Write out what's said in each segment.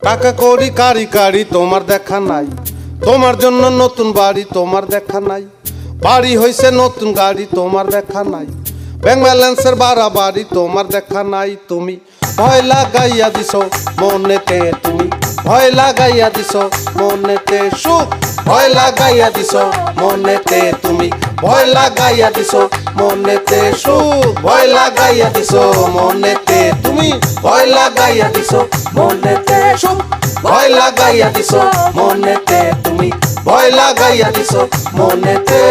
টাকা করি কারি কারি তোমার দেখা নাই, তোমার জন্য নতুন বাড়ি তোমার দেখা নাই, বাড়ি হইছে নতুন গাড়ি তোমার দেখা নাই, ব্যাংক ব্যালেন্সের বাড়াবাড়ি তোমার দেখা নাই। তুমি ভয় লাগাইয়া দিছো মনেতে, তুমি ভয় লাগাইয়া দিছো মনেতে, সুখ ভয় লাগাইয়া দিছো মনেতে, তুমি ভয় লাগাইয়া দিছো মনেতে, সুখ ভয় লাগাইয়া দিছো মনেতে, তুমি ভয় লাগাইয়া দিছো মনেতে, সুখ ভয় লাগাইয়া দিছো মনেতে, তুমি ভয় লাগাইয়া দিছো মনেতে।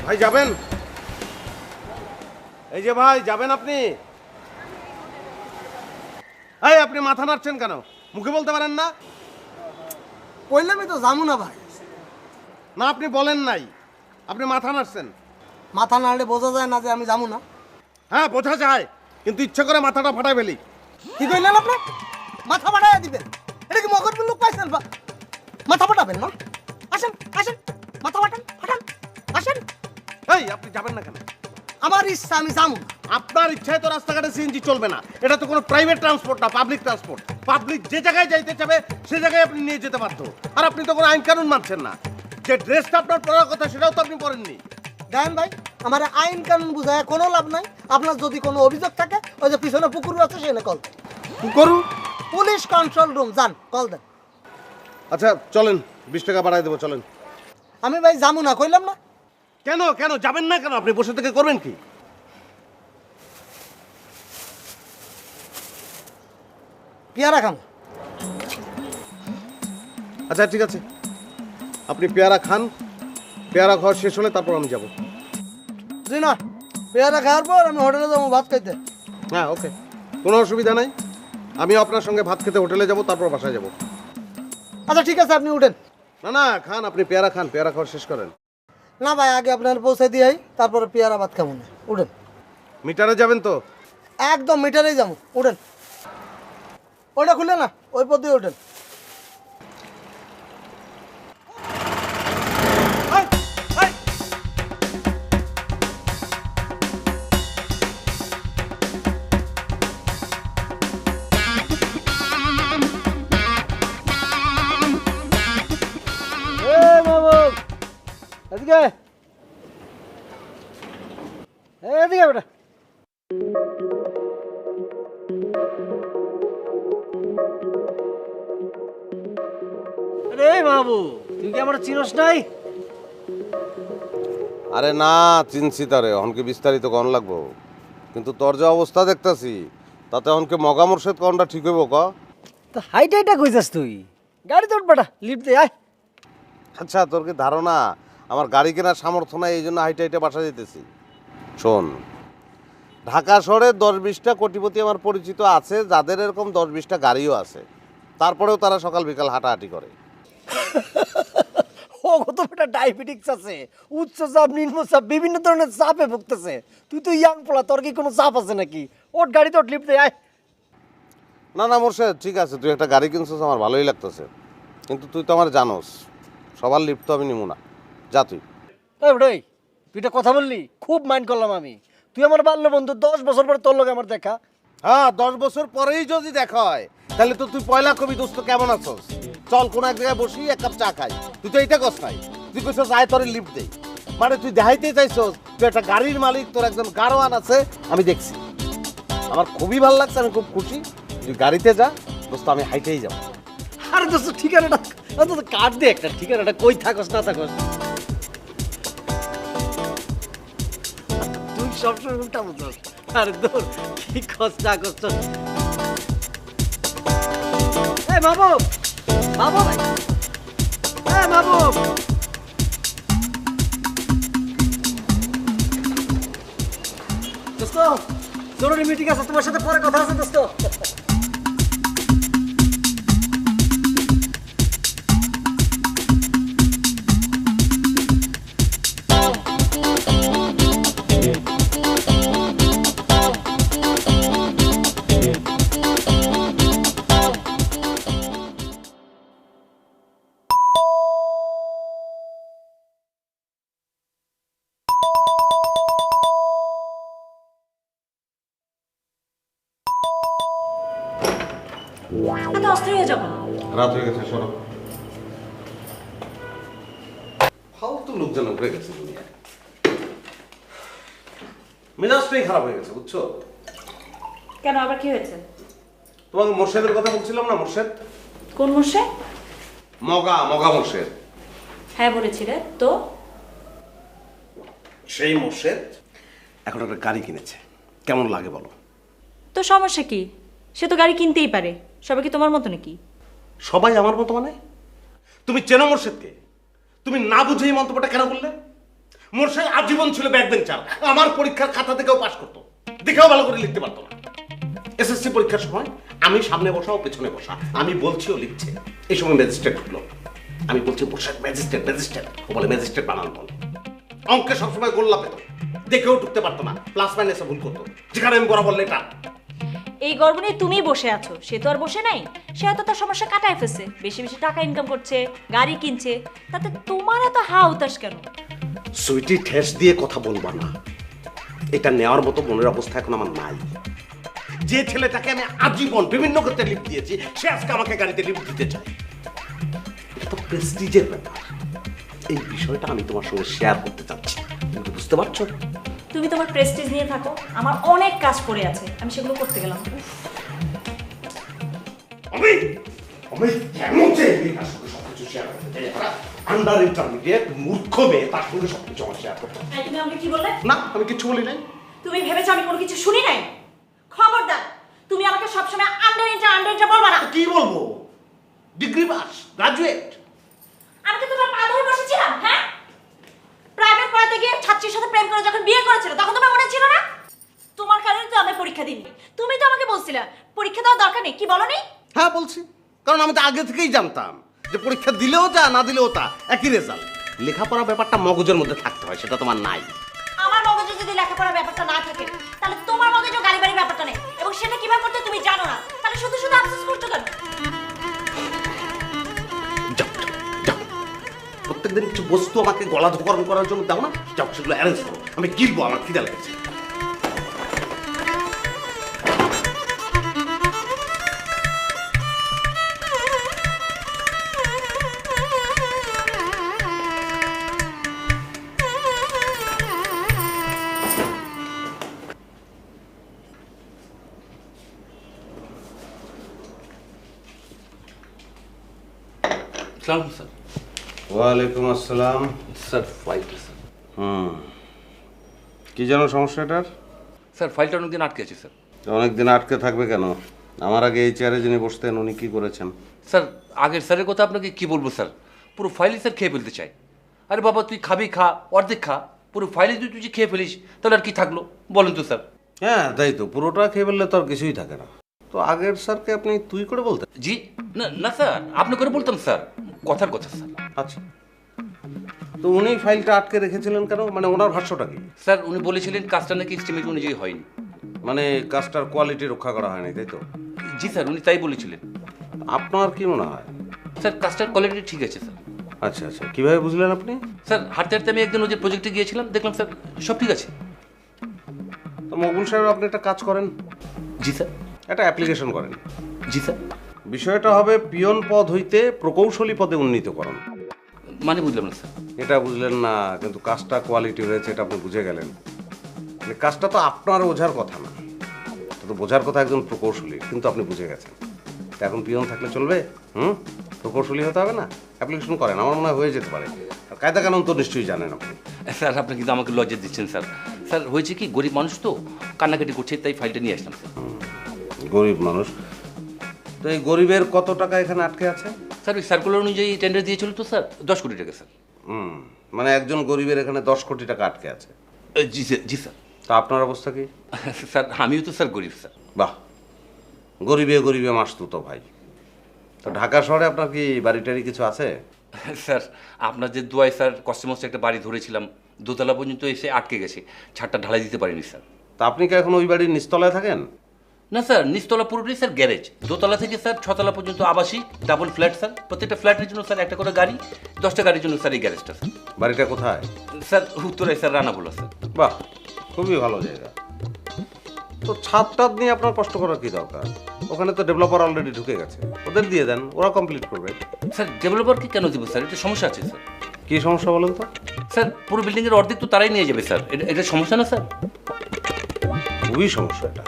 ভাই যাবেন? এই যে ভাই যাবেন আপনি? এই আপনি মাথা নাড়ছেন কেন? মুখে বলতে পারেন না? কইলামই তো যামু না ভাই। না আপনি বলেন নাই, আপনি মাথা নাড়ছেন। মাথা নাড়লে বোঝা যায় না যে আমি যামু না? হ্যাঁ বোঝা যায়, কিন্তু ইচ্ছে করে মাথাটা ফাটাই ফেলি। কি কইলেন আপনি? মাথা ফাটাইয়া দিবেন? এটা কি মগজ লোক পাইছেন? মাথা ফাটাবেন না? আসেন আসেন, মাথা ফাটান ফাটান, আসেন। এই আপনি যাবেন না কেন? আমার ইচ্ছা, আমি যামু না। আপনার ইচ্ছায় তো রাস্তাঘাটে সিএনজি চলবে না, এটা তো কোনো প্রাইভেট ট্রান্সপোর্ট না, পাবলিক ট্রান্সপোর্ট। পাবলিক যে জায়গায় যাইতে চাবে সে জায়গায় আপনি নিয়ে যেতে বাধ্য। আর আপনি তো কোনো আইন কানুন মানছেন না। যে ড্রেসটা আপনার পরার কথা সেটাও তো আপনি পরেননি। দেন ভাই, আমার আইন কানুন বুঝায় কোনো লাভ নাই। আপনার যদি কোনো অভিযোগ থাকে, ওই যে পিছনে পুকুর আছে সেখানে কল দেন। পুকুর? পুলিশ কন্ট্রোল রুম, যান কল দেন। আচ্ছা চলেন, 20 টাকা বাড়াই দেবো, চলেন। আমি ভাই যামু না, কইলাম না। কেন কেন যাবেন না কেন? আপনি বসে থেকে করবেন কি? পেয়ারা খান। আচ্ছা ঠিক আছে, আপনি পেয়ারা খান, পেয়ারা খাওয়া শেষ হলে তারপর আমি যাব। জি না, পেয়ারা খাওয়ার পর আমি হোটেলে যাবো ভাত খাইতে। হ্যাঁ ওকে, কোনো অসুবিধা নাই। আমি আপনার সঙ্গে ভাত খেতে হোটেলে যাব, তারপর বাসায় যাব। আচ্ছা ঠিক আছে, আপনি উঠেন। না না খান, আপনি পেয়ারা খান, পেয়ারা খাওয়া শেষ করেন। না ভাই, আগে আপনার পৌঁছে দিয়াই তারপরে পেয়ারা ভাত খাবো না। উঠেন। মিটারে যাবেন তো? একদম মিটারেই যাবো, উঠেন। ওইটা খুলে না, ওই পথ দিয়ে উঠেন। এদিকে এদিকে বেটা। রে বাবু, তুই কি আমার চিনস নাই? আরে না চিনছি তারে, অনকে বিস্তারিত কন লাগবো, কিন্তু তোর যে অবস্থা দেখতাছি তাতে অনকে মগা মোর্শেদ কনটা ঠিক হইব ক? তো হাইটাইটা কইছাস তুই? গাড়িতে উঠ বেটা, লিফট দে আয়। আচ্ছা তোর কি ধারণা আমার গাড়ি কেনার সামর্থ্য নাই, এই জন্য হাইটে হাইটে বাসা যেতেছি? শোন, ঢাকা শহরে 10-20টা কোটিপতি আমার পরিচিত আছে, যাদের এরকম 10-20টা গাড়িও আছে, তারপরেও তারা সকাল বিকাল হাঁটাহাঁটি করে। ও কত বেটা ডায়াবেটিক্স আছে, উচ্চ চাপ নিম্ন চাপ বিভিন্ন ধরনের চাপে ভুগতেছে। তুই তো ইয়াং পোলা, তোর কি কোনো চাপ আছে নাকি? ওর গাড়িতে ওঠ, লিফট দে আয়। না না মোর্শেদ, ঠিক আছে তুই একটা গাড়ি কিনছিস, আমার ভালোই লাগতেছে, কিন্তু তুই তো আমার জানোস সবার লিফট তো আমি নিব না। যা তুই। এই বেটা, তুই একটা কথা বললি, খুব মাইন্ড করলাম আমি। তুই আমার বাল্য বন্ধু, 10 বছর পরে তোর লগে আমার দেখা। হ্যাঁ 10 বছর পরেই যদি দেখা হয় তাহলে তো তুই পয়লা কবি দোস্ত কেমন আছোস, চল কোন এক জায়গায় বসি এক কাপ চা খাই। তুই তো এইটা কস নাই, তুই কইছস আয় তোর লিফট দেই, মানে তুই দেখাইতে চাইছস তুই একটা গাড়ির মালিক, তোর একজন গাড়োয়ান আছে। আমি দেখছি, আমার খুবই ভালো লাগছে, আমি খুব খুশি। তুই গাড়িতে যা দোস্ত, আমি হাইটেই যাবো। আরে দোস্ত ঠিকানাটা অন্তত কাট দে, একটা ঠিকানাটা কই থাকস না থাকস। তুই সবসময় উল্টা বুঝছ। আরে দূর, কি কষ্ট না কষ্ট। এই মাহবুব, মাহবুব, এই মাহবুব। দোস্ত, জরুরি মিটিং আছে, তোমার সাথে পরে কথা আছে দোস্ত। এত অস্থির হয়ে যাবো না। রাত হয়ে গেছে, সরব। ফালতু লোক যেন উঠে গেছে দুনিয়ায়। মেজাজটাই খারাপ হয়ে গেছে, বুঝছো? কেন, আবার কি হয়েছে? তোমাকে মোর্শেদের কথা বলছিলাম না, মোর্শেদ? কোন মোর্শে? মগা মগা মোর্শেদ। হ্যাঁ বলেছিলে তো। সেই মোর্শেদ এখন একটা গাড়ি কিনেছে। কেমন লাগে বলো? তো সমস্যা কি? সে তো গাড়ি কিনতেই পারে। সবাই কি তোমার মতো নাকি? সবাই আমার মতো মানে? তুমি চেনো মোর্শেদকে? তুমি না বুঝে এই মন্তব্যটা কেন বললে? মোর্শেদ আজীবন ছিল ব্যাক বেঞ্চার। আমার পরীক্ষার খাতা থেকেও পাস করতো, দেখেও ভালো করে লিখতে পারতো না। এসএসসি পরীক্ষার সময় আমি সামনে বসা ও পেছনে বসা, আমি বলছি ও লিখছে। এই সময় ম্যাজিস্ট্রেট ঢুকলো। আমি বলছি মোর্শেদ ম্যাজিস্ট্রেট ম্যাজিস্ট্রেট, ও বলে ম্যাজিস্ট্রেট বানান বল। অঙ্কে সবসময় গোল্লা পেত, দেখেও ঢুকতে পারতো না, প্লাস মাইনাসে ভুল করতো, যেখানে আমি বরাবর লেটার। এই গর্ব নিয়ে তুমি বসে আছো, সে তো আর বসে নাই। সে হয়তো তার সমস্যা কাটায় ফেলছে, বেশি বেশি টাকা ইনকাম করছে, গাড়ি কিনছে, তাতে তোমার এত হা উতাস কেন? সুইটি, ঠেস দিয়ে কথা বলবা না। এটা নেওয়ার মতো মনের অবস্থা এখন আমার নাই। যে ছেলেটাকে আমি আজীবন বিভিন্ন ক্ষেত্রে লিফট দিয়েছি, সে আজকে আমাকে গাড়িতে লিফট দিতে চায়। এটা তো প্রেস্টিজের ব্যাপার। এই বিষয়টা আমি তোমার সঙ্গে শেয়ার করতে চাচ্ছি, তুমি বুঝতে পারছো? তুমি তোমার প্রেস্টিজ নিয়ে থাকো, আমার অনেক কাজ পড়ে আছে, আমি সেগুলো করতে গেলাম। আমি আমি কেন চাইবি তার সঙ্গে সবকিছু শেয়ার করতে চাই? আন্ডার ইন্টারমিডিয়েট মূর্খ মেয়ে, তার সঙ্গে সবকিছু আমার শেয়ার করতে। তুমি আমাকে কি বললে? না, আমি কিচ্ছু বলি নাই। তুমি ভেবেছো আমি কোনো কিছু শুনি নাই? খবরদার, তুমি আমাকে সবসময় আন্ডার ইন্টার বলবা না। কি বলবো? Degree pass, graduate. আমি তো তোমার পা ধরে বসেছিলাম, হ্যাঁ? প্রাইভেট পড়াতে গিয়ে ছাত্রীর সাথে প্রেম করে যখন বিয়ে করেছিল, তখন তোমার মনে ছিল না? তোমার কারণে তো আমি পরীক্ষা দিইনি। তুমি তো আমাকে বলছিলে পরীক্ষা দেওয়ার দরকার নেই, কি বলনি? হ্যাঁ বলছি, কারণ আমি তো আগে থেকেই জানতাম যে পরীক্ষা দিলেও যা না দিলেও তা একই রেজাল্ট। লেখাপড়া ব্যাপারটা মগজের মধ্যে থাকতে হয়, সেটা তোমার নাই। আমার মগজে যদি লেখাপড়ার ব্যাপারটা না থাকে, তাহলে তোমার মগজে গাড়ি বাড়ির ব্যাপারটা নেই, এবং সেটা কিভাবে করতে তুমি জানো না, তাহলে শুধু শুধু আফসোস করছো কেন? যাও যাও, প্রত্যেকদিন কিছু বস্তু আমাকে গলা ধকরণ করার জন্য দাও না, যাও সেগুলো অ্যারেঞ্জ করো, আমি কিনবো, আমার খিদে লেগেছে। সালাম স্যার। ওয়ালাইকুম আসসালাম। স্যার ফাইলটা স্যার। কি যেন সমস্যা এটার? স্যার ফাইলটা অনেকদিন আটকে আছে স্যার। অনেকদিন আটকে থাকবে কেন? আমার আগে এই চেয়ারে যিনি বসতেন উনি কি করেছেন? স্যার আগের স্যারের কথা আপনাকে কি বলবো স্যার, পুরো ফাইলই স্যার খেয়ে ফেলতে চাই। আরে বাবা তুই খাবি খা, অর্ধেক খা, পুরো ফাইলে তুই যে খেয়ে ফেলিস তাহলে আর কি থাকলো বলেন তো স্যার? হ্যাঁ তাই তো, পুরোটা খেয়ে ফেললে তো আর কিছুই থাকে না। তো আগের স্যারকে আপনি তুই করে বলতেন? জি না না স্যার, আপনি করে বলতাম স্যার, কথার কথা স্যার। আচ্ছা, তো উনি ফাইলটা আটকে রেখেছিলেন কেন? মানে ওনার ভাষ্যটা কি? স্যার উনি বলেছিলেন কাজটা নাকি এস্টিমেট অনুযায়ী হয়নি। মানে কাজটার কোয়ালিটি রক্ষা করা হয়নি, তাই তো? জি স্যার উনি তাই বলেছিলেন। আপনার কি মনে হয়? স্যার কাজটার কোয়ালিটি ঠিক আছে স্যার। আচ্ছা আচ্ছা, কিভাবে বুঝলেন আপনি? স্যার হাঁটতে হাঁটতে আমি একদিন ওদের প্রজেক্টে গিয়েছিলাম, দেখলাম স্যার সব ঠিক আছে। তো মকবুল সাহেব আপনি একটা কাজ করেন, জি স্যার। একটা অ্যাপ্লিকেশন করেন। জি স্যার। বিষয়টা হবে পিয়ন পদ হইতে প্রকৌশলী পদে উন্নীতকরণ। মানে বুঝলাম না স্যার। এটা বুঝলেন না, কিন্তু কাজটা কোয়ালিটি হয়েছে এটা আপনি বুঝে গেলেন। মানে কাজটা তো আপনার বোঝার কথা না, এটা তো বোঝার কথা একজন প্রকৌশলী, কিন্তু আপনি বুঝে গেছেন। তা এখন পিয়ন থাকলে চলবে? প্রকৌশলী হতে হবে না? অ্যাপ্লিকেশন করেন, আমার মনে হয় হয়ে যেতে পারে। আর কায়দা কানুন তো নিশ্চয়ই জানেন আপনি। স্যার আপনি কিন্তু আমাকে লজ্জা দিচ্ছেন স্যার। স্যার হয়েছে কি গরিব মানুষ তো কান্নাকাটি করছে তাই ফাইলটা নিয়ে আসলাম স্যার। গরিব মানুষ তো এই গরিবের কত টাকা এখানে আটকে আছে? স্যার ওই সার্কুলার অনুযায়ী টেন্ডার দিয়েছিল তো স্যার 10 কোটি টাকা স্যার। মানে একজন গরিবের এখানে 10 কোটি টাকা আটকে আছে। জি স্যার, জি স্যার। তা আপনার অবস্থা কি? স্যার আমিও তো স্যার গরিব স্যার। বাহ, গরিবে গরিবে মাসতু তো ভাই। তো ঢাকা শহরে আপনার কি বাড়ি টাড়ি কিছু আছে? স্যার আপনার যে দোয়ায় স্যার কষ্টে মষ্টে একটা বাড়ি ধরেছিলাম, দোতলা পর্যন্ত এসে আটকে গেছে, ছাদটা ঢালাই দিতে পারিনি স্যার। তা আপনি কি এখন ওই বাড়ির নিচতলায় থাকেন? না স্যার, নিচতলা পুরোটাই স্যার গ্যারেজ, দোতলা থেকে স্যার 6 তলা পর্যন্ত আবাসিক ডাবল ফ্ল্যাট স্যার। প্রত্যেকটা ফ্ল্যাটের জন্য স্যার একটা করে গাড়ি, 10টা গাড়ির জন্য স্যার এই গ্যারেজটা স্যার। বাড়িটা কোথায়? স্যার উত্তরায় স্যার, রানাবোলা স্যার। বাহ, খুবই ভালো জায়গা। তো ছাদ টাদ নিয়ে আপনার কষ্ট করার কি দরকার? ওখানে তো ডেভেলপার অলরেডি ঢুকে গেছে, ওদের দিয়ে দেন, ওরা কমপ্লিট করবে। স্যার ডেভেলপারকে কেন দিব স্যার? এটা সমস্যা আছে স্যার। কি সমস্যা বলেন তো? স্যার পুরো বিল্ডিংয়ের অর্ধেক তো তারাই নিয়ে যাবে স্যার, এটা সমস্যা না স্যার? খুবই সমস্যা এটা।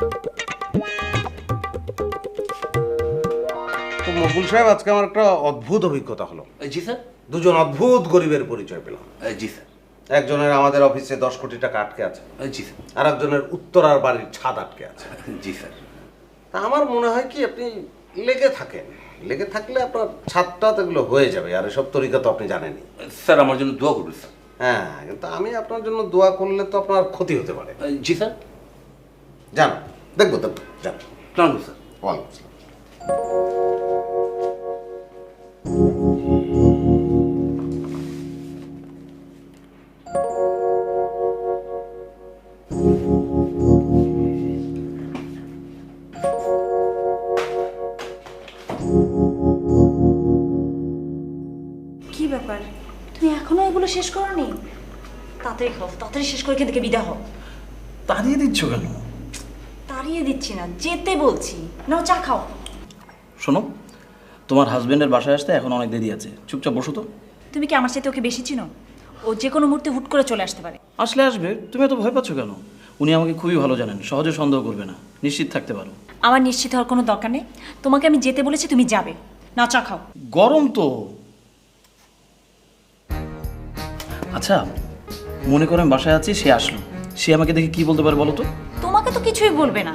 তো মকবুল সাহেব, আজকে আমার একটা অদ্ভুত অভিজ্ঞতা হলো। জি স্যার। দুজন অদ্ভুত গরিবের পরিচয় পেলাম। জি স্যার। একজনের আমাদের অফিসে 10 কোটি টাকা আটকে আছে, জি স্যার। আর একজনের উত্তরার বাড়ির ছাদ আটকে আছে। জি স্যার। তা আমার মনে হয় কি আপনি লেগে থাকেন, লেগে থাকলে আপনার ছাদটা তো এগুলো হয়ে যাবে। আর এসব তরিকা তো আপনি জানেনই। স্যার আমার জন্য দোয়া করবেন স্যার। হ্যাঁ, কিন্তু আমি আপনার জন্য দোয়া করলে তো আপনার ক্ষতি হতে পারে। জি স্যার। যান, দেখবো যান। Plan sir. ওয়ালাইকুম আসসালাম। কি ব্যাপার, তুমি এখনো এগুলো শেষ করোনি? তাড়াতাড়ি খাও, তাড়াতাড়ি শেষ করে এখান থেকে বিদা হও। তাড়িয়ে দিচ্ছ কেন? তাড়িয়ে দিচ্ছি না, যেতে বলছি। নাও চা খাও। শোনো, তোমার হাজবেন্ডের বাসায় আসতে এখন অনেক দেরি আছে, চুপচাপ বসো তো। তুমি কি আমার চাইতে ওকে বেশি চিনো? ও যে কোনো মুহূর্তে হুট করে চলে আসতে পারে। আসলে আসবে, তুমি এত ভয় পাচ্ছ কেন? উনি আমাকে খুবই ভালো জানেন, সহজে সন্দেহ করবে না, নিশ্চিত থাকতে পারো। আমার নিশ্চিত হওয়ার কোনো দরকার নেই। তোমাকে আমি যেতে বলেছি, তুমি যাবে। নাও চা খাও। গরম তো। আচ্ছা, মনে করেন বাসায় আছি, সে আসলো, সে আমাকে দেখে কি বলতে পারে বলো তো? তোমাকে তো কিছুই বলবে না।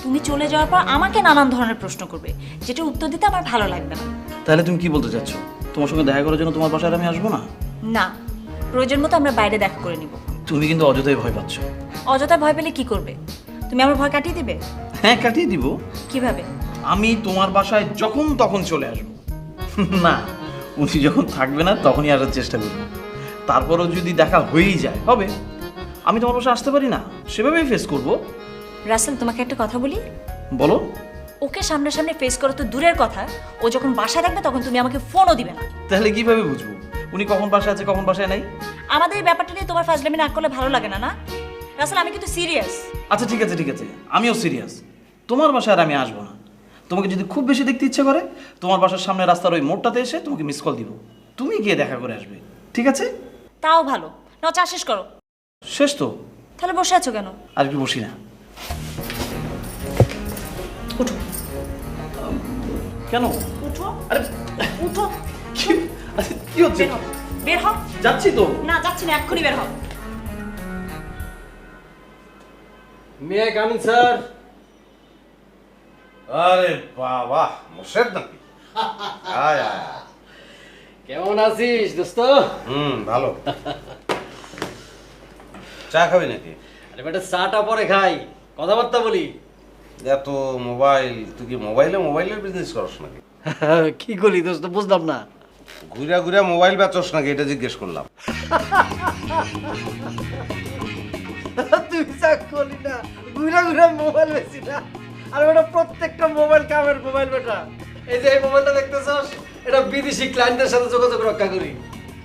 তুমি চলে যাওয়ার পর আমাকে নানান ধরনের প্রশ্ন করবে, যেটা উত্তর দিতে আমার ভালো লাগবে না। তাহলে তুমি কি বলতে চাচ্ছ? তোমার সঙ্গে দেখা করার জন্য তোমার বাসায় আর আমি আসবো না? না, প্রয়োজন মতো আমরা বাইরে দেখা করে নিব। তুমি কিন্তু অযথাই ভয় পাচ্ছ। অযথা ভয় পেলে কি করবে? তুমি আমার ভয় কাটিয়ে দিবে? হ্যাঁ, কাটিয়ে দিব। কিভাবে? আমি তোমার বাসায় যখন তখন চলে আসবো। না, উনি যখন থাকবে না তখনই আসার চেষ্টা করবো। তারপরও যদি দেখা হয়েই যায়, হবে। আমি তোমার বাসায় আসতে পারি না, সেভাবেই ফেস করব। রাসেল, তোমাকে একটা কথা বলি। বলো। ওকে সামনাসামনি ফেস করো তো দূরের কথা, ও যখন বাসায় থাকবে তখন তুমি আমাকে ফোনও দিবে না। তাহলে কিভাবে বুঝবো উনি কখন বাসায় আছে কখন বাসায় নাই? আমাদের এই ব্যাপারটা নিয়ে তোমার ফাজলামি না করলে ভালো লাগে না, না? রাসেল, আমি কিন্তু সিরিয়াস। আচ্ছা ঠিক আছে, ঠিক আছে, আমিও সিরিয়াস। তোমার বাসায় আর আমি আসবো না। তোমাকে যদি খুব বেশি দেখতে ইচ্ছে করে, তোমার বাসার সামনে রাস্তার ওই মোড়টাতে এসে তোমাকে মিস কল দিব, তুমি গিয়ে দেখা করে আসবে, ঠিক আছে? তাও ভালো। নাও চা শেষ করো। শেষ তো? তাহলে বসে আছো কেন? আর কি বসি না? উঠো। কেন? উঠো। আরে উঠো। আচ্ছা, কি হচ্ছে? বের হও। বের হও। যাচ্ছি তো। না, যাচ্ছি না, এক্ষুনি বের হও। May I coming sir? আরে বাবা, মোর্শেদ নাকি? আয় আয়। কেমন আছিস দোস্ত? ভালো। চা খাবি নাকি? আরে বেটা, চাটা পরে খাই, কথাবার্তা বলি। এত মোবাইল, তুই কি মোবাইলের বিজনেস করস নাকি? কি করলি দোস্ত, বুঝলাম না। ঘুরা ঘুরা মোবাইল বেচস নাকি, এটা জিজ্ঞেস করলাম। তুই যা করলি না, ঘুরা ঘুরা মোবাইল বেশি না। আর বেটা, প্রত্যেকটা মোবাইল কামের মোবাইল বেটা। এই যে এই মোবাইলটা দেখতেছস, এটা বিদেশি ক্লায়েন্টদের সাথে যোগাযোগ রক্ষা করি।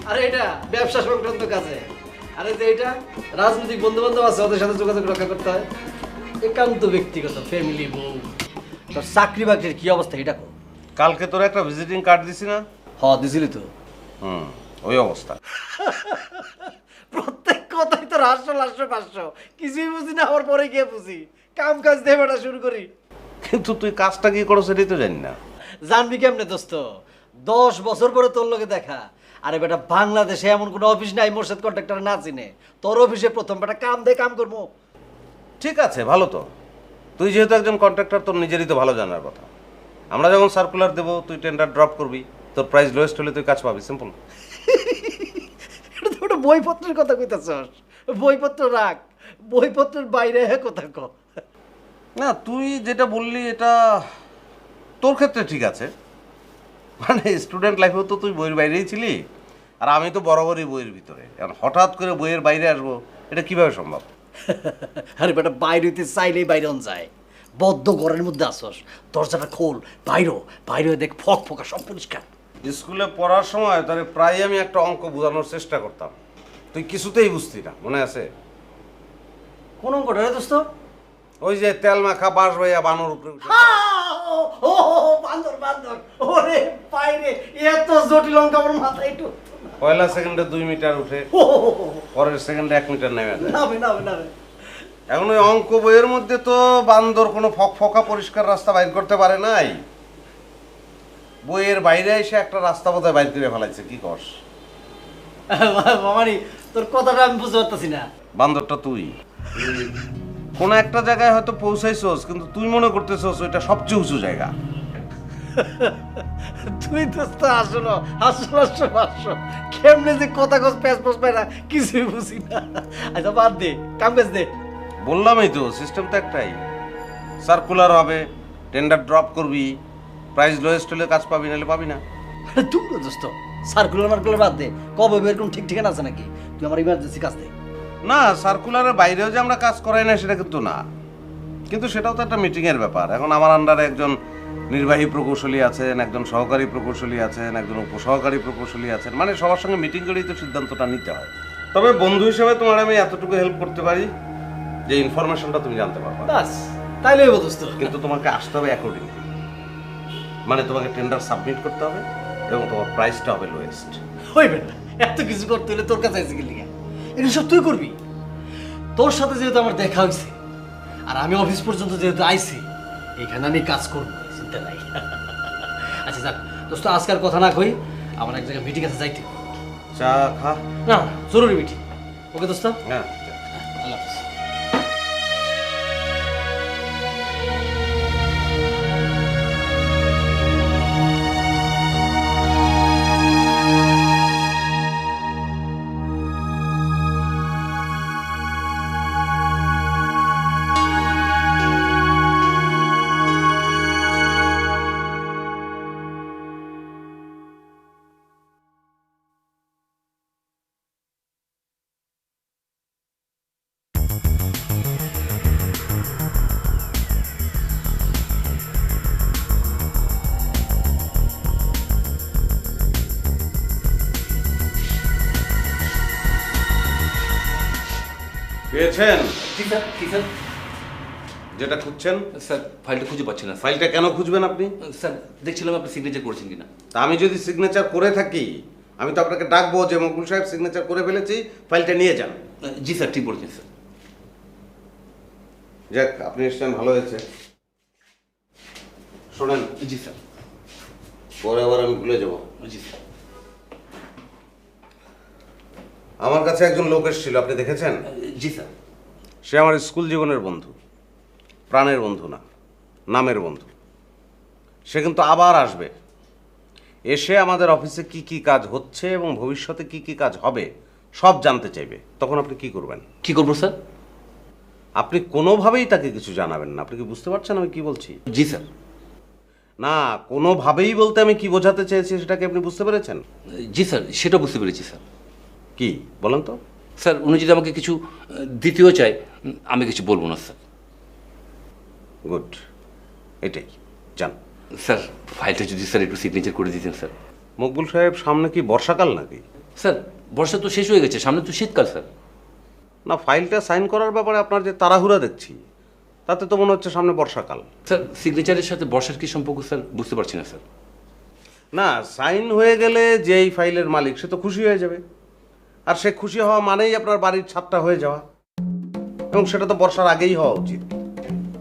আর এটা ব্যবসা সংক্রান্ত কাজে। আর এই যে এটা রাজনৈতিক বন্ধু বান্ধব আছে, ওদের সাথে যোগাযোগ রক্ষা করতে হয়। একান্ত ব্যক্তিগত, ফ্যামিলি, বউ। তোর চাকরি বাকরির কি অবস্থা এটা কর। কালকে তোর একটা ভিজিটিং কার্ড দিছি না? দিছিলি তো। ওই অবস্থা। প্রত্যেক কথাই তো হাস্য লাস্য পাস্য, কিছুই বুঝি না, হওয়ার পরে গিয়ে বুঝি। কাম কাজ দিয়ে বেটা শুরু করি। কিন্তু তুই কাজটা কি করো সেটাই তো জানি না। জানবি কেমনে দোস্ত? 10 বছর পরে তোর লগে দেখা, আরে বেটা বাংলাদেশে এমন কোনো অফিস নাই মোর্শেদ কন্ট্রাক্টর না চিনে। তোর অফিসে প্রথম বেটা কাম দে কাম করবো। ঠিক আছে, ভালো তো। তুই যেহেতু একজন কন্ট্রাক্টর, তোর নিজেরই তো ভালো জানার কথা। আমরা যখন সার্কুলার দেবো, তুই টেন্ডার ড্রপ করবি, তোর প্রাইস লোয়েস্ট হলে তুই কাজ পাবি, সিম্পল। এটা তো একটা বইপত্রের কথা কইতাছস। বইপত্র রাখ, বইপত্রের বাইরে কথা ক। না, তুই যেটা বললি এটা তোর ক্ষেত্রে ঠিক আছে, মানে স্টুডেন্ট লাইফেও তো তুই বইয়ের বাইরেই ছিলি, আর আমি তো বরাবরই বইয়ের ভিতরে। এখন হঠাৎ করে বইয়ের বাইরে আসবো, এটা কিভাবে সম্ভব? আরে বেটা বাইরে হইতে চাইলেই বাইরে যায়। বদ্ধ ঘরের মধ্যে আসস, দরজাটা খোল, বাইরে দেখ ফক ফকা সব পরিষ্কার। স্কুলে পড়ার সময় তারে প্রায় আমি একটা অঙ্ক বোঝানোর চেষ্টা করতাম, তুই কিছুতেই বুঝতি না, মনে আছে? কোন অঙ্কটা রে দোস্ত? ওই যে তেল মাখা বাঁশ ভাইয়া বানর উপরে উঠে। ও বান্দর বান্দর, ওরে বাইরে এত জটিল অঙ্ক আমার মাথায় একটু পয়লা সেকেন্ডে 2 মিটার উঠে, পরের সেকেন্ডে 1 মিটার নেমে যায়। নাবে। এখন ওই অঙ্ক বইয়ের মধ্যে তো বান্দর কোনো ফকা পরিষ্কার রাস্তা বাইর করতে পারে নাই, বইয়ের বাইরে এসে একটা রাস্তা বোধহয় বাইর করে ফেলাইছে। কি কস? মামারি তোর কথাটা আমি বুঝতে পারতেছি না। বান্দরটা তুই কোন একটা জায়গায় হয়তো পৌঁছাইছস, কিন্তু তুই মনে করতেছস ওইটা সবচেয়ে উঁচু জায়গা। তুই দোস্ত আসলো কেমনে যে কথা কস প্যাস পস পাই না, কিছুই বুঝি না। আচ্ছা বাদ দে, কাম কাজ দে। বললামই তো, সিস্টেম তো একটাই। সার্কুলার হবে, টেন্ডার ড্রপ করবি, প্রাইস লোয়েস্ট হলে কাজ পাবি, নাহলে পাবি না। তুই দোস্ত সার্কুলার মার্কুলার বাদ দে, কবে বের কোন ঠিক ঠিকানা আছে নাকি? তুই আমার ইমার্জেন্সি কাজ দে। না, সার্কুলারের বাইরেও যে আমরা কাজ করাই না সেটা কিন্তু না, কিন্তু সেটাও তো একটা মিটিংয়ের ব্যাপার। এখন আমার আন্ডারে একজন নির্বাহী প্রকৌশলী আছেন, একজন সহকারী প্রকৌশলী আছেন, একজন উপসহকারী প্রকৌশলী আছেন, মানে সবার সঙ্গে মিটিং করেই তো সিদ্ধান্তটা নিতে হয়। তবে বন্ধু হিসেবে তোমার আমি এতটুকু হেল্প করতে পারি যে ইনফরমেশনটা তুমি জানতে পারবে। বাস তাইলে হইব দোস্ত। কিন্তু তোমাকে আসতে হবে অ্যাকর্ডিংলি, মানে তোমাকে টেন্ডার সাবমিট করতে হবে এবং তোমার প্রাইসটা হবে লোয়েস্ট। হইবে না, এত কিছু করতে হলে তোর কাছে আইসি গেলি, এগুলো সব তুই করবি। তোর সাথে যেহেতু আমার দেখা হয়েছে আর আমি অফিস পর্যন্ত যেহেতু আইছি, এখানে আমি কাজ করবো, চিন্তা নাই। আচ্ছা যাক দোস্ত, আজকাল কথা না কই, আমার এক জায়গায় মিটিং আছে, যাইতে। চা খা। না জরুরি মিটিং। ওকে দোস্ত, হ্যাঁ। আল্লাহ হাফেজ। পেয়েছেন জি স্যার। কি স্যার? যেটা খুঁজছেন? স্যার ফাইলটা খুঁজে পাচ্ছি না স্যার। ফাইলটা কেন খুঁজবেন আপনি? স্যার দেখছিলাম আপনি সিগনেচার করেছেন কিনা। তা আমি যদি সিগনেচার করে থাকি, আমি তো আপনাকে ডাকবো যে মকবুল সাহেব সিগনেচার করে ফেলেছি, ফাইলটা নিয়ে যান। জি স্যার, ঠিক বলেছেন স্যার। যাক, আপনি এসছেন ভালো হয়েছে। শোনেন, জি স্যার। পরে আবার আমি ভুলে যাব। জি স্যার। আমার কাছে একজন লোক এসেছিল, আপনি দেখেছেন? জি স্যার। সে আমার স্কুল জীবনের বন্ধু, প্রাণের বন্ধু না, নামের বন্ধু। সে কিন্তু আবার আসবে, এসে আমাদের অফিসে কি কি কাজ হচ্ছে এবং ভবিষ্যতে কি কি কাজ হবে সব জানতে চাইবে। তখন আপনি কি করবেন? কি করবো স্যার? আপনি কোনোভাবেই তাকে কিছু জানাবেন না। আপনি কি বুঝতে পারছেন আমি কি বলছি? জি স্যার। না, কোনোভাবেই বলতে আমি কি বোঝাতে চেয়েছি সেটাকে আপনি বুঝতে পেরেছেন? জি স্যার, সেটা বুঝতে পেরেছি স্যার। কি বলেন তো? স্যার উনি যদি আমাকে কিছু দ্বিতীয় চায়, আমি কিছু বলবো না স্যার। গুড, এটাই জান। স্যার ফাইলটা যদি স্যার একটু সিগনেচার করে দিতেন স্যার। মকবুল সাহেব, সামনে কি বর্ষাকাল নাকি? স্যার বর্ষা তো শেষ হয়ে গেছে, সামনে তো শীতকাল স্যার। না, ফাইলটা সাইন করার ব্যাপারে আপনার যে তাড়াহুড়া দেখছি, তাতে তো মনে হচ্ছে সামনে বর্ষাকাল। স্যার সিগনেচারের সাথে বর্ষার কি সম্পর্ক স্যার, বুঝতে পারছি না স্যার। না, সাইন হয়ে গেলে যেই ফাইলের মালিক সে তো খুশি হয়ে যাবে, আর সে খুশি হওয়া মানেই আপনার বাড়ির ছাদটা হয়ে যাওয়া, এবং সেটা তো বর্ষার আগেই হওয়া উচিত।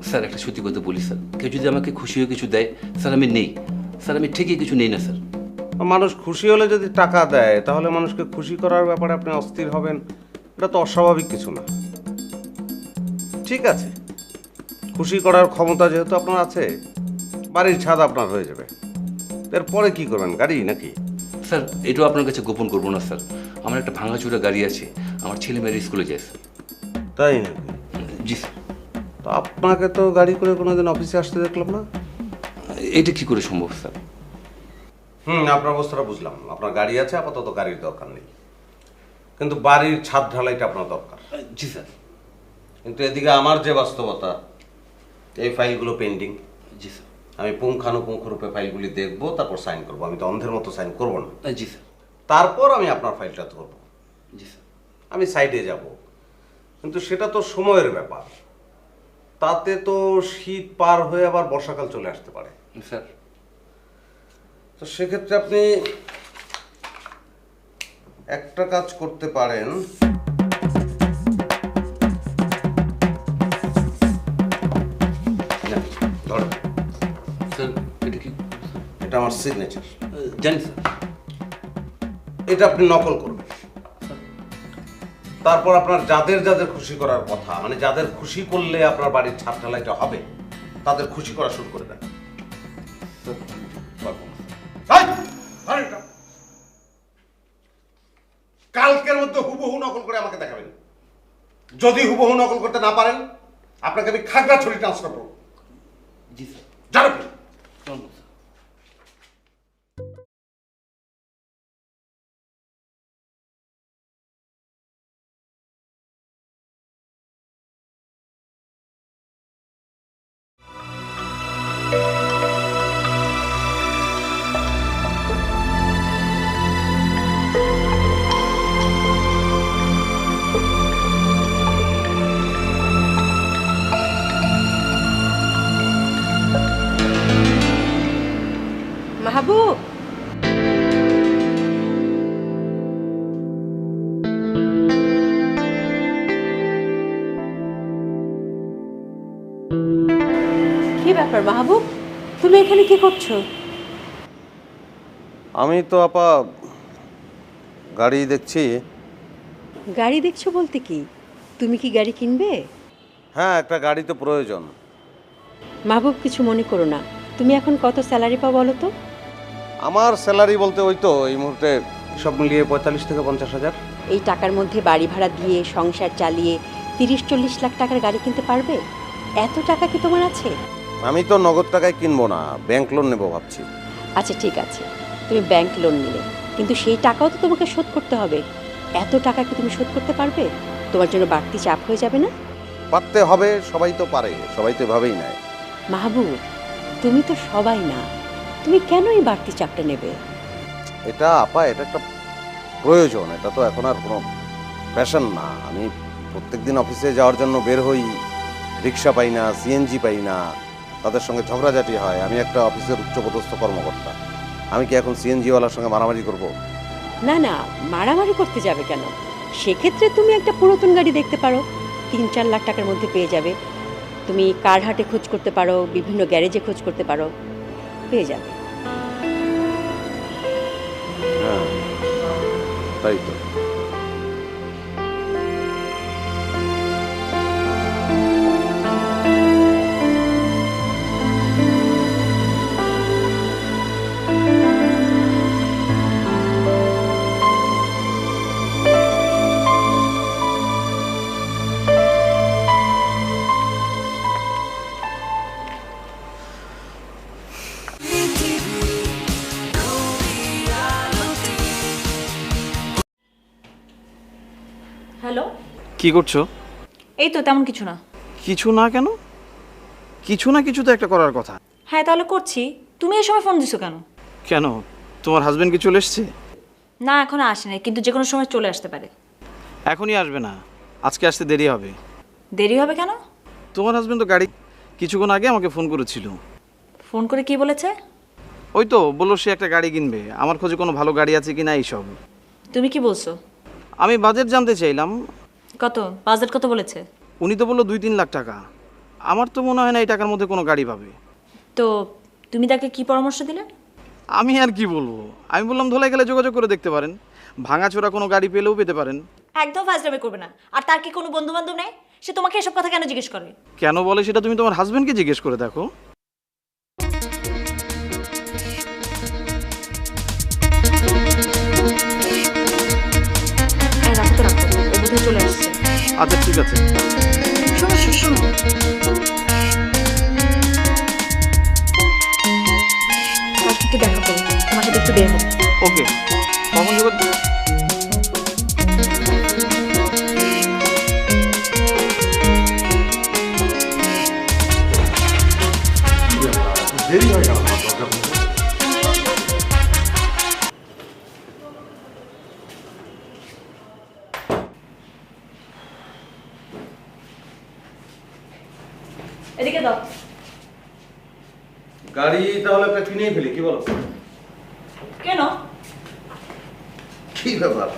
স্যার একটা সত্যি কথা বলি স্যার, কেউ যদি আমাকে খুশি হয়ে কিছু দেয় স্যার, আমি নেই স্যার, আমি ঠিকই কিছু নেই না স্যার। মানুষ খুশি হলে যদি টাকা দেয় তাহলে মানুষকে খুশি করার ব্যাপারে আপনি অস্থির হবেন, এটা তো অস্বাভাবিক কিছু না। ঠিক আছে, খুশি করার ক্ষমতা যেহেতু আপনার আছে, বাড়ির ছাদ আপনার হয়ে যাবে। এরপরে কি করবেন, গাড়ি নাকি? স্যার এটাও আপনার কাছে গোপন করবো না স্যার, আমার একটা ভাঙাচোরা গাড়ি আছে, আমার ছেলে মেয়ের স্কুলে যায় স্যার। তাই নাকি? জি স্যার। তো আপনাকে তো গাড়ি করে কোনোদিন অফিসে আসতে দেখলাম না। এটা কি করে সম্ভব স্যার? আপনার অবস্থাটা বুঝলাম, আপনার গাড়ি আছে, আপাতত গাড়ির দরকার নেই, কিন্তু বাড়ির ছাদ ঢালাইটা আপনার দরকার। জি স্যার। কিন্তু এদিকে আমার যে বাস্তবতা, এই ফাইলগুলো পেন্ডিং। জি স্যার। আমি পুঙ্খানুপুঙ্খরূপে ফাইলগুলি দেখবো, তারপর সাইন করবো। আমি তো অন্ধের মতো সাইন করবো না। জি স্যার। তারপর আমি আপনার ফাইলটা ধরবো, জি স্যার। আমি সাইডে যাব। কিন্তু সেটা তো সময়ের ব্যাপার, তাতে তো শীত পার হয়ে আবার বর্ষাকাল চলে আসতে পারে। স্যার তো সেক্ষেত্রে আপনি একটা কাজ করতে পারেন, ধরেন স্যার এটা কি? এটা আমার সিগনেচার, জানি স্যার। এটা আপনি নকল করবেন। তারপর আপনার যাদের যাদের খুশি করার কথা, মানে যাদের খুশি করলে আপনার বাড়ির ছাদ ঢালাইটা হবে, তাদের খুশি করা শুরু করে দেন। কালকের মধ্যে হুবহু নকল করে আমাকে দেখাবেন। যদি হুবহু নকল করতে না পারেন, আপনাকে আমি খাগড়াছড়ি ট্রান্সফার করবো। জি স্যার। জানো? চলুন স্যার। মাহবুব, কি ব্যাপার মাহবুব, তুমি এখানে কি করছো? আমি তো আপা গাড়ি দেখছি। গাড়ি দেখছো বলতে কি, তুমি কি গাড়ি কিনবে? হ্যাঁ, একটা গাড়ি তো প্রয়োজন। মাহবুব কিছু মনে করো না, তুমি এখন কত স্যালারি পাও বলো তো? আমার স্যালারি বলতে ওই তো এই মুহূর্তে সব মিলিয়ে 45 থেকে 50,000। এই টাকার মধ্যে বাড়ি ভাড়া দিয়ে সংসার চালিয়ে 30-40 লাখ টাকার গাড়ি কিনতে পারবে? এত টাকা কি তোমার আছে? আমি তো নগদ টাকায় কিনবো না, ব্যাংক লোন নেবো ভাবছি। আচ্ছা ঠিক আছে, তুমি ব্যাংক লোন নিলে, কিন্তু সেই টাকাও তো তোমাকে শোধ করতে হবে। এত টাকা কি তুমি শোধ করতে পারবে? তোমার জন্য বাড়তি চাপ হয়ে যাবে না? পারতে হবে, সবাই তো পারে, সবাই তো এভাবেই নেয়। মাহবুব, তুমি তো সবাই না, তুমি কেন এই বাড়তি চাপটা নেবে? এটা আপা, এটা একটা প্রয়োজন, এটা তো এখন আর কোনো ফ্যাশন না। আমি প্রত্যেকদিন অফিসে যাওয়ার জন্য বের হই, রিক্সা পাই না, সিএনজি পাই না, তাদের সঙ্গে ঝগড়াঝাটি হয়। আমি একটা অফিসের উচ্চপদস্থ কর্মকর্তা, আমি কি এখন সিএনজিওয়ালার সঙ্গে মারামারি করব? না না, মারামারি করতে যাবে কেন? সেক্ষেত্রে তুমি একটা পুরাতন গাড়ি দেখতে পারো, 3-4 লাখ টাকার মধ্যে পেয়ে যাবে। তুমি কার হাটে খোঁজ করতে পারো, বিভিন্ন গ্যারেজে খোঁজ করতে পারো, পেয়ে যাবে। হ্যাঁ, তাই তো। হ্যালো, কি করছো? এই তো তেমন কিছু না। কিছু না কেন? কিছু না কিছু তো একটা করার কথা। হ্যাঁ তাহলে করছি। তুমি এই সময় ফোন দিছো কেন? কেন, তোমার হাজবেন্ড কি চলে এসছে? না এখনো আসেনি, কিন্তু যে কোনো সময় চলে আসতে পারে। এখনই আসবে না, আজকে আসতে দেরি হবে। দেরি হবে কেন? তোমার হাজবেন্ড তো গাড়ি কিছুক্ষণ আগে আমাকে ফোন করেছিল। ফোন করে কি বলেছে? ওই তো বললো সে একটা গাড়ি কিনবে, আমার খোঁজে কোনো ভালো গাড়ি আছে কি না এইসব। তুমি কি বলছো? আমি বাজেট জানতে চাইলাম। কত বাজেট কত বলেছে? উনি তো বললো 2-3 লাখ টাকা। আমার তো মনে হয় না এই টাকার মধ্যে কোনো গাড়ি পাবে। তো তুমি তাকে কি পরামর্শ দিলে? আমি আর কি বলবো, আমি বললাম ধোলাই গেলে যোগাযোগ করে দেখতে পারেন, ভাঙাচোরা কোনো গাড়ি পেলেও পেতে পারেন। একদম ফাজলামি করবে না। আর তার কি কোনো বন্ধু বান্ধব নেই? সে তোমাকে এসব কথা কেন জিজ্ঞেস করে? কেন বলে সেটা তুমি তোমার হাজবেন্ডকে জিজ্ঞেস করে দেখো। রাখো তো রাখো, ও বোধহয় চলে আসছে। আচ্ছা ঠিক আছে। শোনো শোনো শোনো, তার থেকে দেখা করো, তোমার সাথে একটু বের হবো। ওকে, কখন যোগাযোগ? দেরি হয়ে গেল আমার দরজা খুলতে। এদিকে দাও। গাড়ি তাহলে একটা কিনেই ফেলি, কি বলো? কেন? কি ব্যাপার,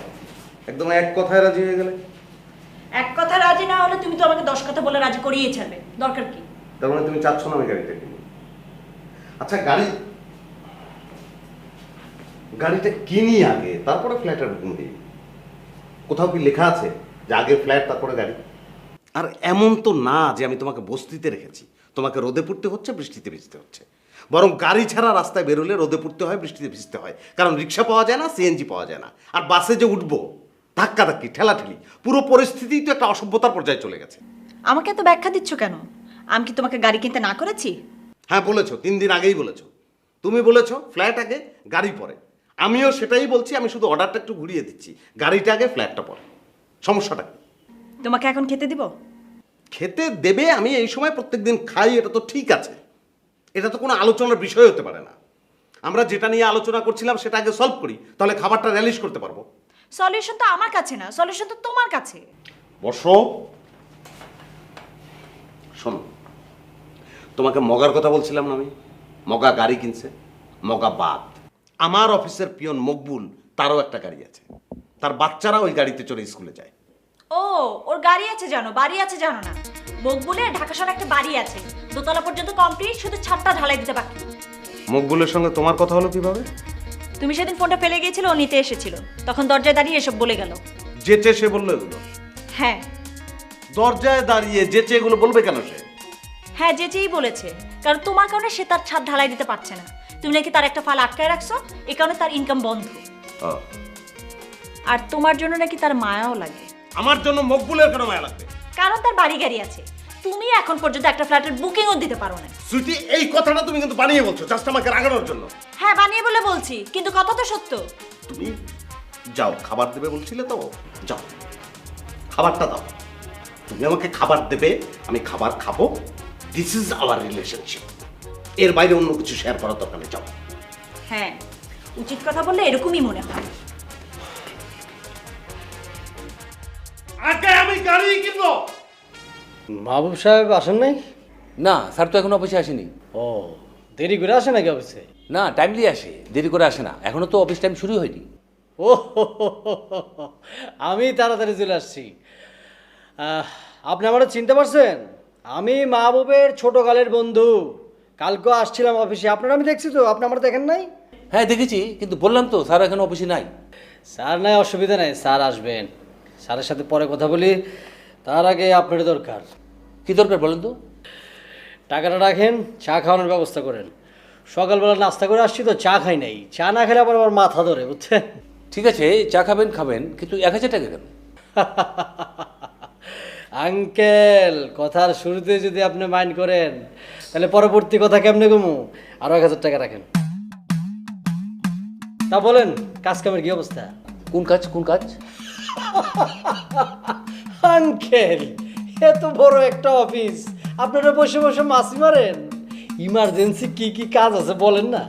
একদম এক কথায় রাজি হয়ে গেলে? এক কথা রাজি না হলে তুমি তো আমাকে 10 কথা বলে রাজি করিয়ে ছাড়বে, দরকার কি? তার মানে তুমি চাচ্ছ না আমি গাড়িটা কিনি? আচ্ছা গাড়িটা কিনি আগে, তারপরে ফ্ল্যাটের বুকিং দিই। কোথাও কি লেখা আছে যে আগে ফ্ল্যাট তারপরে গাড়ি? আর এমন তো না যে আমি তোমাকে বস্তিতে রেখেছি, তোমাকে রোদে পড়তে হচ্ছে, বৃষ্টিতে ভিজতে হচ্ছে। বরং গাড়ি ছাড়া রাস্তায় বেরোলে রোদে পড়তে হয়, বৃষ্টিতে ভিজতে হয়, কারণ রিক্সা পাওয়া যায় না, সিএনজি পাওয়া যায় না। আর বাসে যে উঠবো, ধাক্কাধাক্কি, ঠেলাঠেলি, পুরো পরিস্থিতিই তো একটা অসভ্যতার পর্যায়ে চলে গেছে। আমাকে এত ব্যাখ্যা দিচ্ছ কেন? আমি কি তোমাকে গাড়ি কিনতে না করেছি? হ্যাঁ বলেছো, 3 দিন আগেই বলেছো। তুমি বলেছো ফ্ল্যাট আগে গাড়ি পরে, আমিও সেটাই বলছি। আমি শুধু অর্ডারটা একটু ঘুরিয়ে দিচ্ছি, গাড়িটা আগে ফ্ল্যাটটা পরে। সমস্যাটা কি? তোমাকে এখন খেতে দিব? খেতে দেবে, আমি এই সময় প্রত্যেকদিন খাই, এটা তো ঠিক আছে। এটা তো কোনো আলোচনার বিষয় হতে পারে না। আমরা যেটা নিয়ে আলোচনা করছিলাম সেটা আগে সলভ করি, তাহলে খাবারটা রিলিজ করতে পারবো। সলিউশন তো আমার কাছে না, সলিউশন তো তোমার কাছে। বসো, শোনো, তোমাকে মগার কথা বলছিলাম না আমি? মগা গাড়ি কিনছে, মগা বাদ। আমার অফিসের পিয়ন মকবুল, তারও একটা গাড়ি আছে, তার বাচ্চারা ওই গাড়িতে চড়ে স্কুলে যায়। ও, ওর গাড়ি আছে জানো, বাড়ি আছে জানো না? মকবুলে ঢাকা শহরে একটা বাড়ি আছে, দোতলা পর্যন্ত কমপ্লিট, শুধু ছাদটা ঢালাই দিতে বাকি। মকবুলের সঙ্গে তোমার কথা হলো কিভাবে? তুমি সেদিন ফোনটা ফেলে গিয়েছিল, ও নিতে এসেছিল, তখন দরজায় দাঁড়িয়ে এসব বলে গেল। যেচে সে বললো এগুলো? হ্যাঁ দরজায় দাঁড়িয়ে যেচে এগুলো বলবে কেন সে? হ্যাঁ, যেই বলেছে, কারণ তোমার কারণে সে তার ছাদ ঢালাই দিতে পারছে না। তুমি নাকি তার একটা ফাল আটকায় রাখছো, এই কারণে তার ইনকাম বন্ধ। আর তোমার জন্য নাকি তার মায়াও লাগে। আমার জন্য মকবুলের কেন মায়া লাগবে? কারণ তার বাড়ি গাড়ি আছে, তুমি এখন পর্যন্ত একটা ফ্ল্যাটের বুকিংও দিতে পারো না। সুইটি, এই কথাটা তুমি কিন্তু বানিয়ে বলছো জাস্ট আমাকে রাগানোর জন্য। হ্যাঁ বানিয়ে বলে বলছি, কিন্তু কথা তো সত্য। তুমি যাও, খাবার দেবে বলছিলে তো, যাও খাবারটা দাও। তুমি আমাকে খাবার দেবে, আমি খাবার খাবো। দিস ইজ আওয়ার রিলেশনশিপ, এর বাইরে অন্য কিছু শেয়ার করার দরকার নেই। যাও। হ্যাঁ, উচিত কথা বললে এরকমই মনে হয়। আগে আমি গাড়ি কিনবো। মাহবুব সাহেব আসেন নাই? না স্যার তো এখন অফিসে আসেনি। ও, দেরি করে আসে নাকি অফিসে? না, টাইমলি আসে, দেরি করে আসে না। এখনো তো অফিস টাইম শুরু হয়নি। ও আমি তাড়াতাড়ি চলে আসছি। আপনি আমারও চিনতে পারছেন? আমি মাহবুবের ছোটকালের বন্ধু। কালকে আসছিলাম অফিসে, আপনারা আমি দেখছি তো, আপনি আমার দেখেন নাই? হ্যাঁ দেখেছি, কিন্তু বললাম তো স্যার এখন অফিসে নাই। স্যার নাই, অসুবিধা নাই, স্যার আসবেন। স্যারের সাথে পরে কথা বলি, তার আগে আপনার দরকার। কি দরকার বলেন তো? টাকাটা রাখেন, চা খাওয়ানোর ব্যবস্থা করেন। সকালবেলা নাস্তা করে আসছি তো, চা খাই নাই। চা না খেলে আবার আমার মাথা ধরে, বুঝছেন? ঠিক আছে, চা খাবেন খাবেন, কিন্তু 1000 টাকা কেন? আঙ্কেল, কথার শুরুতে যদি আপনি মাইন্ড করেন, তাহলে পরবর্তী কথা কেমনে কমু? আরো 1000 টাকা রাখেন। তা বলেন, কাজ কামের কি অবস্থা? কোন কাজ কোন কাজ? আঙ্কেল, এত বড় একটা অফিস, আপনারা বসে বসে মাসি মারেন? ইমার্জেন্সি কি কি কাজ আছে বলেন না?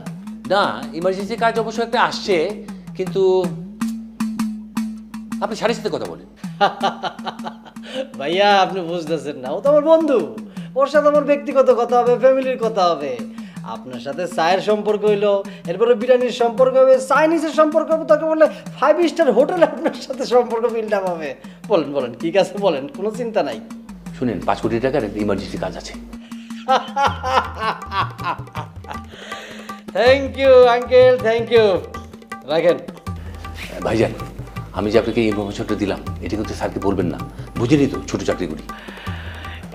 না, ইমার্জেন্সি কাজ অবশ্য একটা আসছে, কিন্তু আপনি স্যারের সাথে কথা বলেন। ভাইয়া, আপনি বুঝতেছেন না, ও তো আমার বন্ধু। ওর সাথে আমার ব্যক্তিগত কথা হবে, ফ্যামিলির কথা হবে। আপনার সাথে চায়ের সম্পর্ক হইলো, এরপরে বিরিয়ানির সম্পর্ক হবে, চাইনিজের সম্পর্ক হবে, তাকে বললে 5 স্টার হোটেলে আপনার সাথে সম্পর্ক বিল্ড আপ হবে। বলেন বলেন, ঠিক আছে বলেন, কোনো চিন্তা নাই। শুনেন, 5 কোটি টাকার একটা ইমার্জেন্সি কাজ আছে। Thank you uncle, thank you. রাখেন। ভাইজান, আমি যে আপনাকে এই ইনফরমেশনটা দিলাম এটা কিন্তু স্যারকে বলবেন না, বুঝেনি তো ছোটো চাকরি করি।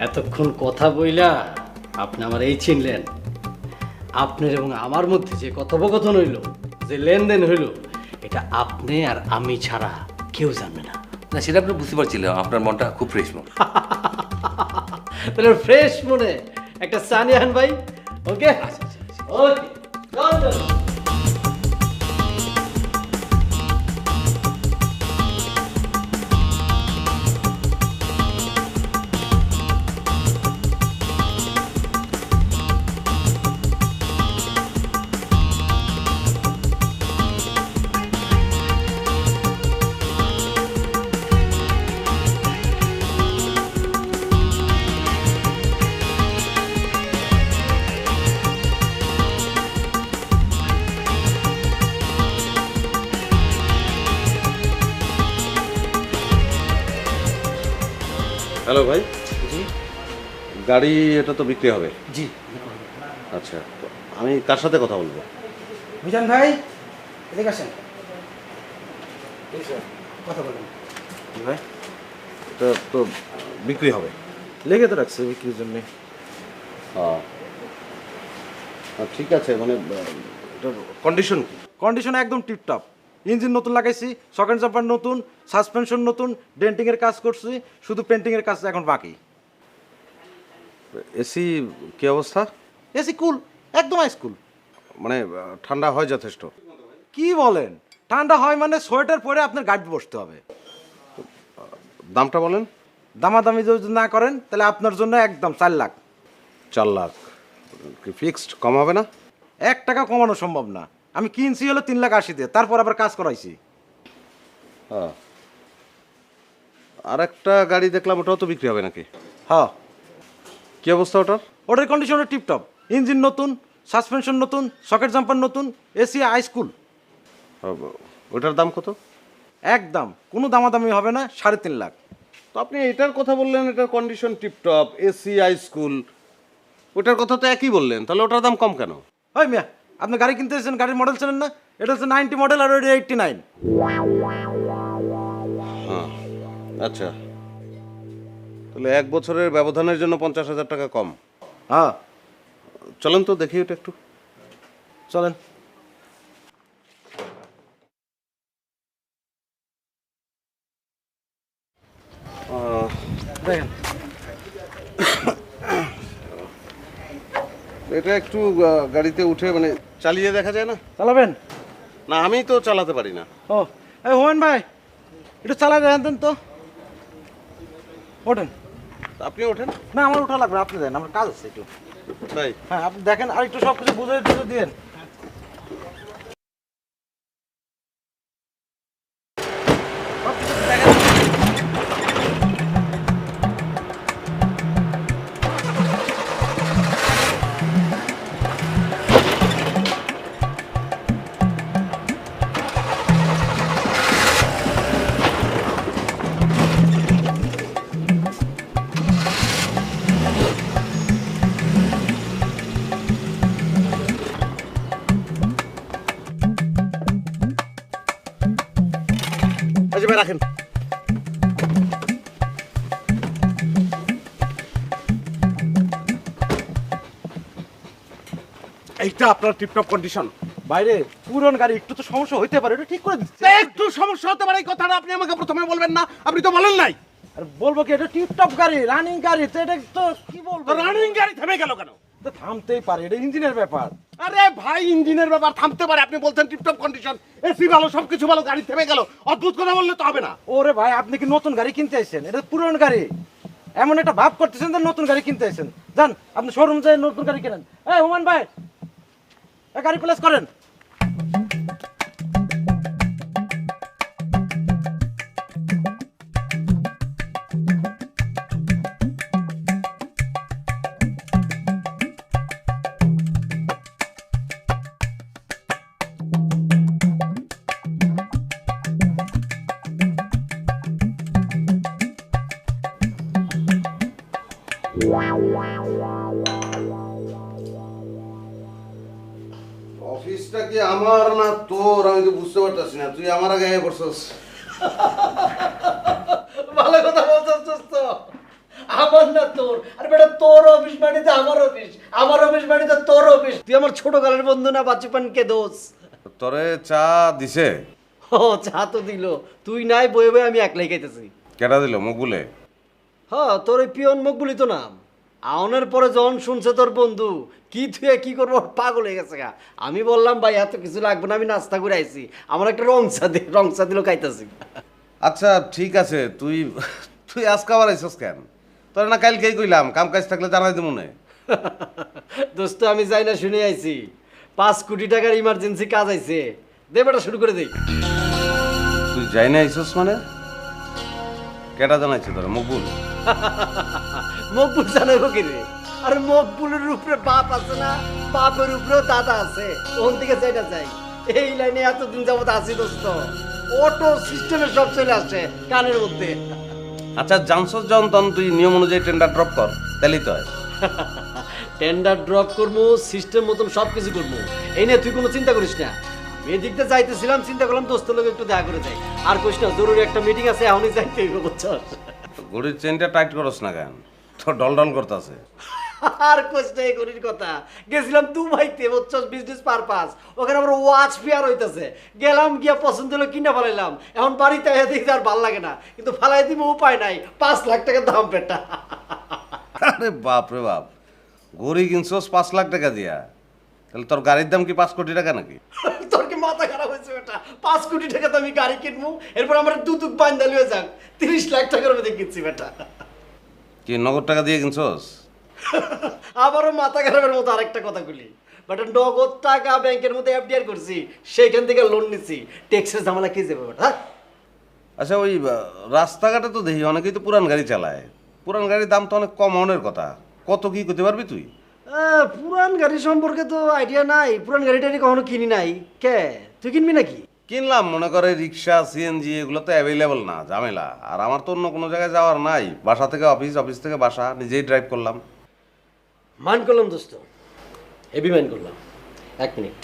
এতক্ষণ কথা বইলা আপনি আমার এই চিনলেন, আপনার এবং আমার মধ্যে যে কথোপকথন হইল, যে লেনদেন হইল, এটা আপনি আর আমি ছাড়া কেউ জানবে না। না সেটা আপনি বুঝতে পারছিলেন, আপনার মনটা খুব ফ্রেশ মন। তাহলে ফ্রেশ মনে একটা চা নিয়ে আন ভাই। ওকে ওকে, চল চল। হ্যালো ভাই, গাড়ি এটা তো বিক্রি হবে? জি। আচ্ছা, তো আমি কার সাথে কথা বলবো? মিজান ভাই এদিকে আসেন, কথা বলুন। ভাই এটা তো বিক্রি হবে। লেগে তো রাখছে বিক্রির জন্য। ঠিক আছে, মানে এটার কন্ডিশন কি? কন্ডিশন একদম টিপটপ। ইঞ্জিন নতুন লাগাইছি, সকেট জাম্পার নতুন, সাসপেনশন নতুন, ডেন্টিংয়ের কাজ করছি, শুধু পেন্টিংয়ের কাজ এখন বাকি। এসি কি অবস্থা? এসি কুল, একদম আইসকুল। মানে ঠান্ডা হয় যথেষ্ট? কি বলেন, ঠান্ডা হয় মানে সোয়েটার পরে আপনার গাড়িতে বসতে হবে। দামটা বলেন। দামাদামি যদি না করেন তাহলে আপনার জন্য একদম 4 লাখ। 4 লাখ কি ফিক্সড? কম হবে না? 1 টাকা কমানো সম্ভব না। আমি কিনছি হলো 3,80,000 দিয়ে, তারপর আবার কাজ করাইছি। আর একটা গাড়ি দেখলাম, ওটাও তো বিক্রি হবে নাকি? হ্যাঁ, কি অবস্থা ওটার? ওটার কন্ডিশনটা টিপটপ। ইঞ্জিন নতুন, সাসপেনশন নতুন, সকেট জাম্পার নতুন, এসি হাইস্কুল। ওটার দাম কত? একদম কোনো দামাদামি হবে না, 3.5 লাখ। তো আপনি এটার কথা বললেন, এটার কন্ডিশন টিপটপ, এসি হাইস্কুল, ওটার কথা তো একই বললেন, তাহলে ওটার দাম কম কেন? ওই মিয়া, আপনি গাড়ি কিনতে এসেছেন, গাড়ির মডেল ছিলেন না? এটা হচ্ছে 90 মডেল আর ওইটা 89। হ্যাঁ, আচ্ছা, তাহলে 1 বছরের ব্যবধানের জন্য 50,000 টাকা কম। হ্যাঁ, চলেন তো দেখি ওটা একটু। চলেন। দেখেন, এটা একটু গাড়িতে উঠে মানে চালিয়ে দেখা যায় না? চালাবেন? না, আমি তো চালাতে পারি না। ও, এই হোমেন ভাই, একটু চালা দেন তো। ওঠেন। আপনি ওঠেন। না, আমার উঠা লাগবে না, আপনি দেন, আমার কাজ আছে একটু। তাই? হ্যাঁ, আপনি দেখেন আর একটু সব কিছু বুঝে দিন। আচ্ছা ভাই, রাখেন। এইটা আপনার টিপটপ কন্ডিশন। বাইরে পুরন গাড়ি, একটু তো সমস্যা হইতে পারে, এটা ঠিক করে দিচ্ছি। একটু সমস্যা হতে পারে, এই কথাটা আপনি আমাকে প্রথমে বলবেন না? আপনি তো বলেন নাই। আর বলবো কি, এটা টিপটপ গাড়ি, রানিং গাড়ি, তো এটা তো কি বলবো। রানিং গাড়ি থেমে গেল কেন? তো থামতেই পারে, এটা ইঞ্জিনের ব্যাপার। আরে ভাই, ইঞ্জিনের ব্যাপার থামতে পারে, আপনি বলছেন টিপটপ কন্ডিশন, এসি ভালো, সবকিছু ভালো, গাড়ি থেমে গেল। অদ্ভুত কথা বললে তো হবে না। ওরে ভাই, আপনি কি নতুন গাড়ি কিনতে আইছেন? এটা পুরনো গাড়ি। এমন একটা ভাব করতেছেন যে নতুন গাড়ি কিনতে আইছেন। যান আপনি শোরুম যাই নতুন গাড়ি কেনেন। এই হুমান ভাই, গাড়ি প্লেস করেন। অফিসটা কি আমার না তোর আমি তো বুঝতে পারতাছি না, তুই আমার আগে পড়ছস। ভালো কথা বলছস দোস্ত, আমার না তোর। আরে বেটা, তোর অফিস মানে তো আমার অফিস, আমার অফিস মানে তো তোর অফিস। তুই আমার ছোট কালের বন্ধু না, বাচ্চুপান কে দোষ। তোরে চা দিছে? ও চা তো দিল, তুই নাই বয়ে বয়ে আমি একলাই খাইতেছি। কেটা দিল? মকবুলে? হ্যাঁ, তোর ওই পিয়ন মুখ বলি তো নাম। আউনের পরে যখন শুনছে তোর বন্ধু কি তুই কি করবো, পাগল হয়ে গেছে গা। আমি বললাম ভাই এত কিছু লাগবে না, আমি নাস্তা করে আইছি, আমার একটা রং চা দিল খাইতেছি। আচ্ছা ঠিক আছে, তুই তুই আজকে আবার আইসস কেন? তোর না কালকেই কইলাম কাম কাজ থাকলে জানাই দেবো মনে। দোস্ত আমি যাই না শুনে আইছি 5 কোটি টাকার ইমার্জেন্সি কাজ আইছে, দে বেটা শুরু করে দেই। তুই যাই না আইসস মানে? কেটা জানাইছে তোর? মকবুল? মকবুল জানাইবো কি রে? আরে মকবুলের উপরে বাপ আছে না, বাপের উপরেও দাদা আছে, ওখান থেকে চাইটা চাই। এই লাইনে এতদিন যাবত আছি দোস্ত, অটো সিস্টেমে সব চলে আসছে কানের মধ্যে। আচ্ছা জানছস যখন তখন তুই নিয়ম অনুযায়ী টেন্ডার ড্রপ কর, তাহলেই তো হয়। টেন্ডার ড্রপ করবো, সিস্টেম মতন সব কিছু করবো, এই নিয়ে তুই কোনো চিন্তা করিস না। আমি এদিকটা যাইতেছিলাম, চিন্তা করলাম দোস্তের লোক একটু দেখা করে যাই। আর কইস না, জরুরি একটা মিটিং আছে, এখনই যাইতে হইব বুঝছস। ঘড়ির চেনটা টাইট করস না কেন? তো ডল ডল করতেছে। আর কইস না এই ঘড়ির কথা, গেছিলাম দুবাইতে বুঝছস, বিজনেস পারপাস। ওখানে আমার ওয়াচ ফেয়ার হইতাছে, গেলাম গিয়া পছন্দ হলো কিনা ফেলাইলাম। এখন বাড়িতে দেখতে আর ভাল লাগে না, কিন্তু ফালাই দিব উপায় নাই, 5 লাখ টাকা দাম পেটা। আরে বাপ রে বাপ, ঘড়ি কিনছস 5 লাখ টাকা দিয়া? তাহলে তোর গাড়ির দাম কি 5 কোটি টাকা নাকি? তোর কি মাথা খারাপ হয়েছে বেটা? 5 কোটি টাকা তো আমি গাড়ি কিনবো, এরপর আমার দুদুক বান্দাল হয়ে যাক, 30 লাখ টাকার মধ্যে কিনছি বেটা। কি নগদ টাকা দিয়ে কিনছস? আবারও মাথা খারাপের মতো আরেকটা কথা বলি, বাট নগদ টাকা ব্যাংকের মধ্যে এফডিআর করছি, সেইখান থেকে লোন নিছি, ট্যাক্সের ঝামেলা কি যাবে বেটা? আচ্ছা ওই রাস্তাঘাটে তো দেখি অনেকেই তো পুরান গাড়ি চালায়, পুরান গাড়ির দাম তো অনেক কম হওয়ার কথা, কত কি করতে পারবি তুই? পুরান গাড়ি সম্পর্কে তো আইডিয়া নাই, পুরান গাড়ি টাড়ি কখনো কিনি নাই। কে তুই কিনবি নাকি? কিনলাম, মনে করে রিক্সা সিএনজি এগুলো তো অ্যাভেলেবল না, ঝামেলা। আর আমার তো অন্য কোনো জায়গায় যাওয়ার নাই, বাসা থেকে অফিস, অফিস থেকে বাসা, নিজেই ড্রাইভ করলাম। মাইন্ড করলাম দোস্ত, হেভি মাইন্ড করলাম। 1 মিনিট।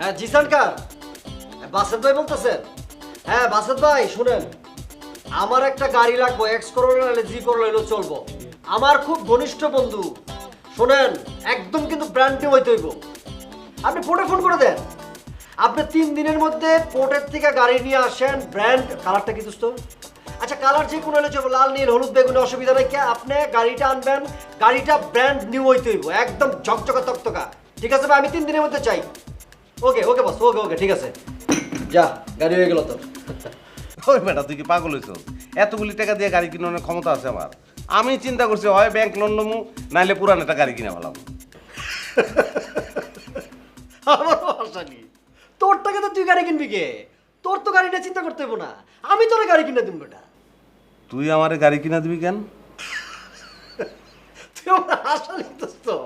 হ্যাঁ জিসান কার? বাসেদ ভাই বলতেছেন? হ্যাঁ বাসেদ ভাই শুনেন, আমার একটা গাড়ি লাগবে, এক্স করোলা নাহলে জি করোলা হইলেও চলবো, আমার খুব ঘনিষ্ঠ বন্ধু। শোনেন, একদম কিন্তু ব্র্যান্ড নিউ হইতে হইব। আপনি পোর্টে ফোন করে দেন, আপনি 3 দিনের মধ্যে পোর্টের থেকে গাড়ি নিয়ে আসেন। ব্র্যান্ড কালারটা কি দোস্ত? আচ্ছা কালার যে কোনো হলে চলবে, লাল নীল হলুদ বেগুনি অসুবিধা নেই। কে আপনি গাড়িটা আনবেন, গাড়িটা ব্র্যান্ড নিউ হইতে হইব, একদম ঝকঝকা তকতকা। ঠিক আছে ভাই, আমি 3 দিনের মধ্যে চাই। ওকে ওকে বস, ওকে ওকে ঠিক আছে, যা গাড়ি হয়ে গেল তোর। ওই বেটা তুই কি পাগল হইছ? এতগুলি টাকা দিয়ে গাড়ি কিনার ক্ষমতা আছে আমার? আমি চিন্তা করছি হয় ব্যাংক লোন নেবো, নাইলে পুরান একটা গাড়ি কিনে ফেলাম। আমার আশা নেই, তোর টাকা তো তুই গাড়ি কিনবি কে? তোর তো গাড়িটা চিন্তা করতে হইব না, আমি তোর গাড়ি কিনে দিব বেটা। তুই আমারে গাড়ি কিনা দিবি কেন? তুই আমার আশা নিতেছ তো?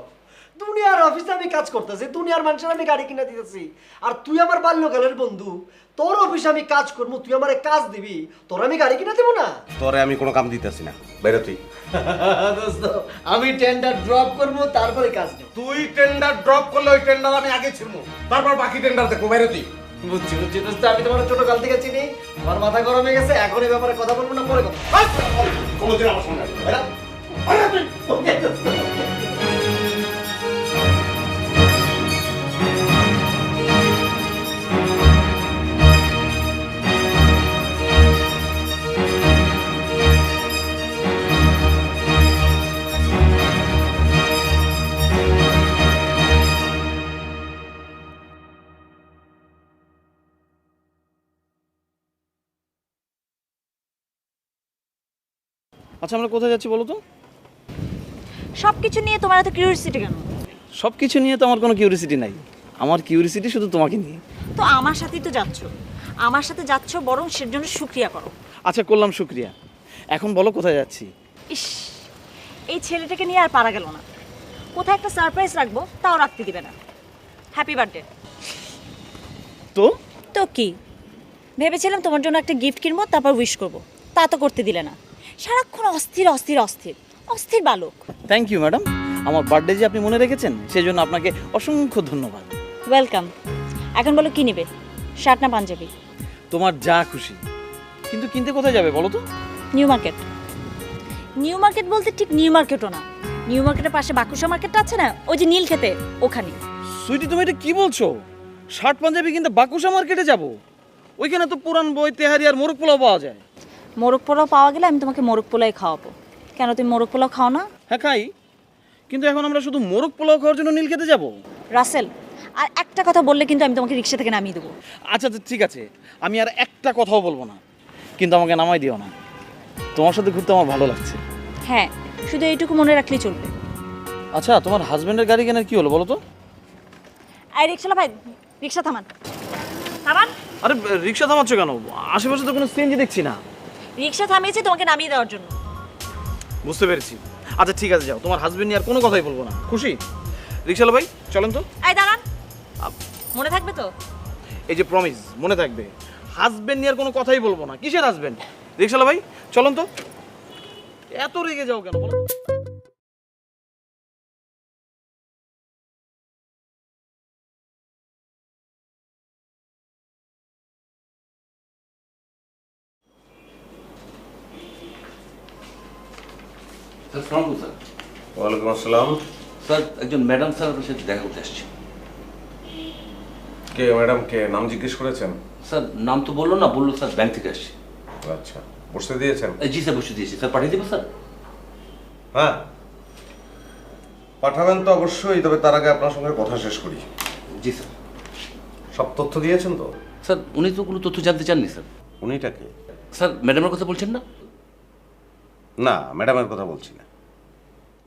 দুনিয়ার অফিসে আমি কাজ করতেছি, দুনিয়ার মানুষের আমি গাড়ি কিনে দিতেছি, আর তুই আমার বাল্যকালের বন্ধু, তোর অফিসে আমি কাজ করবো, তুই আমারে কাজ দিবি, তোর আমি গাড়ি কিনে দেবো না? তোরে আমি কোনো কাম দিতেছি না, বাইরে তুই। দোস্ত আমি টেন্ডার ড্রপ করবো, তারপরে কাজ নেব। তুই টেন্ডার ড্রপ করলে ওই টেন্ডার আমি আগে ছিড়বো, তারপর বাকি টেন্ডার দেখবো, বাইরে তুই। বুঝছি বুঝছি দোস্ত, আমি তোমার ছোট কাল থেকে চিনি, আমার মাথা গরম হয়ে গেছে, এখন এই ব্যাপারে কথা বলবো না, পরে কথা। কোনোদিন আমার সঙ্গে আসবি, বাইরে। Okay, দোস্ত। আচ্ছা আমরা কোথায় যাচ্ছি বলো তো? সবকিছু নিয়ে তোমার এত কিউরিয়াসিটি কেন? সব কিছু নিয়ে তো আমার কোনো কিউরিসিটি নাই, আমার কিউরিসিটি শুধু তোমাকে নিয়ে। তো আমার সাথেই তো যাচ্ছ, আমার সাথে যাচ্ছ, বরং সের জন্য শুকরিয়া করো। আচ্ছা করলাম শুক্রিয়া, এখন বলো কোথায় যাচ্ছি? ইস, এই ছেলেটাকে নিয়ে আর পারা গেল না। কোথায় একটা সারপ্রাইজ রাখবো, তাও রাখতে দিবে না। Happy birthday. তো তো কি ভেবেছিলাম তোমার জন্য একটা গিফট কিনবো, তারপর উইশ করবো, তা তো করতে দিলে না। সারাক্ষণ অস্থির অস্থির অস্থির, অস্থির বালক। থ্যাংক ইউ ম্যাডাম, আমার বার্থডে যে আপনি মনে রেখেছেন সেই জন্য আপনাকে অসংখ্য ধন্যবাদ। ওয়েলকাম। এখন বলো কি নেবে, শার্ট না পাঞ্জাবি? তোমার যা খুশি, কিন্তু কিনতে কোথায় যাবে বলো তো? New market. নিউ মার্কেট বলতে ঠিক নিউ মার্কেটও না, নিউ মার্কেটের পাশে বাকুশা মার্কেটটা আছে না, ওই যে নীল খেতে, ওখানে। সুইটি তুমি এটা কি বলছো? শার্ট পাঞ্জাবি কিনতে বাকুশা মার্কেটে যাব? ওইখানে তো পুরান বই, তেহারি আর মোরগ পোলাও পাওয়া যায়। মোরগ পোলাও পাওয়া গেলে আমি তোমাকে মোরগ পোলাই খাওয়াবো। কেন, তুমি মোরগ পোলাও খাও না? হ্যাঁ খাই, কিন্তু এখন আমরা শুধু মোরগ পোলাও খাওয়ার জন্য নীল খেতে যাব? রাসেল, আর একটা কথা বললে কিন্তু আমি তোমাকে রিক্সা থেকে নামিয়ে দেবো। আচ্ছা আচ্ছা ঠিক আছে, আমি আর একটা কথাও বলবো না, কিন্তু আমাকে নামাই দিও না। তোমার সাথে ঘুরতে আমার ভালো লাগছে। হ্যাঁ, শুধু এইটুকু মনে রাখলেই চলবে। আচ্ছা, তোমার হাজবেন্ডের গাড়ি কেনার কি হলো বলো তো? এই রিক্সালা ভাই, রিক্সা থামান, থামান। আরে রিক্সা থামাচ্ছ কেন? আশেপাশে তো কোনো সিএনজি দেখছি না। রিক্সা থামিয়েছি তোমাকে নামিয়ে দেওয়ার জন্য। বুঝতে পেরেছি। আচ্ছা ঠিক আছে, যাও, তোমার হাজবেন্ড নিয়ে আর কোনো কথাই বলবো না। খুশি? রিক্সালা ভাই চলেন তো। এই দাঁড়ান, মনে থাকবে তো? এই যে প্রমিস, মনে থাকবে। হাজবেন্ড নিয়ে আর কোনো কথাই বলবো না। কিসের হাজবেন্ড? রিক্সালা ভাই চলেন তো। এত রেগে যাও কেন বলো? স্যার সালাম স্যার। ওয়ালাইকুম আসসালাম। স্যার একজন ম্যাডাম স্যার আপনার সাথে দেখা করতে আসছে। কে ম্যাডাম, কে নাম জিজ্ঞেস করেছেন? স্যার নাম তো বললো না, বললো স্যার ব্যাংক থেকে আসছে। আচ্ছা, বসতে দিয়েছেন? জি স্যার বসে দিয়েছি। স্যার পাঠিয়ে দেবো স্যার? হ্যাঁ পাঠাবেন তো অবশ্যই, তবে তার আগে আপনার সঙ্গে কথা শেষ করি। জি স্যার। সব তথ্য দিয়েছেন তো? স্যার উনি তো কোনো তথ্য জানতে চাননি স্যার। উনিটাকে? স্যার ম্যাডামের কথা বলছেন না? না, ম্যাডামের কথা বলছি না।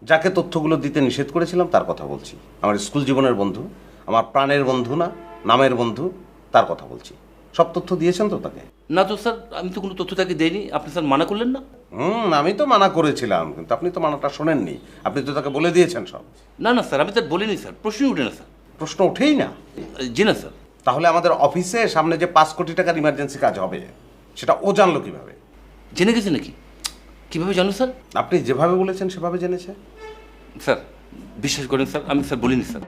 যাকে তথ্যগুলো দিতে নিষেধ করেছিলাম তার কথা বলছি। আমার স্কুল জীবনের বন্ধু, আমার প্রাণের বন্ধু না, নামের বন্ধু, তার কথা বলছি। সব তথ্য দিয়েছেন তো তাকে? না তো স্যার, আমি তো কোনো তথ্য তাকে দেইনি। আপনি স্যার মানা করলেন না? আমি তো মানা করেছিলাম, কিন্তু আপনি তো মানাটা শোনেননি। আপনি তো তাকে বলে দিয়েছেন সব। না না স্যার, আমি তার বলিনি স্যার, প্রশ্নই উঠে না স্যার। প্রশ্ন ওঠেই না? জি না স্যার। তাহলে আমাদের অফিসে সামনে যে 5 কোটি টাকার ইমার্জেন্সি কাজ হবে, সেটা ও জানলো কিভাবে? জেনে গেছে নাকি? কিভাবে জানো স্যার? আপনি যেভাবে বলেছেন সেভাবে জেনেছে। স্যার বিশ্বাস করেন স্যার, আমি স্যার বলিনি স্যার।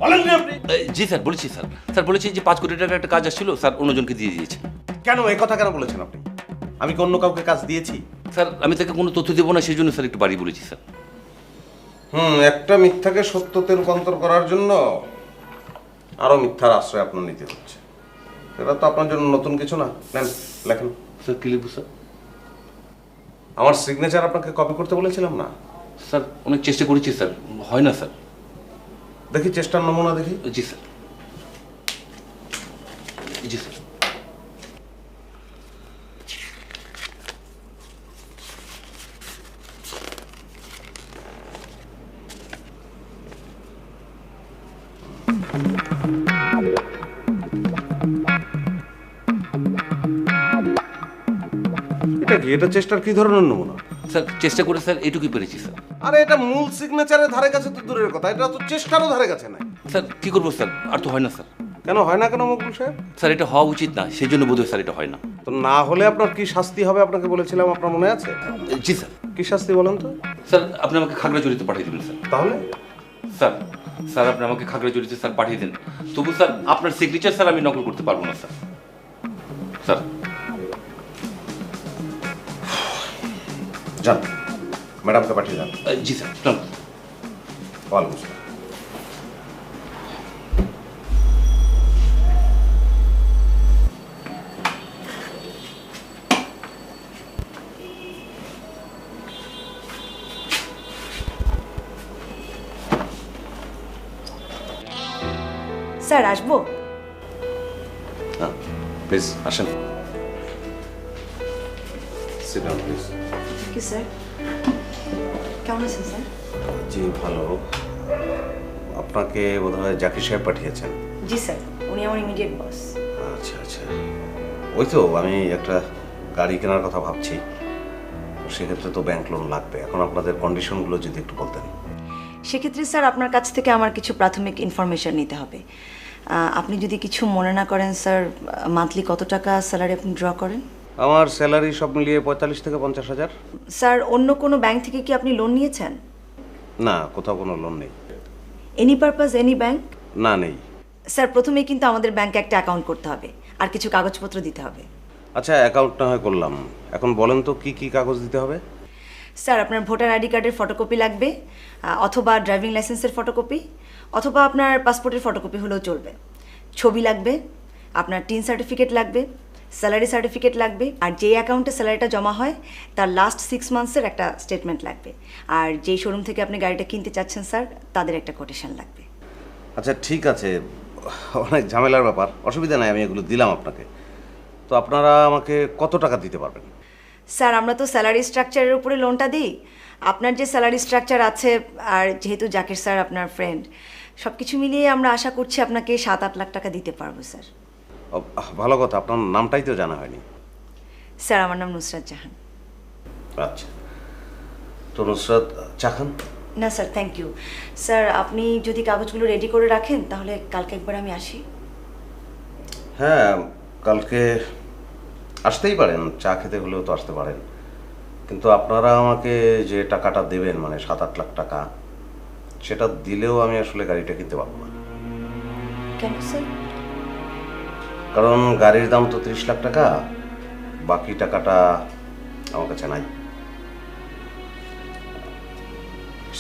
বলেননি আপনি? জি স্যার বলেছি স্যার। স্যার বলেছি যে 5 কোটি টাকার একটা কাজ আসছিল, স্যার অন্যজনকে দিয়ে দিয়েছে। কেন এই কথা কেন বলেছেন আপনি? আমি কি অন্য কাউকে কাজ দিয়েছি? স্যার আমি তাকে কোনো তথ্য দেবো না, সেই জন্য স্যার একটু বাড়ি বলেছি স্যার। একটা মিথ্যাকে সত্যতে রূপান্তর করার জন্য আরো মিথ্যার আশ্রয় আপনার নিতে হচ্ছে। এটা তো আপনার জন্য নতুন কিছু না। নেন লেখেন। স্যার কি লিখবো স্যার? আমার সিগনেচার আপনাকে কপি করতে বলেছিলাম না? স্যার অনেক চেষ্টা করেছি স্যার, হয় না স্যার। দেখি চেষ্টার নমুনা দেখি। জি স্যার। জি স্যার। এটা কি? এটা চেষ্টার কি ধরনের নমুনা? স্যার চেষ্টা করে স্যার এটুকুই পেরেছি স্যার। আরে এটা মূল সিগনেচারের ধারে কাছে তো দূরের কথা, এটা তো চেষ্টারও ধারে কাছে নাই। স্যার কি করবো স্যার, আর তো হয় না স্যার। কেন হয় না কেন মকবুল সাহেব? স্যার এটা হওয়া উচিত না, সেই জন্য বোধহয় স্যার এটা হয় না। তো না হলে আপনার কি শাস্তি হবে আপনাকে বলেছিলাম, আপনার মনে আছে? জি স্যার। কি শাস্তি বলেন তো? স্যার আপনি আমাকে খাগড়াছড়িতে পাঠিয়ে দেবেন স্যার। তাহলে স্যার স্যার আপনি আমাকে খাগড়াছড়িতে স্যার পাঠিয়ে দেন। তবু স্যার আপনার সিগনেচার স্যার আমি নকল করতে পারবো না স্যার। স্যার যান, ম্যাডামকে পাঠিয়ে যান। জি স্যার। চলুন। ওয়ালাইকুম আসসালাম। স্যার আসবো? হ্যাঁ প্লিজ আসেন। Sit down please. কি স্যার, কেমন আছেন স্যার? জি ভালো। আপনাকে বোধহয় জাকির সাহেব পাঠিয়েছেন? জি স্যার, উনি আমার ইমিডিয়েট বস। আচ্ছা আচ্ছা, ওই তো আমি একটা গাড়ি কেনার কথা ভাবছি, সেক্ষেত্রে তো ব্যাংক লোন লাগবে। এখন আপনাদের কন্ডিশনগুলো যদি একটু বলতেন। সেক্ষেত্রে স্যার আপনার কাছ থেকে আমার কিছু প্রাথমিক ইনফরমেশন নিতে হবে। আপনি যদি কিছু মনে না করেন স্যার, মান্থলি কত টাকা স্যালারি আপনি ড্র করেন? আমার স্যালারি সব মিলিয়ে 45 থেকে 50,000। স্যার অন্য কোনো ব্যাংক থেকে কি আপনি লোন নিয়েছেন? না, কোথাও কোনো লোন নেই। Any purpose any bank? না, নেই। স্যার প্রথমেই কিন্তু আমাদের ব্যাংকে একটা অ্যাকাউন্ট করতে হবে আর কিছু কাগজপত্র দিতে হবে। আচ্ছা, অ্যাকাউন্ট না হয় করলাম, এখন বলেন তো কি কি কাগজ দিতে হবে? স্যার আপনার ভোটার আইডি কার্ডের ফটোকপি লাগবে, অথবা ড্রাইভিং লাইসেন্সের ফটোকপি, অথবা আপনার পাসপোর্টের ফটোকপি হলেও চলবে। ছবি লাগবে, আপনার টিন সার্টিফিকেট লাগবে, স্যালারি সার্টিফিকেট লাগবে, আর যেই অ্যাকাউন্টে স্যালারিটা জমা হয় তার লাস্ট 6 মান্থসের একটা স্টেটমেন্ট লাগবে, আর যেই শোরুম থেকে আপনি গাড়িটা কিনতে চাচ্ছেন স্যার তাদের একটা কোটেশন লাগবে। আচ্ছা ঠিক আছে, অনেক ঝামেলার ব্যাপার, অসুবিধা নাই, আমি এগুলো দিলাম আপনাকে। তো আপনারা আমাকে কত টাকা দিতে পারবেন? স্যার আমরা তো স্যালারি স্ট্রাকচারের উপরে লোনটা দিই। আপনার যে স্যালারি স্ট্রাকচার আছে, আর যেহেতু জাকির স্যার আপনার ফ্রেন্ড, সব কিছু মিলিয়ে আমরা আশা করছি আপনাকে 7-8 লাখ টাকা দিতে পারবো স্যার। ভালো কথা, আপনার নামটাই তো জানা হয়নি। স্যার আমার নাম নুসরাত জাহান। আচ্ছা, তো নুসরাত চা খান? না স্যার, থ্যাংক ইউ। স্যার আপনি যদি কাগজগুলো রেডি করে রাখেন তাহলে কালকে একবার আমি আসি। হ্যাঁ, কালকে আসতেই পারেন, চা খেতে হলেও তো আসতে পারেন, কিন্তু আপনারা আমাকে যে টাকাটা দেবেন মানে 7-8 লাখ টাকা, সেটা দিলেও আমি আসলে গাড়িটা কিনতে পারবো না। কেন স্যার? কারণ গাড়ির দাম তো 30 লাখ টাকা, বাকি টাকাটা আমার কাছে নাই।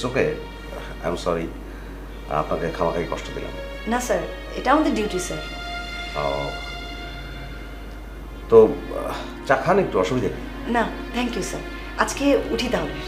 ওকে, আই এম সরি, আপনাকে খামাখাই কষ্ট দিলাম। না স্যার, এটা আমাদের ডিউটি স্যার। ও, তো চা খান একটু, অসুবিধা নেই। না থ্যাংক ইউ স্যার, আজকে উঠি তাহলে।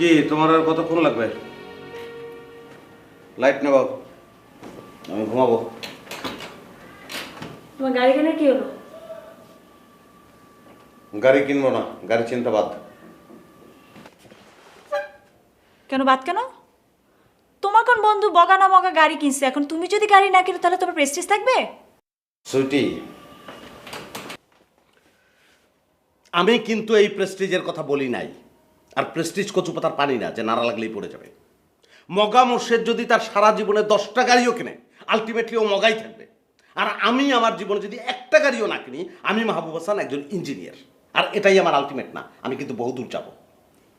কি তোমার আর কতক্ষণ লাগবে? লাইট নেব, আমি ঘুমাবো। তোমার গাড়ি কেনার কি হলো? গাড়ি কিনবো না, গাড়ি চিন্তা বাদ। কেন বাদ কেন? তোমার কোন বন্ধু বগা না মগা গাড়ি কিনছে, এখন তুমি যদি গাড়ি না কিনো তাহলে তোমার প্রেস্টিজ থাকবে? সুইটি, আমি কিন্তু এই প্রেস্টিজের কথা বলি নাই। আর প্রেস্টিজ কচু পাতার পানি না যে নাড়া লাগলেই পড়ে যাবে। মগা মোর্শেদ যদি তার সারা জীবনে 10টা গাড়িও কিনে, আলটিমেটলি ও মগাই থাকবে। আর আমি আমার জীবনে যদি একটা গাড়িও না কিনি, আমি মাহবুব হাসান একজন ইঞ্জিনিয়ার, আর এটাই আমার আলটিমেট না, আমি কিন্তু বহুদূর যাব।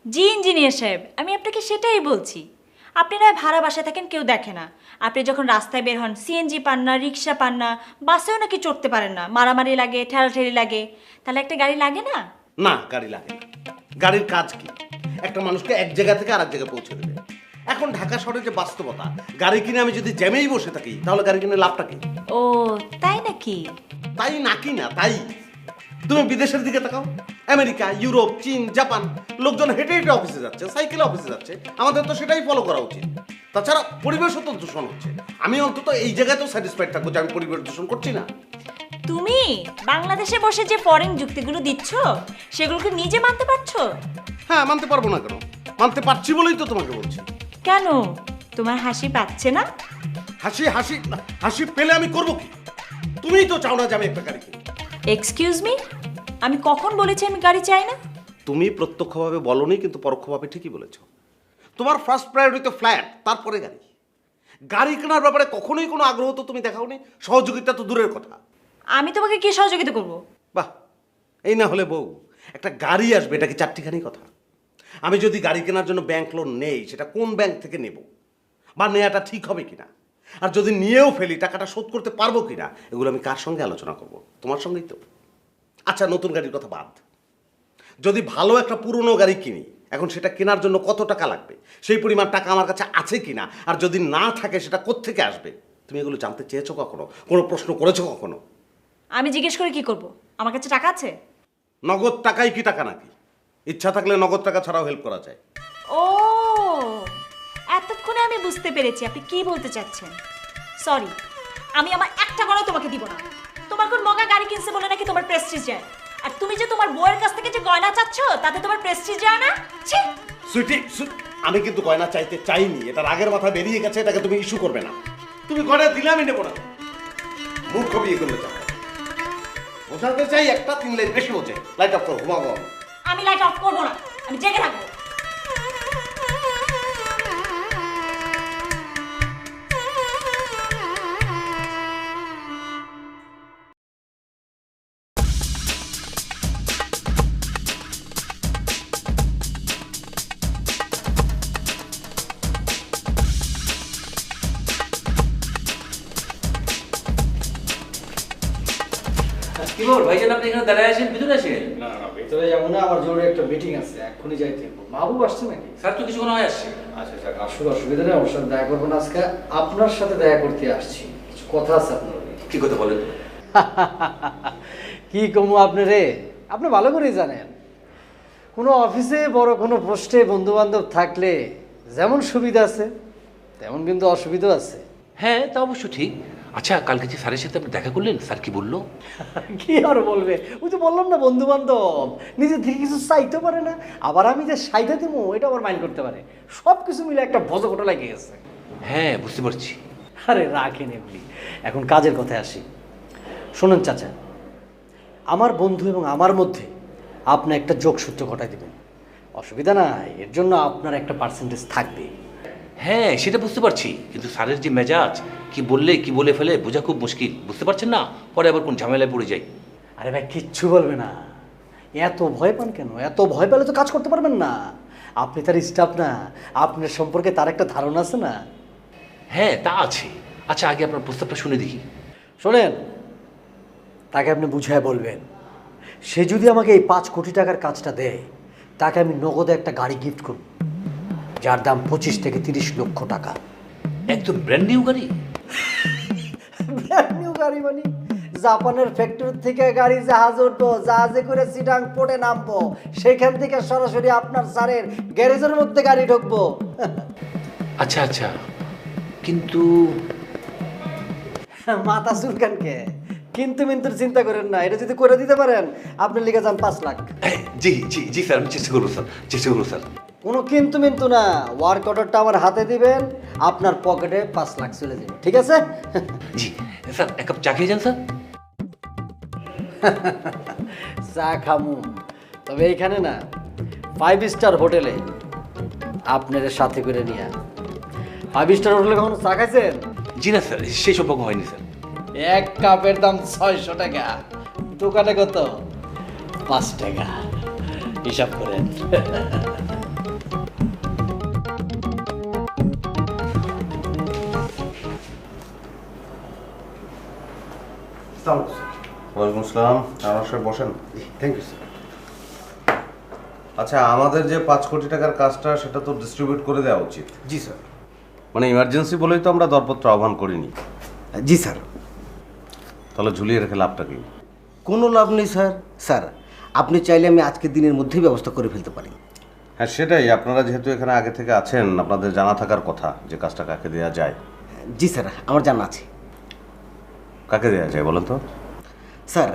জি ইঞ্জিনিয়ার সাহেব, আমি আপনাকে সেটাই বলছি। আপনি না ভাড়া বাসায় থাকেন, কেউ দেখে না। আপনি যখন রাস্তায় বের হন, সিএনজি পান না, রিক্সা পান না, বাসেও নাকি চড়তে পারেন না, মারামারি লাগে, ঠেলাঠেলি লাগে, তাহলে একটা গাড়ি লাগে না? না, গাড়ি লাগে না। গাড়ির কাজ কি? একটা মানুষকে এক জায়গা থেকে আরেক জায়গায় পৌঁছে দেবে। এখন ঢাকা শহরের যে বাস্তবতা, গাড়ি কিনে আমি যদি জ্যামেই বসে থাকি তাহলে গাড়ি কিনে লাভটা কি? ও তাই নাকি? তাই নাকি না তাই? তুমি বিদেশের দিকে তাকাও, আমেরিকা, ইউরোপ, চীন, জাপান, লোকজন হেঁটে হেঁটে অফিসে যাচ্ছে, সাইকেলে অফিসে যাচ্ছে। আমাদের তো সেটাই ফলো করা উচিত। তাছাড়া পরিবেশও তো দূষণ হচ্ছে। আমি অন্তত এই জায়গায় তো স্যাটিসফাইড থাকবো যে আমি পরিবেশ দূষণ করছি না। তুমি বাংলাদেশে বসে যে ফরেন যুক্তিগুলো দিচ্ছ, সেগুলোকে নিজে মানতে পারছো? হ্যাঁ, মানতে পারবো না কেন? মানতে পারছি বলেই তো তোমাকে বলছি। কেন? তোমার হাসি পাচ্ছে না? হাসি হাসি হাসি পেলে আমি করবো কি? তুমিই তো চাও না যে আমি একটা গাড়ি কিনি। এক্সকিউজ মি, আমি কখন বলেছি আমি গাড়ি চাই না? তুমি প্রত্যক্ষভাবে বলনি, কিন্তু পরোক্ষভাবে ঠিকই বলেছো। তোমার ফার্স্ট প্রায়োরিটি তো ফ্ল্যাট, তারপরে গাড়ি। গাড়ি কেনার ব্যাপারে কখনোই কোনো আগ্রহ তো তুমি দেখাওনি, সহযোগিতা তো দূরের কথা। আমি তোমাকে কি সহযোগিতা করব? বাহ, এই না হলে বউ, একটা গাড়ি আসবে, এটা কি চারটিখানি কথা? আমি যদি গাড়ি কেনার জন্য ব্যাংক লোন নেই, সেটা কোন ব্যাংক থেকে নেব, বা নেওয়াটা ঠিক হবে কিনা, আর যদি নিয়েও ফেলি টাকাটা শোধ করতে পারবো কিনা, এগুলো আমি কার সঙ্গে আলোচনা করব? তোমার সঙ্গেই তো। আচ্ছা, নতুন গাড়ির কথা বাদ, যদি ভালো একটা পুরনো গাড়ি কিনি, এখন সেটা কেনার জন্য কত টাকা লাগবে, সেই পরিমাণ টাকা আমার কাছে আছে কিনা, আর যদি না থাকে সেটা কোত্থেকে আসবে, তুমি এগুলো জানতে চেয়েছো কখনো? কোনো প্রশ্ন করেছো কখনো? আমি জিজ্ঞেস করে কি করব? আমার কাছে টাকা আছে? নগদ টাকাই কি টাকা নাকি? ইচ্ছা থাকলে নগদ টাকা ছাড়াও হেল্প করা যায়। ও, এতক্ষণে আমি বুঝতে পেরেছি আপনি কি বলতে চাচ্ছেন। সরি, আমি আমার একটা গড়াও তোমাকে দিব না। তোমার কোন মগা গাড়ি কিনছে বলে নাকি তোমার প্রেস্টিজ যায়? আর তুমি যে তোমার বউয়ের কাছ থেকে যে গয়না চাচ্ছ, তাতে তোমার প্রেস্টিজ যায় না? ছি! সুইটি, আমি কিন্তু গয়না চাইতে চাইনি, এটা রাগের মাথা বেরিয়ে গেছে, এটাকে তুমি ইস্যু করবে না। তুমি গয়না দিলে আমি নেবো না। মূর্খ বিয়ে করলে চাও, বোঝাতে চাই একটা 3 লাইন বেশি বোঝে। লাইট অফ করো, ঘুমাবো। আমি লাইট অফ করবো না, আমি জেগে থাকবো। কি বল ভাইজান, আপনি এখানে দাঁড়ায় আছেন, ভিতরে আসেন। না না, ভেতরে যাবো না, আমার জরুরি একটা মিটিং আছে, এক্ষুনি যাইতে হবে। মাহবুব আসছে নাকি? স্যার তো কিছুক্ষণ হয় আসছে। আচ্ছা আচ্ছা, আসলে অসুবিধা নেই, ওর সাথে দেখা করবো না আজকে, আপনার সাথে দেখা করতে আসছি, কিছু কথা আছে আপনার। কি কথা বলেন? কি কমু আপনি রে, আপনি ভালো করেই জানেন কোনো অফিসে বড় কোনো পোস্টে বন্ধু বান্ধব থাকলে যেমন সুবিধা আছে তেমন কিন্তু অসুবিধা আছে। হ্যাঁ, তা অবশ্য ঠিক। আচ্ছা, কালকে যে স্যারের সাথে আপনি দেখা করলেন, স্যার কি বললো? কি আর বলবে, ওই তো বললাম না, বন্ধু বান্ধব নিজের থেকে কিছু চাইতে পারে না, আবার আমি যে সাইডে দেবো এটা আবার মাইন্ড করতে পারে, সব কিছু মিলে একটা ভজঘট লাগে গেছে। হ্যাঁ, বুঝতে পারছি। আরে রাখেন এমনি, এখন কাজের কথায় আসি। শোনেন চাচা, আমার বন্ধু এবং আমার মধ্যে আপনি একটা যোগসূত্র ঘটাই দেবেন, অসুবিধা নাই, এর জন্য আপনার একটা পার্সেন্টেজ থাকবে। হ্যাঁ, সেটা বুঝতে পারছি, কিন্তু স্যারের যে মেজাজ, কি বললে কি বলে ফেলে বোঝা খুব মুশকিল, বুঝতে পারছেন না? পরে আবার কোন ঝামেলায় পড়ে যায়। আরে ভাই কিচ্ছু বলবে না, এত ভয় পান কেন? এত ভয় পেলে তো কাজ করতে পারবেন না, আপনি তার স্টাফ না, আপনার সম্পর্কে তার একটা ধারণা আছে না। হ্যাঁ, তা আছে। আচ্ছা, আগে আপনার প্রস্তাবটা শুনে দেখি। শোনেন, তাকে আপনি বুঝায় বলবেন, সে যদি আমাকে এই 5 কোটি টাকার কাজটা দেয়, তাকে আমি নগদে একটা গাড়ি গিফট করব, যার দাম 25 থেকে 30 লক্ষ টাকা। একদম ব্র্যান্ড নিউ গাড়ি? ব্র্যান্ড নিউ গাড়ি মানে জাপানের ফ্যাক্টরি থেকে গাড়ি জাহাজ উঠবো, জাহাজে করে চিটাং পোর্টে নামবো, সেখান থেকে সরাসরি আপনার স্যারের গ্যারেজের মধ্যে গাড়ি ঢুকবো। আচ্ছা আচ্ছা, কিন্তু মাথা চুলকানকে কিন্তু মিন্তুর চিন্তা করেন না, এটা যদি করে দিতে পারেন আপনি লিখে যান 5 লাখ। জি জি জি স্যার, আমি চেষ্টা করবো স্যার, চেষ্টা করবো স্যার। কোনো কিন্তু মিন্তু না, ওয়ার্ক অর্ডারটা আমার হাতে দিবেন, আপনার পকেটে 5 লাখ চলে যাবে, ঠিক আছে? জি স্যার, এক কাপ চা খেয়ে যান স্যার। চা খামু, তবে এইখানে না, 5 স্টার হোটেলে আপনার সাথে করে নিয়ে। 5 স্টার হোটেলে কখনো চা খাইছেন? জি না স্যার, সেই সৌভাগ্য হয়নি স্যার। এক কাপের দাম 600 টাকা, দোকানে কত? 5 টাকা, হিসাব করেন। ওয়ালাইকুম আসসালাম, আমার সাথে বসেন। Thank you sir. আচ্ছা, আমাদের যে 5 কোটি টাকার কাজটা, সেটা তো ডিস্ট্রিবিউট করে দেওয়া উচিত। জি স্যার। মানে ইমার্জেন্সি বলেই তো আমরা দরপত্র আহ্বান করিনি। জি স্যার। তাহলে ঝুলিয়ে রেখে লাভটা কি? কোনো লাভ নেই স্যার। স্যার, আপনি চাইলে আমি আজকের দিনের মধ্যেই ব্যবস্থা করে ফেলতে পারি। হ্যাঁ, সেটাই, আপনারা যেহেতু এখানে আগে থেকে আছেন, আপনাদের জানা থাকার কথা যে কাজটা কাকে দেওয়া যায়। জি স্যার, আমার জানা আছে। কাকে দেওয়া যায় বলেন তো? স্যার,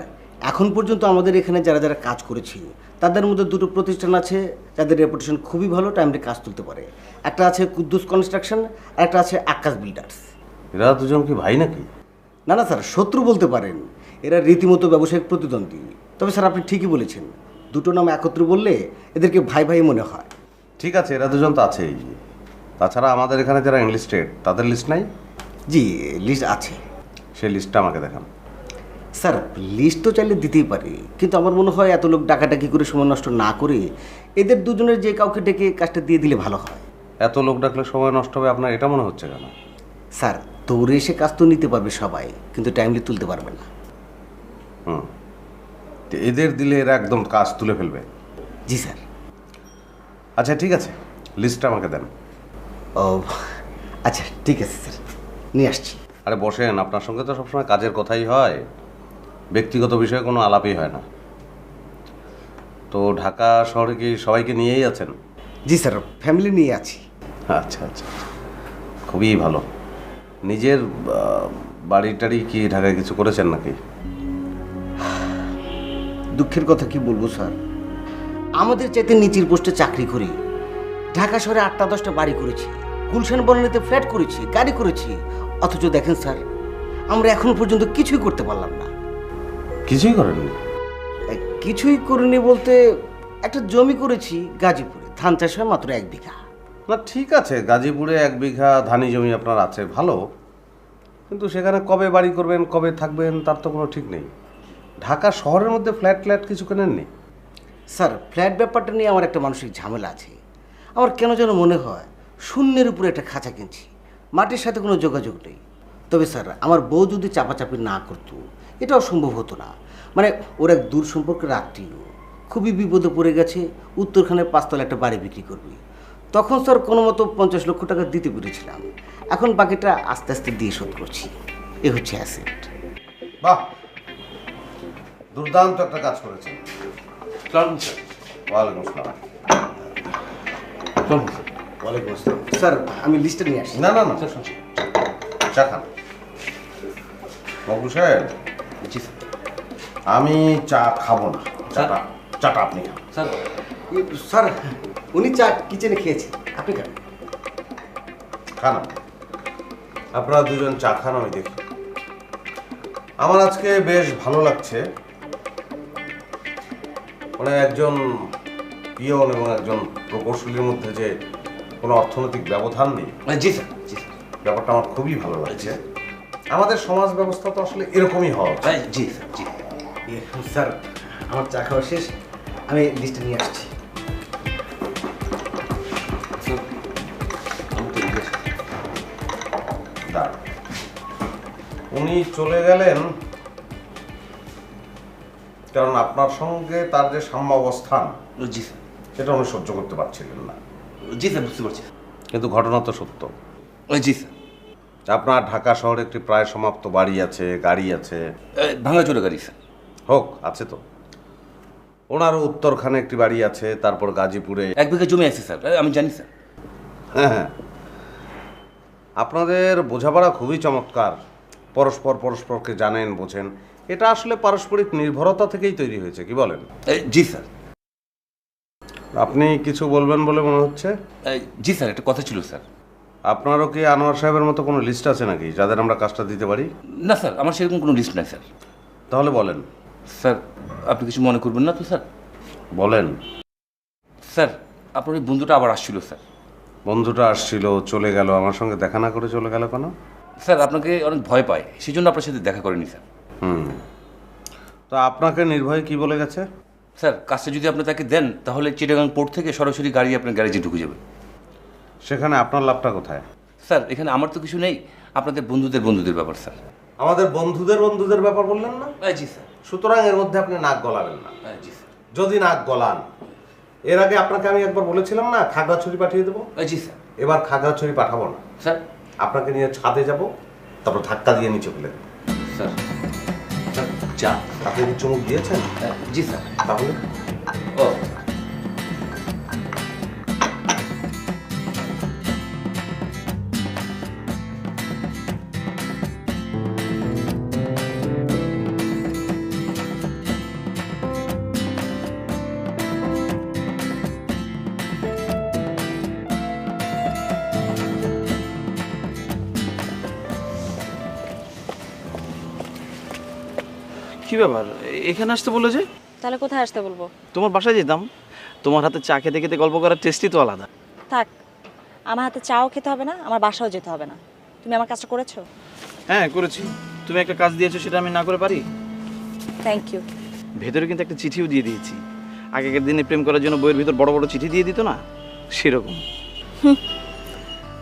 এখন পর্যন্ত আমাদের এখানে যারা যারা কাজ করেছি তাদের মধ্যে 2টো প্রতিষ্ঠান আছে যাদের রেপুটেশন খুবই ভালো, টাইমলি কাজ তুলতে পারে। একটা আছে কুদ্দুস কনস্ট্রাকশন, আর একটা আছে আকাশ বিল্ডার্স। এরা দুজন কি ভাই নাকি? না না স্যার, শত্রু বলতে পারেন, এরা রীতিমতো ব্যবসায়িক প্রতিদ্বন্দ্বী। তবে স্যার, আপনি ঠিকই বলেছেন, 2টো নাম একত্রে বললে এদেরকে ভাই ভাই মনে হয়। ঠিক আছে, এরা দুজন তো আছেই। তাছাড়া আমাদের এখানে যারা ইংলিস্টেড, তাদের লিস্ট নাই? জি, লিস্ট আছে। সেই লিস্টটা আমাকে দেখান। স্যার, লিস্ট তো চাইলে দিতেই পারি, কিন্তু আমার মনে হয় এত লোক ডাকাডাকি করে সময় নষ্ট না করে এদের দুজনের যে কাউকে ডেকে কাজটা দিয়ে দিলে ভালো হয়। এত লোক ডাকলে সময় নষ্ট হবে, আপনার এটা মনে হচ্ছে কেন? স্যার, দৌড়ে এসে কাজ তো নিতে পারবে সবাই, কিন্তু টাইমলি তুলতে পারবে না। তো এদের দিলে এরা একদম কাজ তুলে ফেলবে। জি স্যার। আচ্ছা ঠিক আছে, লিস্টটা আমাকে দেন। ও আচ্ছা, ঠিক আছে স্যার, নিয়ে আসছি। আরে বসেন, আপনার সঙ্গে তো সবসময় কাজের কথাই হয়, ব্যক্তিগত বিষয়ে কোনো আলাপই হয় না। তো ঢাকা শহরে কি সবাইকে নিয়েই আছেন? জি স্যার, ফ্যামিলি নিয়ে আছি। আচ্ছা আচ্ছা, খুবই ভালো। নিজের বাড়ি টাড়ি কি ঢাকায় কিছু করেছেন নাকি? দুঃখের কথা কি বলবো স্যার, আমাদের চাইতে নিচের পোস্টে চাকরি করি, ঢাকা শহরে 8টা-10টা বাড়ি করেছি, গুলশান বনানীতে ফ্ল্যাট করেছি, গাড়ি করেছি, অথচ দেখেন স্যার আমরা এখনো পর্যন্ত কিছুই করতে পারলাম না। কিছুই করেননি? কিছুই করিনি বলতে একটা জমি করেছি গাজীপুরে, ধান চাষ হয় মাত্র 1 বিঘা। না ঠিক আছে, গাজীপুরে 1 বিঘা ধানি জমি আপনার আছে, ভালো, কিন্তু সেখানে কবে বাড়ি করবেন, কবে থাকবেন তার তো কোনো ঠিক নেই। ঢাকা শহরের মধ্যে ফ্ল্যাট কিছু কেনেননি? স্যার ফ্ল্যাট ব্যাপারটা নিয়ে আমার একটা মানসিক ঝামেলা আছে। আমার কেন যেন মনে হয় শূন্যের উপরে একটা খাঁচা কিনছি, মাটির সাথে কোনো যোগাযোগ নেই। তবে স্যার আমার বউ যদি চাপাচাপি না করতো এটাও সম্ভব হতো না। মানে ওর এক দূর সম্পর্কের আত্মীয় খুবই বিপদে পড়ে গেছে, উত্তরখানে 5 তলা একটা বাড়ি বিক্রি করবে। তখন স্যার কোনো মতো 50 লক্ষ টাকা দিতে পেরেছিলাম, এখন বাকিটা আস্তে আস্তে দিয়ে শোধ করছি। এ হচ্ছে অ্যাসেট। বাহ, দুর্দান্ত একটা কাজ করেছেন। চলুন স্যার। ওয়ালাইকুম আসসালাম। চলুন ওয়ালাইকুম আসসালাম। স্যার আমি লিস্টটা নিয়ে আসি। না না না, স্যার। চা খান। মকবুল সাহেব, জি স্যার। আমি চা খাবো না, চাটা আপনি খান। স্যার স্যার উনি চা কিচেনে খেয়েছেন, আপনি খান। খান আপনি। আপনারা দুজন চা খান, আমি দেখি। আমার আজকে বেশ ভালো লাগছে, মানে একজন পিয়ন এবং একজন প্রকৌশলীর মধ্যে যে কোনো অর্থনৈতিক ব্যবধান নেই, জি স্যার। জি স্যার। ব্যাপারটা আমার খুবই ভালো লাগছে। আমাদের সমাজ ব্যবস্থা তো আসলে এরকমই হওয়া উচিত। জি স্যার। জি স্যার আমার চা খাওয়া শেষ, আমি লিস্টটা নিয়ে আসছি। স্যার, আমি তো এগিয়ে আসছি। দাঁড়ান। উনি চলে গেলেন কারণ আপনার সঙ্গে তার যে সাম্যাবস্থান জি স্যার। সেটা উনি সহ্য করতে পারছিলেন না। জি স্যার, বুঝতে পারছি। কিন্তু ঘটনা তো সত্য। জি স্যার। আপনার ঢাকা শহরে একটি প্রায় সমাপ্ত বাড়ি আছে, গাড়ি আছে। ভাঙাচোরা গাড়ি স্যার। হোক, আছে তো। ওনারও উত্তরখানে একটি বাড়ি আছে, তারপর গাজীপুরে 1 বিঘা জমি আছে স্যার, আমি জানি স্যার। হ্যাঁ, আপনাদের বোঝাপড়া খুবই চমৎকার, পরস্পরকে জানেন, বোঝেন। এটা আসলে পারস্পরিক নির্ভরতা থেকেই তৈরি হয়েছে, কি বলেন? জি স্যার। আপনি কিছু বলবেন বলে মনে হচ্ছে। জি স্যার, একটা কথা ছিল স্যার। আপনারও কি আনোয়ার সাহেবের মতো কোনো লিস্ট আছে নাকি যাদের আমরা কাজটা দিতে পারি? না স্যার, আমার সেরকম কোনো লিস্ট নাই স্যার। তাহলে বলেন। স্যার আপনি কিছু মনে করবেন না তো স্যার? বলেন। স্যার আপনার ওই বন্ধুটা আবার আসছিল স্যার। বন্ধুটা আসছিল, চলে গেল, আমার সঙ্গে দেখা না করে চলে গেল কেন? স্যার আপনাকে অনেক ভয় পায়, সেই জন্য আপনার সাথে দেখা করেনি স্যার। তো আপনাকে নির্ভয়ে কি বলে গেছে? স্যার কাজটা যদি আপনি তাকে দেন তাহলে চিটাগাং পোর্ট থেকে সরাসরি গাড়ি আপনার গ্যারেজে ঢুকে যাবে। সেখানে আপনার লাভটা কোথায়? স্যার এখানে আমার তো কিছু নেই, আপনাদের বন্ধুদের ব্যাপার স্যার। আমাদের বন্ধুদের ব্যাপার বললেন না? জি স্যার। সুতরাং এর মধ্যে আপনি নাক গলাবেন না। জি স্যার। যদি নাক গলান, এর আগে আপনাকে আমি একবার বলেছিলাম না খাগড়াছড়ি পাঠিয়ে দেবো। জি স্যার। এবার খাগড়াছড়ি পাঠাবো না স্যার। আপনাকে নিয়ে ছাদে যাব, তারপর ধাক্কা দিয়ে নিচে ফেলে দেবো। স্যার স্যার যা। আপনি কি চুমুক দিয়েছেন? জি স্যার। তাহলে ও কি ব্যাপার, এখানে আসতে বললো যে? তাহলে কোথায় আসতে বলবো? তোমার বাসায় যেতাম, তোমার হাতে চা খেতে খেতে গল্প করার টেস্টই তো আলাদা। থাক, আমার হাতে চাও খেতে হবে না, আমার বাসাও যেতে হবে না। তুমি আমার কাজটা করেছো? হ্যাঁ করেছি। তুমি একটা কাজ দিয়েছো, সেটা আমি না করে পারি? Thank you. ভেতরে কিন্তু একটা চিঠিও দিয়ে দিয়েছি। আগেকার দিনে প্রেম করার জন্য বইয়ের ভিতর বড় বড় চিঠি দিয়ে দিত না, সেরকম।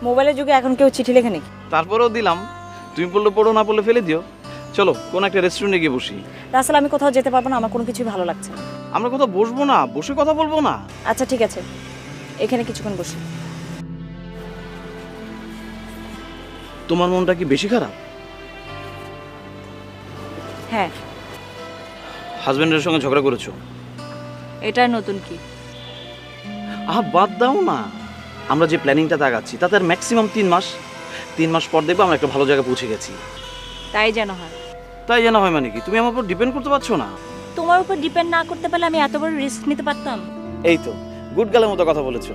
মোবাইলের যুগে এখন কেউ চিঠি লেখে নাকি? তারপরেও দিলাম, তুমি পড়লে পড়ো, না পড়লে ফেলে দিও। চলো কোন একটা রেস্টুরেন্টে গিয়ে বসি। রাসেল আমি কোথাও যেতে পারবো না, আমার কোনো কিছুই ভালো লাগছে না। আমরা কোথাও বসবো না, বসে কথা বলবো না? আচ্ছা ঠিক আছে, এখানে কিছুক্ষণ বসি। তোমার মনটা কি বেশি খারাপ? হ্যাঁ। হাজবেন্ডের সঙ্গে ঝগড়া করেছো? এটা নতুন কি? বাদ দাও না, আমরা যে প্ল্যানিংটা দাগাচ্ছি তাতে আর ম্যাক্সিমাম 3 মাস। 3 মাস পর দেখবো আমরা একটা ভালো জায়গায় পৌঁছে গেছি। তাই যেন হয়। তাই যেন হয় মানে কি? তুমি আমার উপর ডিপেন্ড করতে পারছো না? তোমার উপর ডিপেন্ড না করতে পারলে আমি এত বড় রিস্ক নিতে পারতাম? এই তো গুড গালের মতো কথা বলেছো।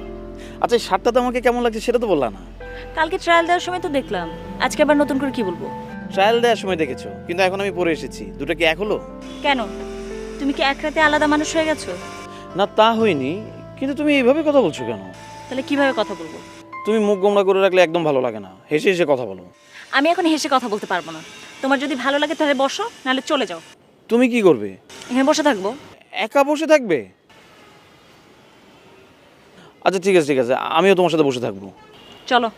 আচ্ছা এই শার্টটা তো আমাকে কেমন লাগছে সেটা তো বললা না। কালকে ট্রায়াল দেওয়ার সময় তো দেখলাম, আজকে আবার নতুন করে কি বলবো? ট্রায়াল দেওয়ার সময় দেখেছো, কিন্তু এখন আমি পরে এসেছি, দুটো কি এক হলো? কেন, তুমি কি এক রাতে আলাদা মানুষ হয়ে গেছো? না তা হয়নি, কিন্তু তুমি এইভাবে কথা বলছো কেন? তাহলে কিভাবে কথা বলবো? তুমি মুখ গোমড়া করে রাখলে একদম ভালো লাগে না, হেসে হেসে কথা বলো। আমি এখন হেসে কথা বলতে পারবো না। তোমার যদি ভালো লাগে তাহলে বসো, নাহলে চলে যাও। তুমি কি করবে? এখানে বসে থাকবো। একা বসে থাকবে? আচ্ছা ঠিক আছে ঠিক আছে, আমিও তোমার সাথে বসে থাকবো। চলো।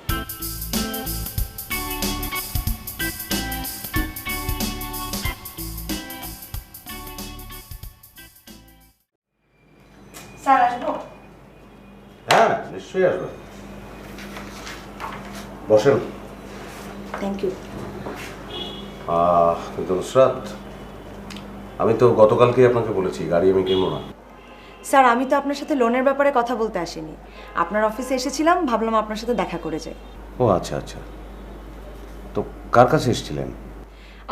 স্যার আসবো? হ্যাঁ নিশ্চয়ই আসবে, বসেন। Thank you. কিন্তু নুসরাত, আমি তো গতকালকেই আপনাকে বলেছি গাড়ি আমি কিনবো না। স্যার আমি তো আপনার সাথে লোনের ব্যাপারে কথা বলতে আসিনি, আপনার অফিসে এসেছিলাম, ভাবলাম আপনার সাথে দেখা করে যাই। ও আচ্ছা আচ্ছা, তো কার কাছে এসেছিলেন?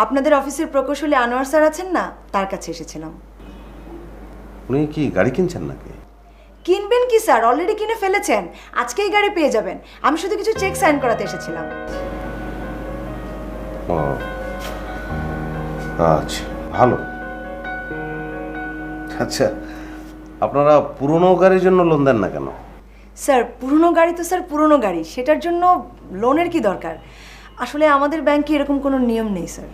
আপনাদের অফিসের প্রকৌশলী আনোয়ার স্যার আছেন না, তার কাছে এসেছিলাম। উনি কি গাড়ি কিনছেন নাকি? কিনবেন কি স্যার, অলরেডি কিনে ফেলেছেন, আজকেই গাড়ি পেয়ে যাবেন। আমি শুধু কিছু চেক সাইন করাতে এসেছিলাম। ও আচ্ছা, ভালো। আচ্ছা, আপনারা পুরনো গাড়ির জন্য লোন দেন না কেন? স্যার পুরনো গাড়ি তো স্যার পুরনো গাড়ি, সেটার জন্য লোনের কি দরকার? আসলে আমাদের ব্যাংকে এরকম কোনো নিয়ম নেই স্যার।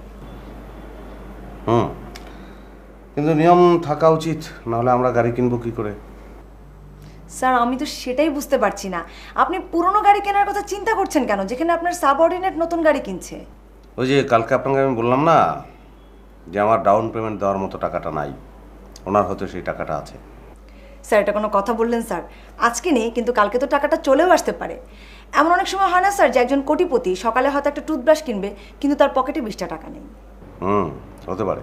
কিন্তু নিয়ম থাকা উচিত, নাহলে আমরা গাড়ি কিনবো কি করে? স্যার আমি তো সেটাই বুঝতে পারছি না, আপনি পুরনো গাড়ি কেনার কথা চিন্তা করছেন কেন, যেখানে আপনার সাবঅর্ডিনেট নতুন গাড়ি কিনছে? ওই যে কালকে আপনাকে আমি বললাম না যে আমার ডাউন পেমেন্ট দেওয়ার মতো টাকাটা নাই, ওনার হয়তো সেই টাকাটা আছে। স্যার এটা কোনো কথা বললেন স্যার? আজকে নেই কিন্তু কালকে তো টাকাটা চলেও আসতে পারে। এমন অনেক সময় হয় না স্যার যে একজন কোটিপতি সকালে হয়তো একটা টুথব্রাশ কিনবে কিন্তু তার পকেটে 20টা টাকা নেই। হতে পারে।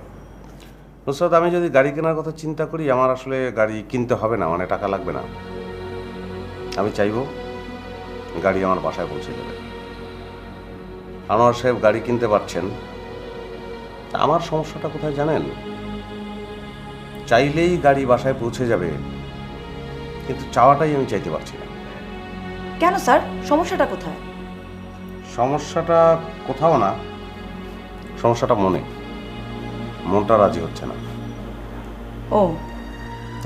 নুসরাত, আমি যদি গাড়ি কেনার কথা চিন্তা করি, আমার আসলে গাড়ি কিনতে হবে না, মানে টাকা লাগবে না। আমি চাইবো গাড়ি আমার বাসায় পৌঁছে যাবে। আনোয়ার সাহেব গাড়ি কিনতে পারছেন, আমার সমস্যাটা কোথায় জানেন? চাইলেই গাড়ি বাসায় পৌঁছে যাবে, কিন্তু চাওয়াটাই আমি চাইতে পারছি না। কেন স্যার, সমস্যাটা কোথায়? সমস্যাটা কোথাও না, সমস্যাটা মনটা রাজি হচ্ছে না। ও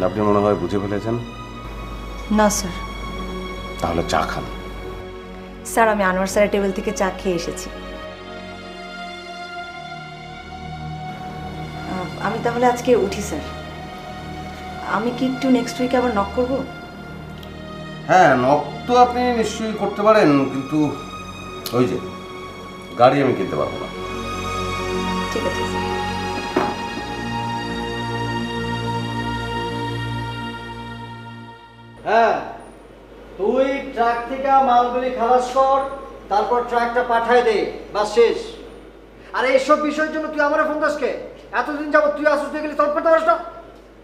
আপনি মনে হয় বুঝে ফেলেছেন। না স্যার। তাহলে চা খান। স্যার আমি আনোয়ার স্যারের টেবিল থেকে চা খেয়ে এসেছি। আমি তাহলে আজকে উঠি স্যার। আমি কি একটু নেক্সট উইকে আবার নক করব? হ্যাঁ, নক তো আপনি নিশ্চয়ই করতে পারেন, কিন্তু ওই যে গাড়ি আমি কিনতে পারবো না। ঠিক আছে স্যার। হ্যাঁ, তুই ট্রাক থেকে মালগুলি খালাস কর, তারপর ট্রাকটা পাঠায় দে, বাস শেষ। আর এইসব বিষয়ের জন্য তুই আমার ফোন দাসকে এতদিন যাবো তুই আসুস দিয়ে গেলি, তোর করতে পারস না?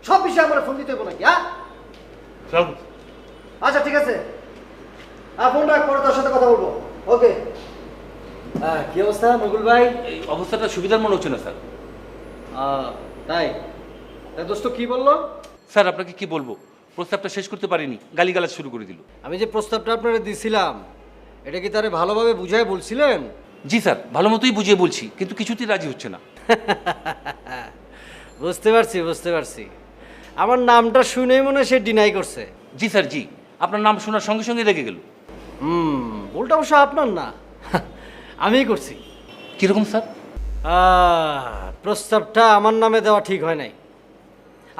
সব বিষয়ে আমার ফোন দিতে হবো নাকি? হ্যাঁ আচ্ছা ঠিক আছে, ফোন রাখ, পরে তোর সাথে কথা বলবো। ওকে। হ্যাঁ, কি অবস্থা মুকুল ভাই? এই অবস্থাটা সুবিধার মনে হচ্ছে না স্যার। তাই দোস্ত কি বললো? স্যার আপনাকে কি বলবো, প্রস্তাবটা শেষ করতে পারিনি, গালিগালাজ শুরু করে দিল। আমি যে প্রস্তাবটা আপনারা দিছিলাম, এটা কি তারে ভালোভাবে বুঝায় বলছিলেন? জি স্যার, ভালো মতোই বুঝিয়ে বলছি, কিন্তু কিছুতেই রাজি হচ্ছে না। বুঝতে পারছি। আমার নামটা শুনেই মনে হয় সে ডিনাই করছে। জি স্যার, জি, আপনার নাম শোনার সঙ্গে সঙ্গে রেগে গেল। ভুলটা অবশ্য আপনার না, আমিই করছি। কিরকম স্যার? প্রস্তাবটা আমার নামে দেওয়া ঠিক হয় নাই।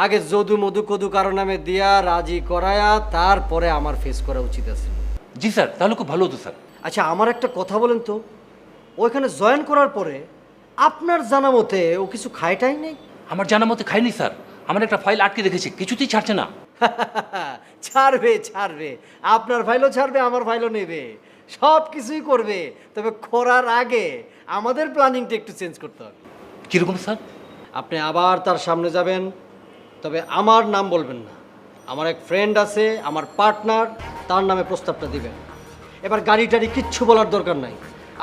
আগে যদু মধু কদু কারো নামে দিয়া রাজি করায়া তারপরে আমার ফেস করা উচিত আছে। জি স্যার, তাহলে খুব ভালো হতো স্যার। আচ্ছা আমার একটা কথা বলেন তো, ওইখানে জয়েন করার পরে আপনার জানা মতে ও কিছু খায়টাই নেই? আমার জানা মতে খাইনি স্যার, আমার একটা ফাইল আটকে রেখেছে, কিছুতেই ছাড়ছে না। ছাড়বে, আপনার ফাইলও ছাড়বে, আমার ফাইলও নেবে, সব কিছুই করবে। তবে করার আগে আমাদের প্ল্যানিংটা একটু চেঞ্জ করতে হবে। কিরকম স্যার? আপনি আবার তার সামনে যাবেন, তবে আমার নাম বলবেন না। আমার এক ফ্রেন্ড আছে, আমার পার্টনার, তার নামে প্রস্তাবটা দিবেন। এবার গাড়ি টাড়ি কিচ্ছু বলার দরকার নাই,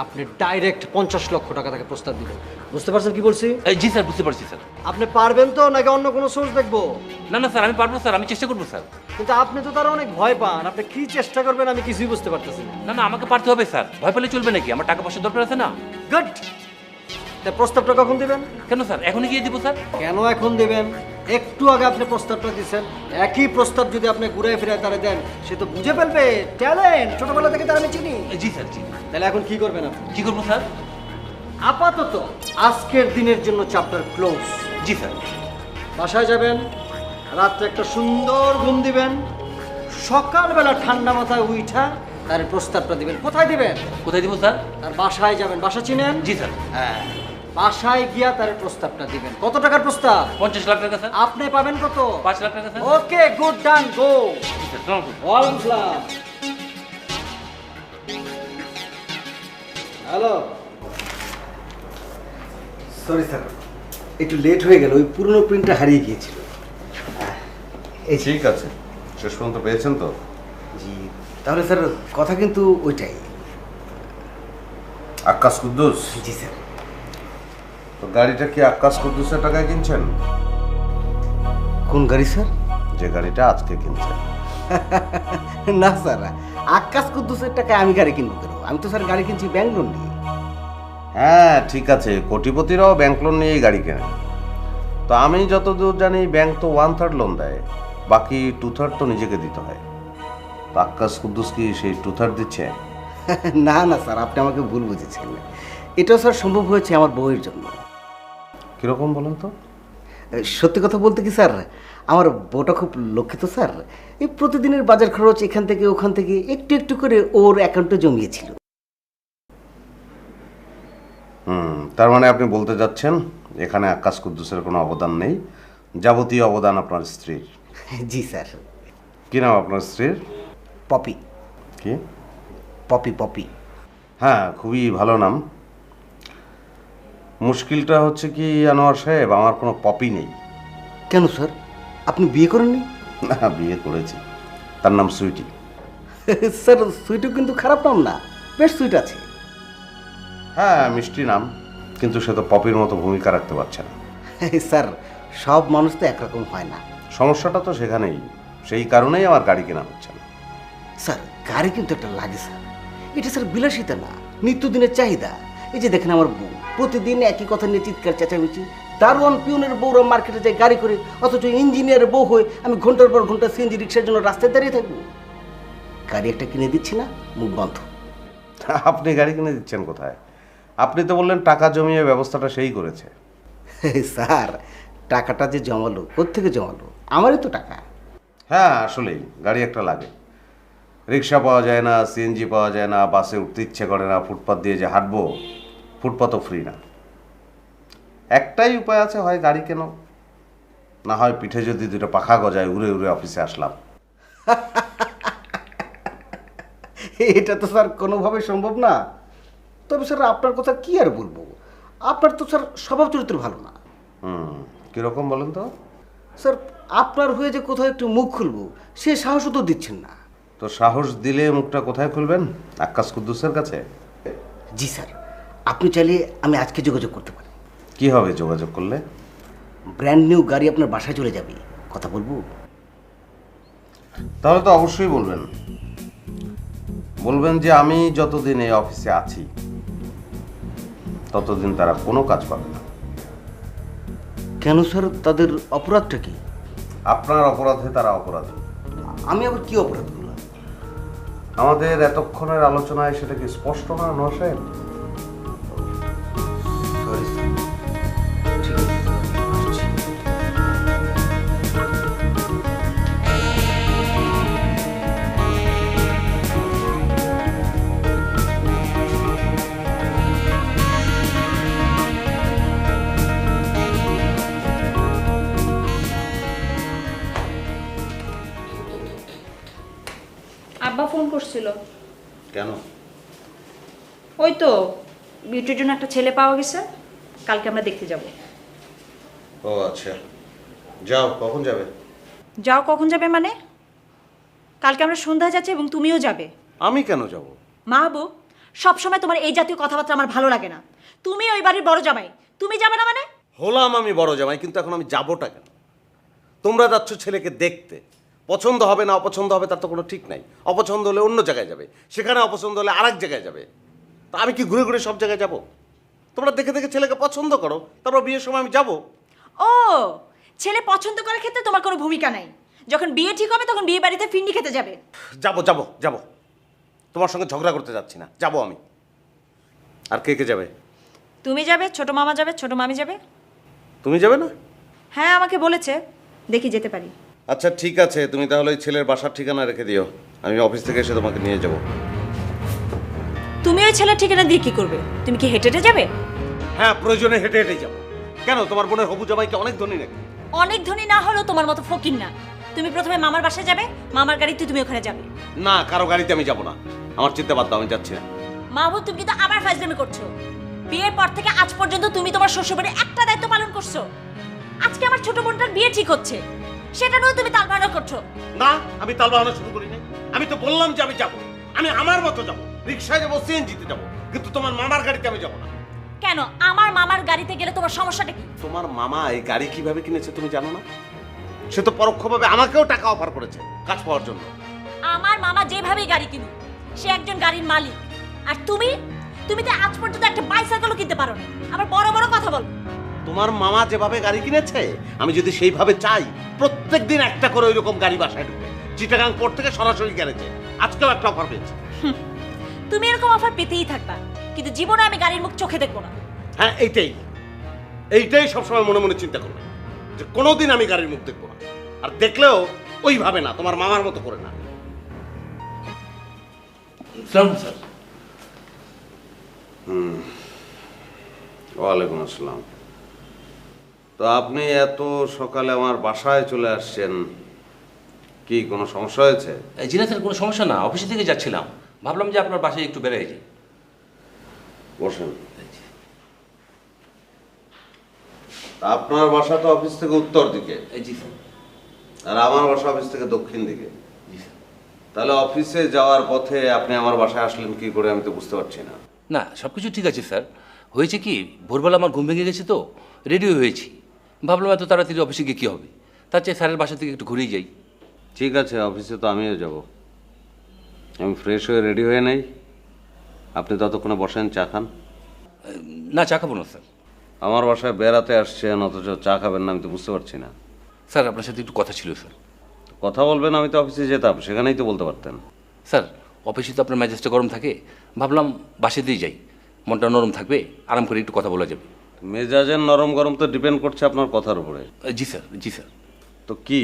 আপনি ডাইরেক্ট 50 লক্ষ টাকা তাকে প্রস্তাব দিবেন। বুঝতে পারছেন কি বলছি? জি স্যার, বুঝতে পারছি স্যার। আপনি পারবেন তো নাকি অন্য কোনো সোর্স দেখবো? না না স্যার, আমি পারবো স্যার, আমি চেষ্টা করবো স্যার। কিন্তু আপনি তো তারা অনেক ভয় পান, আপনি কি চেষ্টা করবেন আমি কিছুই বুঝতে পারতেছি না। না না, আমাকে পারতে হবে স্যার, ভয় পেলে চলবে নাকি? আমার টাকা পয়সা দরকার আছে না? গুড। তা প্রস্তাবটা কখন দিবেন? কেন স্যার, এখনই গিয়ে দিব স্যার? কেন এখন দিবেন? একটু আগে আপনি প্রস্তাবটা দিচ্ছেন, একই প্রস্তাব যদি আপনি ঘুরে ফিরে তারা দেন, সে তো বুঝে ফেলবে ট্যালেন্ট, ছোটবেলা থেকে তারা আমি চিনি। জি স্যার, জি। তাহলে এখন কি করবেন আপনি? কি করবো স্যার? আপাতত আজকের দিনের জন্য চ্যাপ্টার ক্লোজ। জি স্যার। বাসায় যাবেন, রাত্রে একটা সুন্দর ঘুম দিবেন, সকালবেলা ঠান্ডা মাথায় উঠা তার প্রস্তাবটা দিবেন। কোথায় দিবেন? কোথায় দিব স্যার? তার বাসায় যাবেন। বাসা চিনেন? জি স্যার। হ্যাঁ, বাসায় গিয়া তার প্রস্তাবটা দিবেন। কত টাকার প্রস্তাব? 50 লাখ টাকা স্যার। আপনি পাবেন কত? 5 লাখ টাকা স্যার। ওকে, গুড, ডান, গো। জি স্যার, সালাম আলাইকুম। ওয়ালাইকুম আসসালাম। হ্যালো। সরি স্যার, একটু লেট হয়ে গেল, ওই পুরনো প্রিন্টটা হারিয়ে গিয়েছিল। এই ঠিক আছে, শেষ পর্যন্ত পেয়েছেন তো? জি, তাহলে স্যার কথা কিন্তু ওইটাই। আক্কাস কুদ্দুস? জি স্যার। তো গাড়িটা কি আক্কাস কুদ্দুসের টাকায় কিনছেন? কোন গাড়ি স্যার? যে গাড়িটা আজকে কিনছেন। না স্যার, আকাশ কুদ্দুসের টাকায় আমি গাড়ি কিনবো কেন? আমি তো স্যার গাড়ি কিনছি ব্যাংক লোন নিয়ে। হ্যাঁ ঠিক আছে, কোটিপতিরাও ব্যাংক লোন নিয়েই গাড়ি কেনে। তো আমি যতদূর জানি ব্যাংক তো 1/3 লোন দেয়, বাকি 2/3 তো নিজেকে দিতে হয়। তো আক্কাস কুদ্দুস কি সেই 2/3 দিচ্ছে? না না স্যার, আপনি আমাকে ভুল বুঝেছেন। এটাও স্যার সম্ভব হয়েছে আমার বউয়ের জন্য। কিরকম বলেন তো? সত্যি কথা বলতে কি স্যার, আমার বউটা খুব লক্ষ্মী তো স্যার। এই প্রতিদিনের বাজার খরচ এখান থেকে ওখান থেকে একটু একটু করে ওর অ্যাকাউন্টে জমিয়েছিল। তার মানে আপনি বলতে যাচ্ছেন এখানে আক্কাস কুদ্দুসের কোনো অবদান নেই, যাবতীয় অবদান আপনার স্ত্রীর? জি স্যার। কি নাম আপনার স্ত্রীর? পপি। কি? পপি, পপি। হ্যাঁ, খুবই ভালো নাম। মুশকিলটা হচ্ছে কি আনোয়ার সাহেব, আমার কোনো পপি নেই। কেন স্যার, আপনি বিয়ে করেননি? না, বিয়ে করেছি, তার নাম সুইটি। স্যার সুইটও কিন্তু খারাপ নাম না, বেশ সুইট আছে। হ্যাঁ মিষ্টি নাম, কিন্তু সে তো পপির মতো ভূমিকা রাখতে পারছে না। স্যার সব মানুষ তো একরকম হয় না। সমস্যাটা তো সেখানেই, সেই কারণেই আমার গাড়ি কেনা হচ্ছে না। স্যার গাড়ি কিন্তু একটা লাগে স্যার, এটা স্যার বিলাসিতা না, নিত্যদিনের চাহিদা। এই যে দেখেন আমার বউ প্রতিদিন একই কথা নিয়ে চিৎকার চেঁচামেচি। দারোয়ান পিউনের বউরা মার্কেটে যায় গাড়ি করে, অথচ ইঞ্জিনিয়ারের বউ হয়ে আমি ঘন্টার পর ঘন্টা সিএনজি রিক্সার জন্য রাস্তায় দাঁড়িয়ে থাকবো। গাড়ি একটা কিনে দিচ্ছি না, মুখ বন্ধ। আপনি গাড়ি কিনে দিচ্ছেন কোথায়? আপনি তো বললেন টাকা জমিয়ে ব্যবস্থাটা সেই করেছে। স্যার টাকাটা যে জমালো, কোত্থেকে জমালো? আমারই তো টাকা। হ্যাঁ আসলেই গাড়ি একটা লাগে, রিক্সা পাওয়া যায় না, সিএনজি পাওয়া যায় না, বাসে উঠতে ইচ্ছে করে না, ফুটপাথ দিয়ে যে হাঁটবো, ফুটপাথও ফ্রি না। একটাই উপায় আছে, হয় গাড়ি কেন, না হয় পিঠে যদি দুটো পাখা গজায় উড়ে উড়ে অফিসে আসলাম। এটা তো স্যার কোনোভাবে সম্ভব না। তবে স্যার আপনার কথা কি আর বলবো, আপনার তো স্যার স্বভাব চরিত্র ভালো না। কীরকম বলেন তো? স্যার আপনার হয়ে যে কোথাও একটু মুখ খুলবো সে সাহসও তো দিচ্ছেন না। তো সাহস দিলে মুখটা কোথায় খুলবেন? আক্কাস কুদ্দুসের কাছে? জি স্যার, আপনি চাইলে আমি আজকে যোগাযোগ করতে পারি। কি হবে যোগাযোগ করলে? ব্র্যান্ড নিউ গাড়ি আপনার বাসায় চলে যাবে, কথা বলবো। তাহলে তো অবশ্যই বলবেন, বলবেন যে আমি যতদিন এই অফিসে আছি ততদিন তারা কোনো কাজ পাবে না। কেন স্যার, তাদের অপরাধটা কি? আপনার অপরাধে তারা অপরাধী। আমি আবার কি অপরাধ করলাম? আমাদের এতক্ষণের আলোচনায় সেটা কি স্পষ্ট না আনোয়ার সাহেব? সরি স্যার, ঠিক আছে আসছি। আব্বা ফোন করছিল। কেন? ওই তো বিউটির জন্য একটা ছেলে পাওয়া গেছে, কালকে আমরা দেখতে যাব। ও আচ্ছা, যাও, কখন যাবে? যাও কখন যাবে মানে? কালকে আমরা সন্ধ্যায় যাচ্ছি এবং তুমিও যাবে। আমি কেন যাব? মা বউ সবসময় তোমার এই জাতীয় কথাবার্তা আমার ভালো লাগে না। তুমি ওই বাড়ির বড় জামাই, তুমি যাবে না মানে? হলাম আমি বড় জামাই, কিন্তু এখন আমি যাবোটা কেন? তোমরা যাচ্ছ ছেলেকে দেখতে, পছন্দ হবে না অপছন্দ হবে তার তো কোনো ঠিক নাই। অপছন্দ হলে অন্য জায়গায় যাবে, সেখানে অপছন্দ হলে আরেক জায়গায় যাবে। তা আমি কি ঘুরে ঘুরে সব জায়গায় যাব? তোমরা দেখে দেখে ছেলেকে পছন্দ করো, তারপর বিয়ের সময় আমি যাব। ও, ছেলে পছন্দ করার ক্ষেত্রে তোমার কোনো ভূমিকা নাই। যখন বিয়ে ঠিক হবে তখন বিয়ে বাড়িতে ফিন্ডি খেতে যাবে। যাব যাব যাব, তোমার সঙ্গে ঝগড়া করতে যাচ্ছি না, যাব আমি। আর কে কে যাবে? তুমি যাবে, ছোট মামা যাবে, ছোট মামি যাবে। তুমি যাবে না? হ্যাঁ, আমাকে বলেছে, দেখি যেতে পারি। আচ্ছা ঠিক আছে, তুমি তাহলে ওই ছেলের বাসার ঠিকানা রেখে দিও, আমি অফিস থেকে এসে তোমাকে নিয়ে যাব। তুমি ওই ছেলের ঠিকানা দিয়ে কি করবে? তুমি কি হেঁটে হেঁটে যাবে? হ্যাঁ, প্রয়োজনে হেঁটে হেঁটেই যাব। কেন, তোমার বোনের হবু জামাইকে অনেক ধনী নাকি? অনেক ধনী না হলেও তোমার মতো ফকির না। তুমি প্রথমে মামার বাসায় যাবে, মামার গাড়িতে তুমি ওখানে যাবে। না, কারো গাড়িতে আমি যাব না, আমার চিন্তা বাদ দাও, আমি যাচ্ছি না। মাহবুব, তুমি কিন্তু আবার ফাজলামি করছো। বিয়ের পর থেকে আজ পর্যন্ত তুমি তোমার শ্বশুরবাড়ির একটা দায়িত্ব পালন করছো। আজকে আমার ছোট বোনটার বিয়ে ঠিক হচ্ছে, সেটা নিয়েও তুমি তালবাহানা করছো। না, আমি তাল বাহানা শুরু করি নাই। আমি তো বললাম যে আমি যাব, আমি আমার মতো যাব, রিক্সায় যাবো, সিএনজিতে যাব, কিন্তু তোমার মামার গাড়িতে আমি যাব না। কেন? আমার মামার গাড়িতে গেলে তোমার সমস্যাটা কি? তোমার মামা এই গাড়ি কিভাবে কিনেছে তুমি জানো না? সে তো পরোক্ষভাবে আমাকেও টাকা অফার করেছে কাজ পাওয়ার জন্য। আমার মামা যেভাবেই গাড়ি কিনুক, সে একজন গাড়ির মালিক। আর তুমি তুমি তো আজ পর্যন্ত একটা বাইসাইকেলও কিনতে পারো না, আবার বড় বড় কথা বলো। তোমার মামা যেভাবে গাড়ি কিনেছে, আমি যদি সেইভাবে চাই, প্রত্যেকদিন একটা করে ওইরকম গাড়ি বাসায় ঢুকে চিটাগাং পোর্ট থেকে সরাসরি গ্যারেজে। আজকেও একটা অফার পেয়েছে। তুমি এরকম অফার পেতেই থাকবা, কিন্তু জীবনে আমি গাড়ির মুখ চোখে দেখবো না। হ্যাঁ, এইটাই সবসময় মনে মনে চিন্তা করবে যে কোনোদিন আমি গাড়ির মুখ দেখবো না, আর দেখলেও ওইভাবে না, তোমার মামার মতো করে না। সালাম স্যার। ওয়ালাইকুম আসসালাম। তো আপনি এত সকালে আমার বাসায় চলে আসছেন, কি কোনো সমস্যা হয়েছে? জি না স্যার, কোনো সমস্যা না, অফিসে থেকে যাচ্ছিলাম, ভাবলাম যে আপনার বাসায় একটু বেড়ে যাই। বসেন। আপনার বাসা তো অফিস থেকে উত্তর দিকে, জি স্যার। আর আমার বাসা অফিস থেকে দক্ষিণ দিকে। জি স্যার। তাহলে অফিসে যাওয়ার পথে আপনি আমার বাসায় আসলেন কি করে, আমি তো বুঝতে পারছি না। না, সব কিছু ঠিক আছে স্যার। হয়েছে কি, ভোরবেলা আমার ঘুম ভেঙে গেছে তো, রেডি হয়েছি, ভাবলাম এত তাড়াতাড়ি অফিসে গিয়ে কী হবে, তার চেয়ে স্যারের বাসা থেকে একটু ঘুরেই যাই। ঠিক আছে, অফিসে তো আমিও যাব। আমি ফ্রেশ হয়ে রেডি হয়ে নেই, আপনি ততক্ষণে বসেন, চা খান। না, চা খাবো না স্যার। আমার বাসায় বেড়াতে আসছেন অথচ চা খাবেন না, আমি তো বুঝতে পারছি না। স্যার, আপনার সাথে একটু কথা ছিল স্যার। কথা বলবেন, আমি তো অফিসে যেতাম, সেখানেই তো বলতে পারতেন। স্যার, অফিসে তো আপনার মেজাজটা গরম থাকে, ভাবলাম বাসাতেই যাই, মনটা নরম থাকবে, আরাম করে একটু কথা বলা যাবে। মেজাজের নরম গরম তো ডিপেন্ড করছে আপনার কথার উপরে। জি স্যার, জি স্যার। তো কি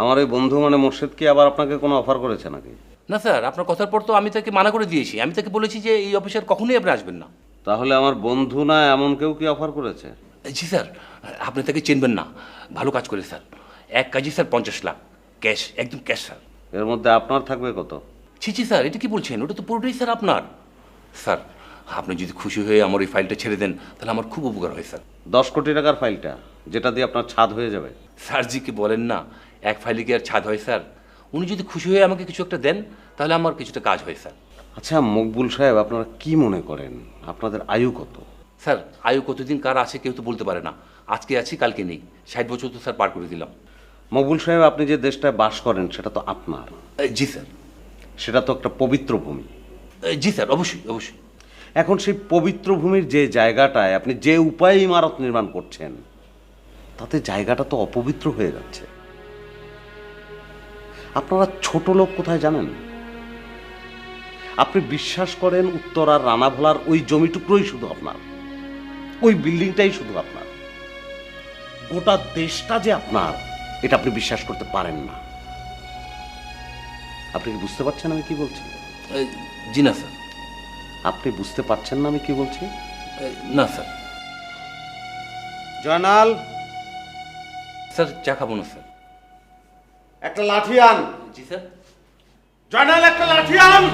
আমার ওই বন্ধু মানে মোর্শেদ কি আবার আপনাকে কোনো অফার করেছে নাকি? না স্যার, আপনার কথার পর তো আমি তাকে মানা করে দিয়েছি, আমি তাকে বলেছি যে এই অফিসের কখনোই আপনি আসবেন না। তাহলে আমার বন্ধু না এমন কেউ কি অফার করেছে? জি স্যার, আপনি তাকে চিনবেন না, ভালো কাজ করে স্যার, এক কাজে স্যার 50 লাখ ক্যাশ, একদম ক্যাশ স্যার। এর মধ্যে আপনার থাকবে কত? ছি স্যার, এটা কি বলছেন? ওটা তো পুরোটাই স্যার আপনার। স্যার, আপনি যদি খুশি হয়ে আমার ওই ফাইলটা ছেড়ে দেন তাহলে আমার খুব উপকার হয় স্যার। 10 কোটি টাকার ফাইলটা, যেটা দিয়ে আপনার ছাদ হয়ে যাবে। স্যার জি কি বলেন না, এক ফাইলে কি আর ছাদ হয় স্যার? উনি যদি খুশি হয়ে আমাকে কিছু একটা দেন তাহলে আমার কিছুটা কাজ হয় স্যার। আচ্ছা মকবুল সাহেব, আপনারা কি মনে করেন আপনাদের আয়ু কত? স্যার, আয়ু কতদিন কার আছে কেউ তো বলতে পারে না, আজকে আছি কালকে নেই, 60 বছর তো স্যার পার করে দিলাম। মকবুল সাহেব, আপনি যে দেশটায় বাস করেন সেটা তো আপনার। জি স্যার। সেটা তো একটা পবিত্র ভূমি। জি স্যার, অবশ্যই অবশ্যই। এখন সেই পবিত্র ভূমির যে জায়গাটায় আপনি যে উপায়ে ইমারত নির্মাণ করছেন, তাতে জায়গাটা তো অপবিত্র হয়ে যাচ্ছে। আপনারা ছোট লোক কোথায় জানেন? আপনি বিশ্বাস করেন উত্তরার রানাভোলার ওই জমিটুকরোই শুধু আপনার, ওই বিল্ডিংটাই শুধু আপনার, গোটা দেশটা যে আপনার এটা আপনি বিশ্বাস করতে পারেন না। আপনি কি বুঝতে পারছেন আমি কি বলছি? জি না স্যার। আপনি বুঝতে পারছেন না আমি কি বলছি? না স্যার। জয়নাল, স্যার চা খাবো না স্যার। একটা লাঠি আন। জি স্যার। জয়নাল, একটা লাঠি আন।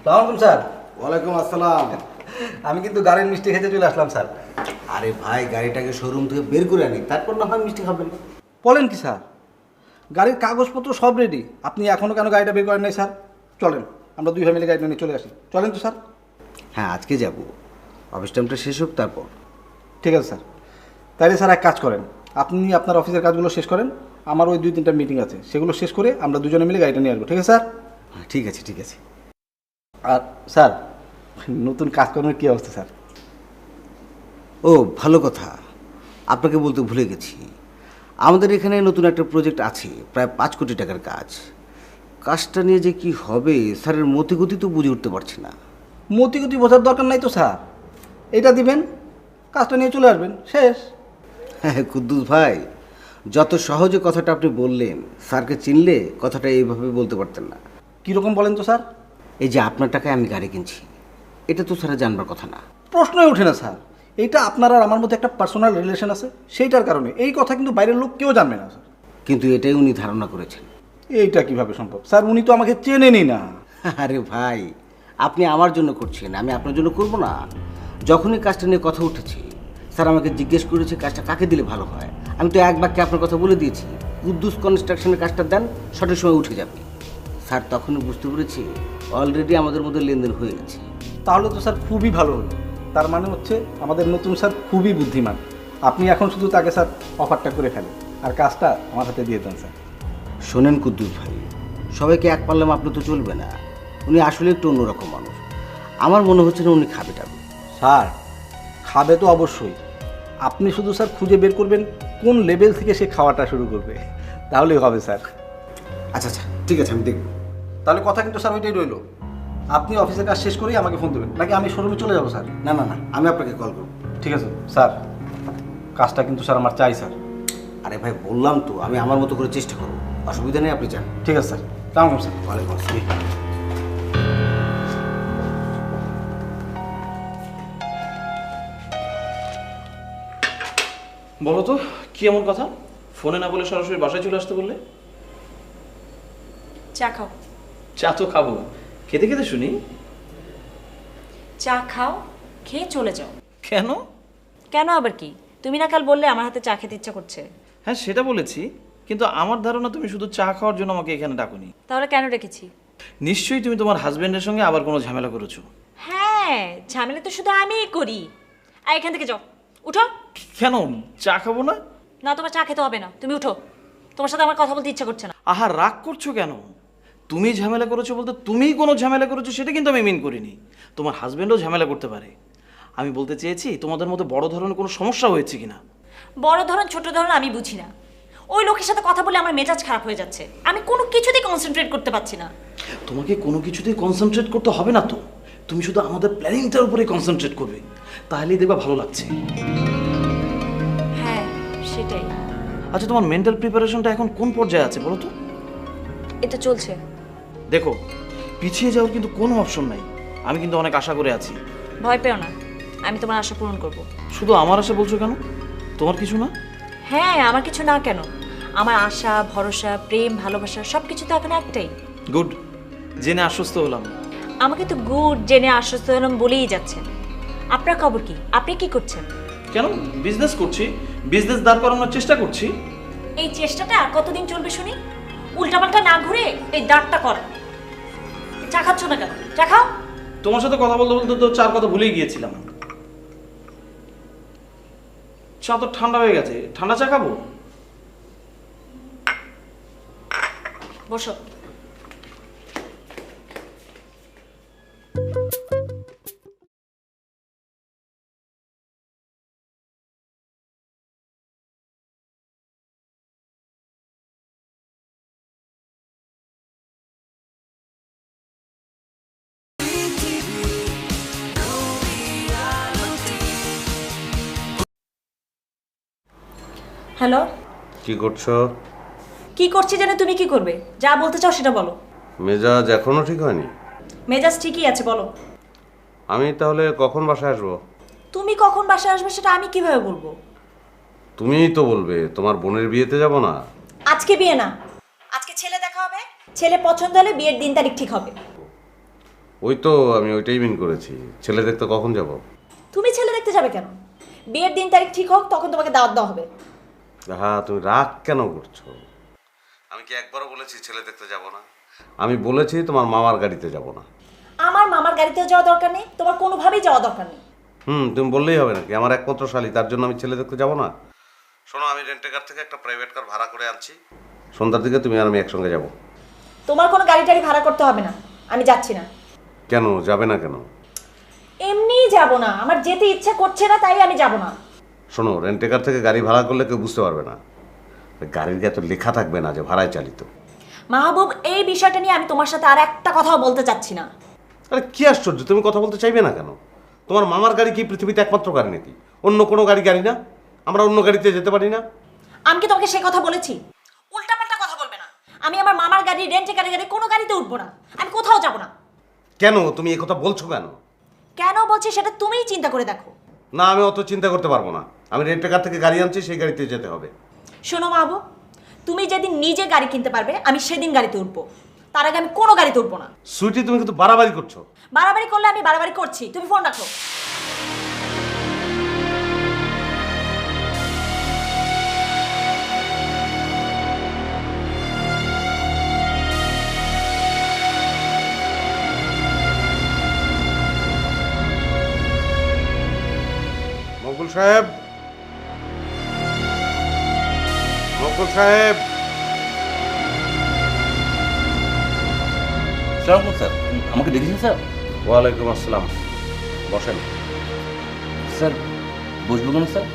সালামালাইকুম স্যার। ওয়ালাইকুম আসসালাম। আমি কিন্তু গাড়ির মিষ্টি খেতে চলে আসলাম স্যার। আরে ভাই, গাড়িটাকে শোরুম থেকে বের করে আনি, তারপর না হয় মিষ্টি খাবেন। বলেন কি স্যার? গাড়ির কাগজপত্র সব রেডি, আপনি এখনও কেন গাড়িটা বের করেন নাই স্যার? চলেন আমরা দুই ফ্যামিলি গাড়িটা নিয়ে চলে আসি, চলেন তো স্যার। হ্যাঁ, আজকে যাব, অফিস টাইমটা শেষ হোক তারপর। ঠিক আছে স্যার। তাইলে স্যার এক কাজ করেন, আপনি আপনার অফিসের কাজগুলো শেষ করেন, আমার ওই 2-3টা মিটিং আছে, সেগুলো শেষ করে আমরা দুজনে মিলে গাড়িটা নিয়ে আসবো। ঠিক আছে স্যার? হ্যাঁ, ঠিক আছে ঠিক আছে। আর স্যার, নতুন কাজকর্মের কী অবস্থা স্যার? ও ভালো কথা, আপনাকে বলতে ভুলে গেছি, আমাদের এখানে নতুন একটা প্রজেক্ট আছে, প্রায় 5 কোটি টাকার কাজ। কাজটা নিয়ে যে কি হবে স্যারের মতিগতি তো বুঝে উঠতে পারছি না। মতিগতি বোঝার দরকার নাই তো স্যার, এটা দিবেন, কাজটা নিয়ে চলে আসবেন, শেষ। হ্যাঁ কুদ্দুস ভাই, যত সহজে কথাটা আপনি বললেন, স্যারকে চিনলে কথাটা এইভাবে বলতে পারতেন না। কীরকম বলেন তো স্যার? এই যে আপনার টাকায় আমি গাড়ি কিনছি, এটা তো স্যারের জানবার কথা না। প্রশ্নই ওঠে না স্যার, এইটা আপনার আর আমার মধ্যে একটা পার্সোনাল রিলেশন আছে, সেইটার কারণে এই কথা কিন্তু বাইরের লোক কেউ জানবে না স্যার। কিন্তু এটাই উনি ধারণা করেছেন। এইটা কিভাবে সম্ভব স্যার? উনি তো আমাকে চেনেনই না। আরে ভাই, আপনি আমার জন্য করছেন, আমি আপনার জন্য করব না? যখনই কাজটা নিয়ে কথা উঠেছে, স্যার আমাকে জিজ্ঞেস করেছে কাজটা কাকে দিলে ভালো হয়। আমি তো এক বাক্যে আপনার কথা বলে দিয়েছি, কুদ্দুস কনস্ট্রাকশনের কাজটা দেন, সঠিক সময় উঠে যাবে। স্যার তখনই বুঝতে পেরেছি অলরেডি আমাদের মধ্যে লেনদেন হয়ে গেছে। তাহলে তো স্যার খুবই ভালো হলো, তার মানে হচ্ছে আমাদের নতুন স্যার খুবই বুদ্ধিমান। আপনি এখন শুধু তাকে স্যার অফারটা করে ফেলেন, আর কাজটা আমার হাতে দিয়ে দেন স্যার। শোনেন কুদ্দুস ভাই, সবাইকে এক পারলাম আপনি তো চলবে না, উনি আসলে একটু অন্যরকম মানুষ। আমার মনে হচ্ছে না উনি খাবে টাবে। স্যার খাবে তো অবশ্যই, আপনি শুধু স্যার খুঁজে বের করবেন কোন লেভেল থেকে সে খাওয়াটা শুরু করবে, তাহলেই হবে স্যার। আচ্ছা আচ্ছা, ঠিক আছে, আমি দেখব। তাহলে কথা কিন্তু স্যার ওইটাই রইলো, আপনি অফিসের কাজ শেষ করেই আমাকে ফোন দেবেন, নাকি আমি শোরুমে চলে যাবো স্যার? না না না, আমি আপনাকে কল করব। ঠিক আছে স্যার, কাজটা কিন্তু স্যার আমার চাই স্যার। আরে ভাই, বললাম তো আমি আমার মতো করে চেষ্টা করব, অসুবিধা নেই, আপনি যান। ঠিক আছে স্যার, সালাম স্যার। ওয়ালাইকুম আসসালাম। বলো তো কি এমন কথা, ফোনে না বলে সরাসরি বাসায় চলে আসতে বললে? চা খাও। চা তো খাবো, খেতে খেতে শুনি। চা খাও, খেয়ে চলে যাও। কেন? কেন আবার কি? তুমি না কাল বললে আমার হাতে চা খেতে ইচ্ছা করছে। হ্যাঁ সেটা বলেছি, কিন্তু আমার ধারণা তুমি শুধু চা খাওয়ার জন্য আমাকে এখানে ডাকুনি। তাহলে কেন রেখেছি? নিশ্চয়ই তুমি তোমার হাজবেন্ডের সঙ্গে আবার কোনো ঝামেলা করেছো। হ্যাঁ, ঝামেলা তো শুধু আমিই করি। আর এখান থেকে যাও, উঠো। কেন, চা খাবো না? না, তোমার চা খেতে হবে না, তুমি উঠো। তোমার সাথে আমার কথা বলতে ইচ্ছা করছে না। আহা, রাগ করছো কেন? তুমি ঝামেলা করেছো বলতে তুমিই কোনো ঝামেলা করেছো সেটা কিন্তু আমি মিন করিনি। তোমার হাজবেন্ডও ঝামেলা করতে পারে। আমি বলতে চেয়েছি তোমাদের মধ্যে বড় ধরনের কোনো সমস্যা হয়েছে কিনা। বড় ধরন ছোট ধরন আমি বুঝি না। ওই লোকের সাথে কথা বলে আমার মেজাজ খারাপ হয়ে যাচ্ছে, আমি কোনো কিছুতেই কনসেন্ট্রেট করতে পারছি না। তোমাকে কোনো কিছুতেই কনসেন্ট্রেট করতে হবে না তো, তুমি শুধু আমাদের প্ল্যানিংটার উপরে কনসেন্ট্রেট করবে, তাহলেই দেখবা ভালো লাগছে। হ্যাঁ সেটাই। আচ্ছা, তোমার মেন্টাল প্রিপারেশনটা এখন কোন পর্যায়ে আছে বলো তো? এটা চলছে। দেখো, পিছিয়ে যাওয়ার কিন্তু কোনো অপশন নাই। আমি কিন্তু অনেক আশা করে আছি। ভয় পেও না, আমি তোমার আশা পূরণ করব। শুধু আমার আশা বলছো কেন? তোমার কিছু না? হ্যাঁ, আমার কিছু না কেন? আমার আশা, ভরসা, প্রেম, ভালোবাসা সব কিছু তো এখন একটাই। গুড, জেনে আশ্বস্ত হলাম। আমাকে তো গুড জেনে আশ্বস্ত হলাম বলেই যাচ্ছেন। আপনার খবর কি? আপনি কি করছেন? কেন, বিজনেস করছি, বিজনেস দাঁড় করানোর চেষ্টা করছি। এই চেষ্টাটা আর কতদিন চলবে শুনি? উল্টাপাল্টা না ঘুরে এই দাঁড়টা করা। চা খাচ্ছ না কেন? চা খাও। তোমার সাথে কথা বলতে বলতে তো চার কথা ভুলেই গিয়েছিলাম। চা তো ঠান্ডা হয়ে গেছে, ঠান্ডা চা খাবো। বসো। হ্যালো, কি করছো? কি করছি জানে তুমি কি করবে? যা বলতে চাও সেটা বলো। মেজাজ এখনো ঠিক হয়নি? মেজাজ ঠিকই আছে, বলো। আমি তাহলে কখন বাসায় আসবো? তুমি কখন বাসায় আসবে সেটা আমি কিভাবে বলবো? তুমিই তো বলবে, তোমার বোনের বিয়েতে যাব না? আজকে বিয়ে না, আজকে ছেলে দেখা হবে। ছেলে পছন্দ হলে বিয়ের দিন তারিখ ঠিক হবে। ওই তো আমি ওইটাই মিন করেছি, ছেলে দেখতে কখন যাব? তুমি ছেলে দেখতে যাবে কেন? বিয়ের দিন তারিখ ঠিক হোক, তখন তোমাকে দাওয়াত দেওয়া হবে। হ্যাঁ, তুমি রাগ কেন করছো? আমি কি একবারও বলেছি ছেলে দেখতে যাব না? আমি বলেছি তোমার মামার গাড়িতে যাব না। আমার মামার গাড়িতেও যাওয়া দরকার নেই, তোমার কোনোভাবেই যাওয়া দরকার নেই। তুমি বললেই হবে নাকি? আমার একমাত্র শালী, তার জন্য আমি ছেলে দেখতে যাব না? শোনো, আমি রেন্টে কার থেকে একটা প্রাইভেট কার ভাড়া করে আনছি, সন্ধ্যার দিকে তুমি আর আমি একসঙ্গে যাব। তোমার কোনো গাড়ি টাড়ি ভাড়া করতে হবে না, আমি যাচ্ছি না। কেন যাবে না কেন? এমনিই যাব না, আমার যেতে ইচ্ছা করছে না, তাই আমি যাব না। শোনো, রেন্টে কার থেকে গাড়ি ভাড়া করলে কেউ বুঝতে পারবে না, গাড়ির গায়ে তো লেখা থাকবে না যে ভাড়ায় চালিত। মাহবুব, এই বিষয়টা নিয়ে আমি তোমার সাথে আর একটা কথাও বলতে চাচ্ছি না। আরে কি আশ্চর্য, তুমি কথা বলতে চাইবে না কেন? তোমার মামার গাড়ি কি পৃথিবীতে একমাত্র গাড়ি নাকি? অন্য কোনো গাড়ি না? আমরা অন্য গাড়িতে যেতে পারি না? আমি কি তোমাকে সে কথা বলেছি? উল্টাপাল্টা কথা বলবে না। আমি আমার মামার গাড়ি, রেন্টে গাড়ি কোনো গাড়িতে উঠবো না, আমি কোথাও যাব না। কেন তুমি এই কথা বলছো কেন? কেন বলছি সেটা তুমিই চিন্তা করে দেখো। না, আমি অত চিন্তা করতে পারবো না। আমি রেন্টে কার থেকে গাড়ি আনছি, সেই গাড়িতে যেতে হবে। শোনো মাহবুব, তুমি যেদিন নিজে গাড়ি কিনতে পারবে আমি সেদিন গাড়িতে উঠবো, তার আগে আমি কোনো গাড়িতে উঠবো না। সুইটি, তুমি কিন্তু বাড়াবাড়ি করছো। বাড়াবাড়ি করলে আমি বাড়াবাড়ি করছি, তুমি ফোন রাখো। মকবুল সাহেব, মকবুল সাহেব। সালাম স্যার, আমাকে দেখেছেন স্যার? ওয়ালাইকুম আসসালাম, বসেন। স্যার বসবো কেন স্যার?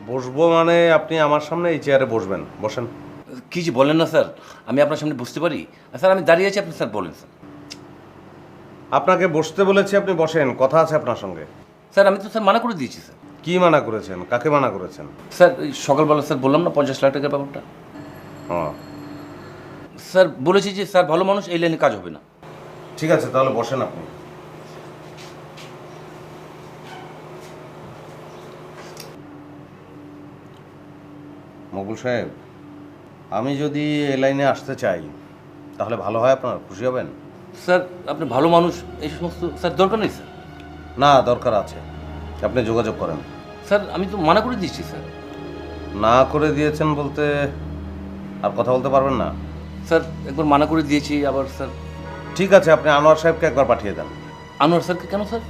বসবো মানে আপনি আমার সামনে এই চেয়ারে বসবেন, বসেন। কি যে বলেন না স্যার, আমি আপনার সামনে বসতে পারি? স্যার আমি দাঁড়িয়ে আছি, আপনি স্যার বলেন স্যার। আপনাকে বসতে বলেছি, আপনি বসেন, কথা আছে আপনার সঙ্গে। স্যার আমি তো স্যার মানা করে দিয়েছি স্যার। কি মানা করেছেন? কাকে মানা করেছেন? স্যার এই সকালবেলা স্যার বললাম না 50 লাখ টাকার ব্যাপারটা। হ্যাঁ, স্যার বলেছি যে স্যার ভালো মানুষ, এই লাইনে কাজ হবে না। ঠিক আছে, তাহলে বসেন আপনি। মকবুল সাহেব, আমি যদি এই লাইনে আসতে চাই তাহলে ভালো হয়, আপনার খুশি হবেন? স্যার আপনি ভালো মানুষ, এই সমস্ত স্যার দরকার নেই স্যার। না, দরকার আছে, আপনি যোগাযোগ করেন। স্যার আমি তো মানা করে দিয়েছি স্যার। না করে দিয়েছেন বলতে আর কথা বলতে পারবেন না? স্যার একবার মানা করে দিয়েছি, আবার স্যার। ঠিক আছে, আপনি আনোয়ার সাহেবকে একবার পাঠিয়ে দেন। আনোয়ার স্যারকে কেন স্যার?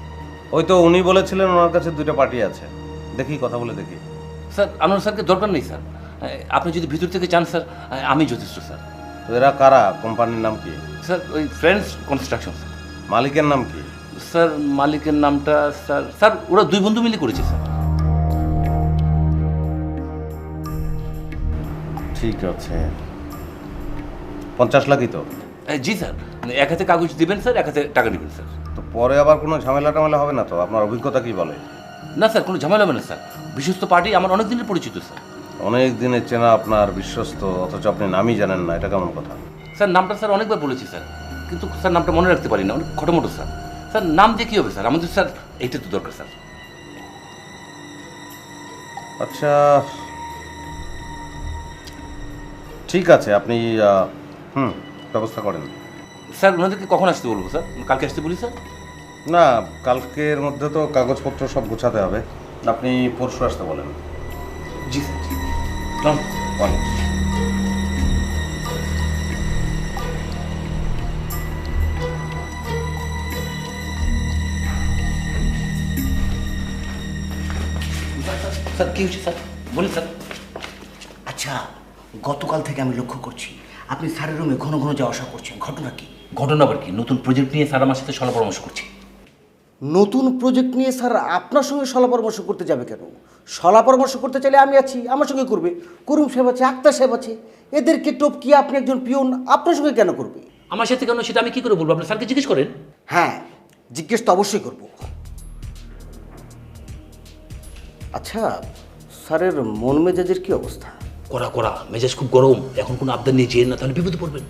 ওই তো উনি বলেছিলেন ওনার কাছে 2টা পার্টি আছে, দেখি কথা বলে দেখি। স্যার আনোয়ার স্যারকে দরকার নেই স্যার, আপনি যদি ভিতর থেকে চান স্যার আমি যথেষ্ট স্যার। তো এরা কারা? কোম্পানির নাম কি? স্যার ওই ফ্রেন্ডস কনস্ট্রাকশন স্যার। মালিকের নাম কি? স্যার মালিকের নামটা স্যার, স্যার ওরা 2 বন্ধু মিলে করেছে স্যার। ঠিক আছে, 50 লাখই তো? জি স্যার, এক হাতে কাগজ দিবেন স্যার, এক হাতে টাকা নেবেন স্যার। তো পরে আবার কোনো ঝামেলা টামেলা হবে না তো? আপনার অভিজ্ঞতা কি বলে? না স্যার, কোনো ঝামেলা হবে না স্যার, বিশ্বস্ত পার্টি, আমার অনেক দিনের পরিচিত স্যার। অনেক দিনের চেনা আপনার, বিশ্বস্ত, অথচ আপনি নামই জানেন না, এটা কেমন কথা? স্যার নামটা স্যার অনেকবার বলেছি স্যার, কিন্তু স্যার নামটা মনে রাখতে পারি না, অনেক খটোমটো স্যার। স্যার নাম দিয়ে কী হবে স্যার, আমাদের স্যার এইটা তো দরকার স্যার। আচ্ছা ঠিক আছে, আপনি ব্যবস্থা করেন। স্যার ওনাদেরকে কখন আসতে বলবো স্যার? কালকে আসতে বলি স্যার? না, কালকের মধ্যে তো কাগজপত্র সব গোছাতে হবে, আপনি পরশু আসতে বলেন। জি স্যার, জি। কেমন? অনেক স্যার কী হচ্ছে স্যার, বলি স্যার। আচ্ছা, গতকাল থেকে আমি লক্ষ্য করছি আপনি স্যারের রুমে ঘন ঘন যাওয়া আসা করছেন, ঘটনা কি? ঘটনা আবার কি? নতুন প্রজেক্ট নিয়ে স্যার আমার সাথে সলা পরামর্শ করছি। নতুন প্রজেক্ট নিয়ে স্যার আপনার সঙ্গে সলা পরামর্শ করতে যাবে কেন? সলা পরামর্শ করতে চাইলে আমি আছি, আমার সঙ্গে করবে। করিম সাহেব আছে, আক্তার সাহেব আছে, এদেরকে টপকিয়ে আপনি একজন পিয়ন আপনার সঙ্গে কেন করবে? আমার সাথে কেন সেটা আমি কী করে বলবো? আপনি স্যারকে জিজ্ঞেস করেন। হ্যাঁ, জিজ্ঞেস তো অবশ্যই করব। আচ্ছা, স্যারের মন মেজাজের কি অবস্থা? কড়া কড়া মেজাজ, খুব গরম। এখন কোনো আবদার নিয়ে যেয়ে না, তাহলে বিপদে পড়বেন।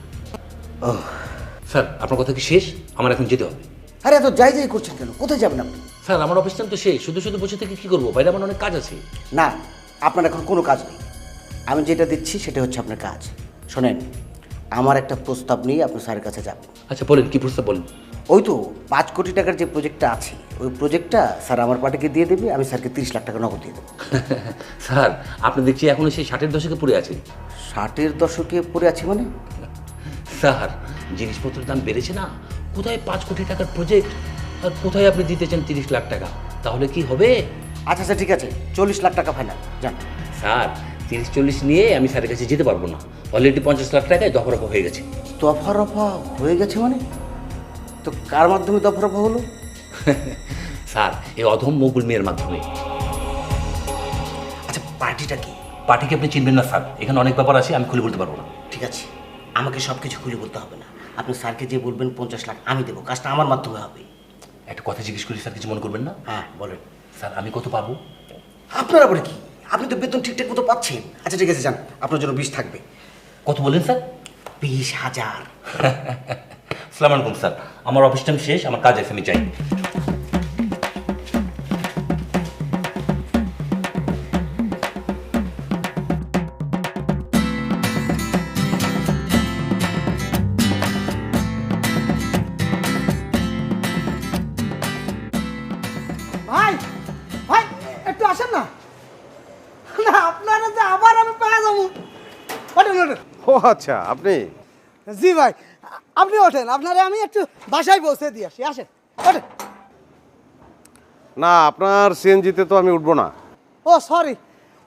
স্যার আপনার কথা কি শেষ? আমার এখন যেতে হবে। আরে এত যাই যাই করছেন কেন? কোথায় যাবেন আপনি? স্যার আমার অফিস টাইম তো শেষ, শুধু শুধু বসে থেকে কী করবো? বাইরে আমার অনেক কাজ আছে। না, আপনার এখন কোনো কাজ নেই। আমি যেটা দিচ্ছি সেটা হচ্ছে আপনার কাজ। শোনেন, আমার একটা প্রস্তাব নিয়ে আপনি স্যারের কাছে যাবেন। আচ্ছা বলেন, কি প্রস্তাব বলেন। ওই তো 5 কোটি টাকার যে প্রজেক্টটা আছে, ওই প্রজেক্টটা স্যার আমার পার্টিকে দিয়ে দেবে, আমি স্যারকে 30 লাখ টাকা নগদ দিয়ে দেবো। স্যার আপনি দেখছি এখনো সেই 60-এর দশকে পড়ে আছেন। 60-এর দশকে পড়ে আছি মানে? স্যার জিনিসপত্রের দাম বেড়েছে না, কোথায় 5 কোটি টাকার প্রজেক্ট আর কোথায় আপনি দিতেছেন 30 লাখ টাকা, তাহলে কি হবে? আচ্ছা আচ্ছা ঠিক আছে, 40 লাখ টাকা ফাইনাল, যান। স্যার 30-40 নিয়ে আমি স্যারের কাছে যেতে পারবো না, অলরেডি 50 লাখ টাকায় দফারফা হয়ে গেছে। দফা হয়ে গেছে মানে? তো কার মাধ্যমে দফা হলো? স্যার এই অধম মুগুল মেয়ের মাধ্যমে। আচ্ছা পার্টিটা কি? পার্টিকে আপনি চিনবেন না স্যার, এখানে অনেক ব্যাপার আছে, আমি খুলে বলতে পারবো না। ঠিক আছে, আমাকে সব কিছু খুলে বলতে হবে না, আপনি স্যারকে যে বলবেন 50 লাখ আমি দেবো, কাজটা আমার মাধ্যমে হবে। একটা কথা জিজ্ঞেস করি স্যার, কিছু মনে করবেন না? হ্যাঁ বলেন। স্যার আমি কত পাবো? আপনার আবার কি, আপনি তো বেতন ঠিকঠাক মতো পাচ্ছেন। আচ্ছা ঠিক আছে যান, আপনার জন্য 20 থাকবে। কত বলেন স্যার? 20,000। আসসালামু আলাইকুম স্যার, আমার অফিস টাইম শেষ, আমার কাজ আছে, আমি যাই। ভাই ভাই একটু আসেন না। না আপনারা যে আবার আমি পেয়ে যাবো। ওঠেন ওঠেন। ও আচ্ছা, আপনি? জি ভাই, আপনি ওঠেন, আপনারা আমি একটু বাসায় পৌঁছে দিয়ে আসি, আসেন ওঠেন। না, আপনার সিএনজিতে তো আমি উঠবো না। ও সরি,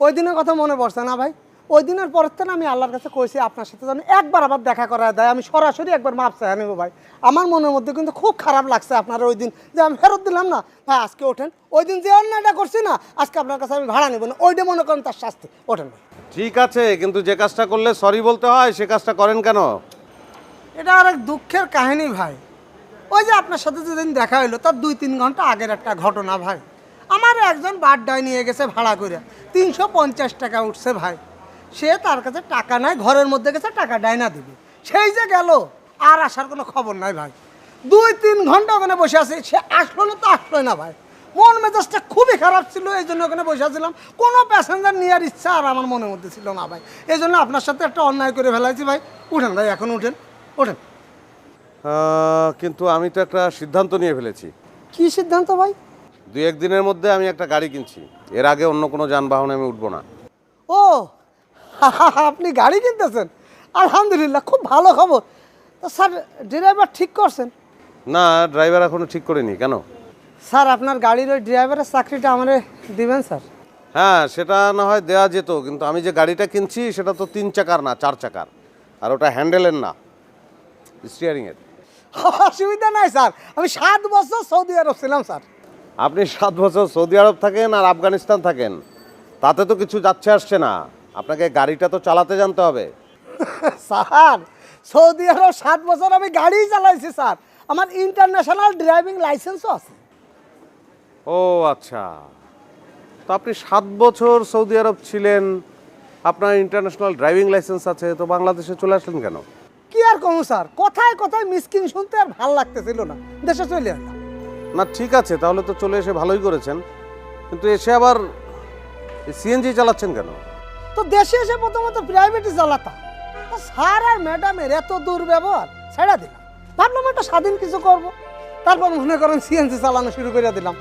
ওই দিনের কথা মনে পড়ছে না ভাই। ওই দিনের পরের থেকে আমি আল্লাহর কাছে কইছি আপনার সাথে যেন একবার আবার দেখা করা দেয়, আমি সরাসরি একবার মাপ চাই নেবো ভাই। আমার মনের মধ্যে কিন্তু খুব খারাপ লাগছে আপনার ওই দিন যে আমি ফেরত দিলাম না। ভাই আজকে ওঠেন, ওই দিন যে অন্যায়টা করছি না, আজকে আপনার কাছে আমি ভাড়া নেবো না, ওইটা মনে করেন তার শাস্তি। ওঠেন ভাই। ঠিক আছে, কিন্তু যে কাজটা করলে সরি বলতে হয় সে কাজটা করেন কেন? এটা আর এক দুঃখের কাহিনী ভাই। ওই যে আপনার সাথে যেদিন দেখা হইলো তার 2-3 ঘন্টা আগের একটা ঘটনা ভাই। আমার একজন বাড্ডায় নিয়ে গেছে ভাড়া করে, 350 টাকা উঠছে ভাই। সে তার কাছে টাকা নাই, ঘরের মধ্যে গেছে টাকা ডাইনা দিবে, সেই যে গেল, আর আসার কোনো খবর নাই ভাই। 2-3 ঘন্টা ওখানে বসে আছে, সে আসলো না তো আসলোই না ভাই। মন মেজাজটা খুবই খারাপ ছিল, এই জন্য ওখানে বসে আছিলাম, কোনো প্যাসেঞ্জার নেওয়ার ইচ্ছা আর আমার মনের মধ্যে ছিল না ভাই। এই জন্য আপনার সাথে একটা অন্যায় করে ফেলাইছি ভাই। উঠেন ভাই, এখন উঠেন ওঠেন। কিন্তু আমি তো একটা সিদ্ধান্ত নিয়ে ফেলেছি। কি সিদ্ধান্ত ভাই? 2-1 দিনের মধ্যে আমি একটা গাড়ি কিনছি, এর আগে অন্য কোনো যানবাহনে আমি উঠবো না। ও আপনি গাড়ি কিনতেছেন? আলহামদুলিল্লাহ, খুব ভালো খবর। তো স্যার ড্রাইভার ঠিক করছেন? না, ড্রাইভার এখনো ঠিক করিনি। কেন? স্যার আপনার গাড়ির ওই ড্রাইভারের চাকরিটা আমারে দিবেন স্যার? হ্যাঁ, সেটা না হয় দেওয়া যেত, কিন্তু আমি যে গাড়িটা কিনছি সেটা তো 3 চাকার না, 4 চাকার, আর ওটা হ্যান্ডেলের না, স্টিয়ারিংয়ের। অসুবিধা নাই স্যার, আমি 7 বছর সৌদি আরব ছিলাম স্যার। আপনি 7 বছর সৌদি আরব থাকেন আর আফগানিস্তান থাকেন, তাতে তো কিছু যাচ্ছে আসছে না, আপনাকে গাড়িটা তো চালাতে জানতে হবে। স্যার সৌদি আরব 7 বছর আমি গাড়িই চালাইছি স্যার, আমার ইন্টারন্যাশনাল ড্রাইভিং লাইসেন্সও আছে। ও আচ্ছা, তো আপনি 7 বছর সৌদি আরব ছিলেন, আপনার ইন্টারন্যাশনাল ড্রাইভিং লাইসেন্স আছে, তো বাংলাদেশে চলে আসলেন কেন? কি আর কমু স্যার, কথায় কথায় মিসকিন শুনতে আর ভাল লাগতেছিল না, দেশে চলে আসলাম। না ঠিক আছে, তাহলে তো চলে এসে ভালোই করেছেন, কিন্তু এসে আবার সিএনজি চালাচ্ছেন কেন? তো দেশে এসে প্রথমত প্রাইভেটই চালাতাম, তো স্যার আর ম্যাডামের এত দুর্ব্যবহার ছেড়ে দিলাম, ভাবলাম একটা স্বাধীন কিছু করব, তারপর মনে করেন সিএনজি চালানো শুরু করে দিলাম।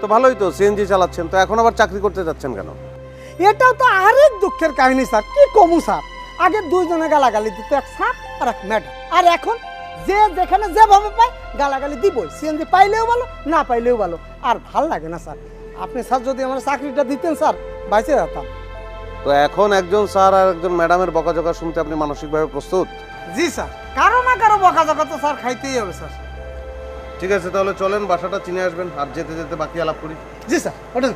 তো ভালোই তো, সিএনজি চালাচ্ছেন, তো এখন আবার চাকরি করতে যাচ্ছেন কেন? এটাও তো আরেক দুঃখের কাহিনী স্যার, কি কমু স্যার। আগে 2 জনে গালাগালি দিত, এক স্যার আর এক ম্যাডাম, আর এখন যে যেখানে যেভাবে পায় গালাগালি দিবই, সিএনজি পাইলেও ভালো না পাইলেও ভালো, আর ভাল লাগে না স্যার। আপনি স্যার যদি আমার চাকরিটা দিতেন স্যার, বাইচে যেতাম। তো এখন একজন স্যার আর একজন ম্যাডামের বকাঝকা শুনতে আপনি মানসিকভাবে প্রস্তুত? জি স্যার, কারো না কারো বকাঝকা তো স্যার খাইতেই হবে স্যার। ঠিক আছে, তাহলে চলেন বাসাটা চিনে আসবেন, আর যেতে যেতে বাকি আলাপ করি। জি স্যার, ওঠেন।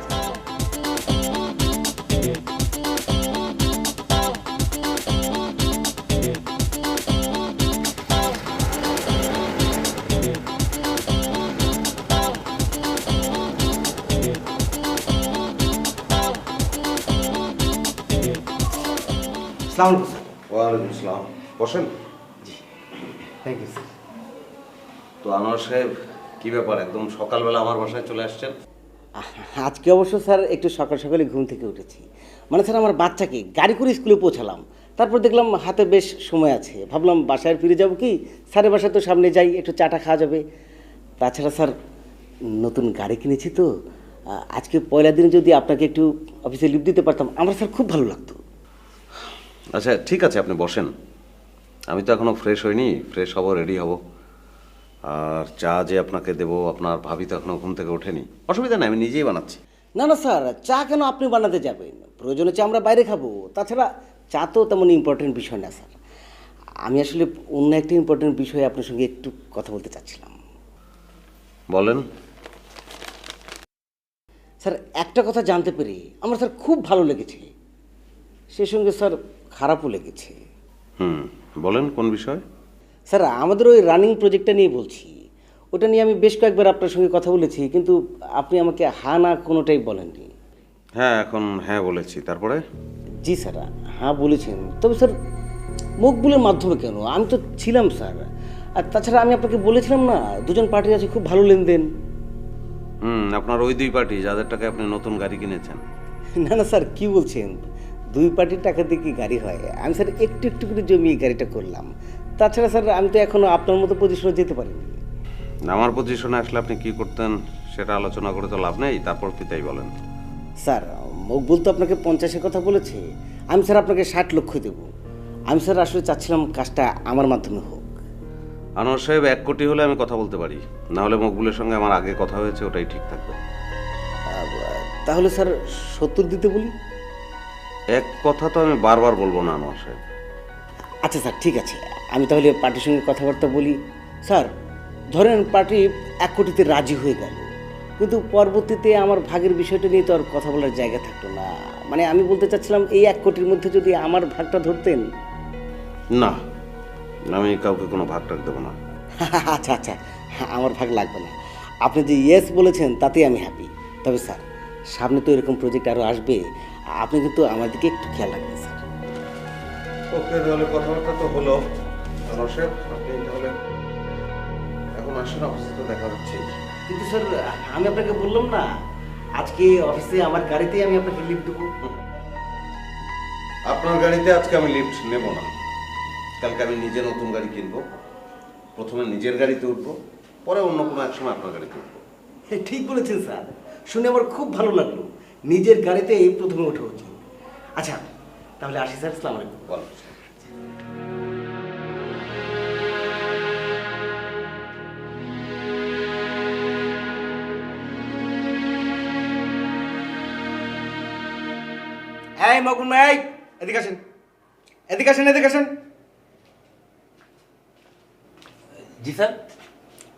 আসসালামু আলাইকুম স্যার। ওয়ালাইকুম আসসালাম, বসেন। Thank you sir. তো আনোয়ার সাহেব, কি ব্যাপার, একদম সকালবেলা আমার বাসায় চলে আসছেন? আজকে অবশ্য স্যার একটু সকাল সকালে ঘুম থেকে উঠেছি, মানে স্যার আমার বাচ্চাকে গাড়ি করে স্কুলে পৌঁছালাম, তারপর দেখলাম হাতে বেশ সময় আছে, ভাবলাম বাসায় ফিরে যাব কি, স্যারের বাসায় তো সামনে যাই, একটু চাটা খাওয়া যাবে। তাছাড়া স্যার নতুন গাড়ি কিনেছি তো, আজকে পয়লা দিনে যদি আপনাকে একটু অফিসে লিভ দিতে পারতাম আমার স্যার খুব ভালো লাগতো। আচ্ছা ঠিক আছে, আপনি বসেন। আমি তো এখনো ফ্রেশ হইনি, ফ্রেশ হব, রেডি হব। আর চা যে আপনাকে দেবো, আপনার ভাবি তো এখনো ঘুম থেকে ওঠেনি। অসুবিধা নেই, আমি নিজেই বানাচ্ছি। না না স্যার, চা কেন আপনি বানাতে যাবেন? প্রয়োজনে চা আমরা বাইরে খাবো। তাছাড়া চা তো তেমন ইম্পর্টেন্ট বিষয় না স্যার। আমি আসলে অন্য একটা ইম্পর্টেন্ট বিষয়ে আপনার সঙ্গে একটু কথা বলতে চাচ্ছিলাম। বলেন। স্যার একটা কথা জানতে পেরে আমার স্যার খুব ভালো লেগেছে, সে সঙ্গে স্যার খারাপও লেগেছে। বলেন কোন বিষয়? স্যার আমাদের ওই রানিং প্রজেক্টটা নিয়ে বলছি। ওটা নিয়ে আমি বেশ কয়েকবার আপনার সঙ্গে কথা বলেছি, কিন্তু আপনি আমাকে হ্যাঁ না কোনোটাই বলেননি। হ্যাঁ, এখন হ্যাঁ বলেছি। তারপরে? জি স্যার, হ্যাঁ বলেছেন, তবে স্যার মকবুলের মাধ্যমে কেন? আমি তো ছিলাম স্যার। আর তাছাড়া আমি আপনাকে বলেছিলাম না, দুজন পার্টি আছে, খুব ভালো লেনদেন। আপনার ওই দুই পার্টি যাদের টাকা আপনি নতুন গাড়ি কিনেছেন? না না স্যার, কি বলছেন? দুই পার্টির টাকা দিয়ে কি গাড়ি হয়? আমি স্যার একটু একটু করে জমিয়ে গাড়িটা করলাম। তাছাড়া স্যার আমি তো এখনো আপনার মতো পজিশনে যেতে পারিনি। আমার পজিশনে আসলে আপনি কি করতেন সেটা আলোচনা করে তো লাভ নেই, তারপর কি তাই বলেন। স্যার মকবুল তো আপনাকে 50-এর কথা বলেছে, আমি স্যার আপনাকে 60 লক্ষ দেব। আমি স্যার আসলে চাচ্ছিলাম কাজটা আমার মাধ্যমে হোক। আনোয়ার সাহেব 1 কোটি হলে আমি কথা বলতে পারি, না হলে মকবুলের সঙ্গে আমার আগে কথা হয়েছে, ওটাই ঠিক থাকবে। তাহলে স্যার 70 দিতে বলি? এক কথা তো আমি বারবার বলবো না আনোয়ার সাহেব। আচ্ছা স্যার ঠিক আছে, আমি তাহলে পার্টির সঙ্গে কথাবার্তা বলি। স্যার ধরেন পার্টি 1 কোটিতে রাজি হয়ে গেল, কিন্তু পরবর্তীতে আমার ভাগের বিষয়টা নিয়ে তো আর কথা বলার জায়গা থাকতো না। মানে আমি বলতে চাচ্ছিলাম এই 1 কোটির মধ্যে যদি আমার ভাগটা ধরতেন। না, আমি কাউকে কোনো ভাগ টাক দেবো না। আচ্ছা আচ্ছা, আমার ভাগ লাগবে না। আপনি যে ইয়েস বলেছেন তাতেই আমি হ্যাপি। তবে স্যার সামনে তো এরকম প্রজেক্ট আরও আসবে, আপনি কিন্তু আমার দিকে একটু খেয়াল রাখবেন স্যার। ওকে, তাহলে কথাবার্তা তো হলো। আনোয়ার সাহেব আপনি তাহলে এখন আসেন, অফিসে তো দেখা হচ্ছে। কিন্তু স্যার আমি আপনাকে বললাম না, আজকে অফিসে আমার গাড়িতেই আমি আপনাকে লিফট দেবো। আপনার গাড়িতে আজকে আমি লিফট নেব না। কালকে আমি নিজে নতুন গাড়ি কিনবো, প্রথমে নিজের গাড়িতে উঠবো, পরে অন্য কোনো এক সময় আপনার গাড়িতে উঠবো। ঠিক বলেছেন স্যার, শুনে আমার খুব ভালো লাগলো। নিজের গাড়িতে প্রথমে ওঠা উচিত। আচ্ছা তাহলে আসি স্যার, আসসালামু আলাইকুম। বল। এই মকুল ভাই, এদিকে আসেন, এদিকে আসেন, এদিকে আসেন। জি স্যার।